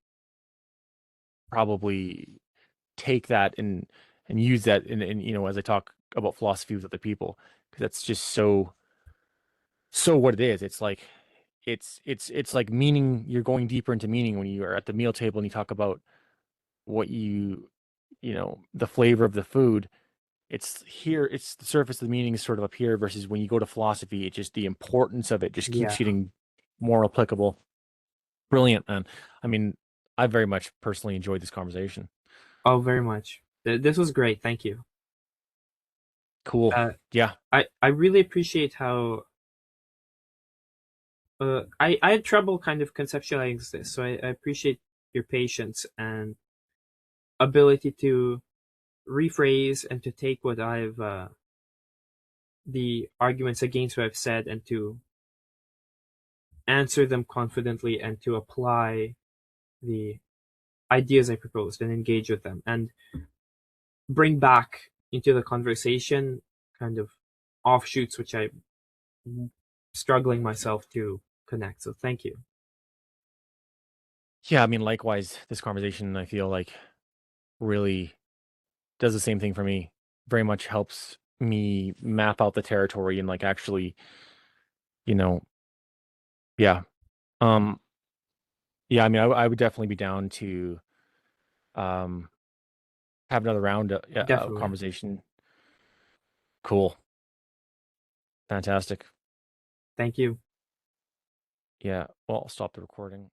S2: take that and use that in as I talk about philosophy with other people, because that's just so what it is. It's like it's like meaning. You're going deeper into meaning when you are at the meal table and you talk about what the flavor of the food. It's here, it's the surface of the meaning is sort of up here, versus when you go to philosophy, it just the importance of it just keeps
S1: Yeah.
S2: getting more applicable. Brilliant, man. I mean, I very much personally enjoyed this conversation.
S1: Oh, very much. This was great. Thank you.
S2: Cool.
S1: Uh,
S2: Yeah.
S1: I really appreciate how I had trouble kind of conceptualizing this, so I appreciate your patience and ability to rephrase and to take what I've the arguments against what I've said and to answer them confidently and to apply the ideas I proposed and engage with them and bring back into the conversation kind of offshoots which I'm struggling myself to connect. So thank you.
S2: Yeah, I mean, likewise, this conversation I feel like really does the same thing for me. Very much helps me map out the territory and like actually, you know, yeah. Um, yeah, I mean, I would definitely be down to um have another round of
S1: Definitely.
S2: conversation. Cool. Fantastic.
S1: Thank you.
S2: Yeah. Well, I'll stop the recording.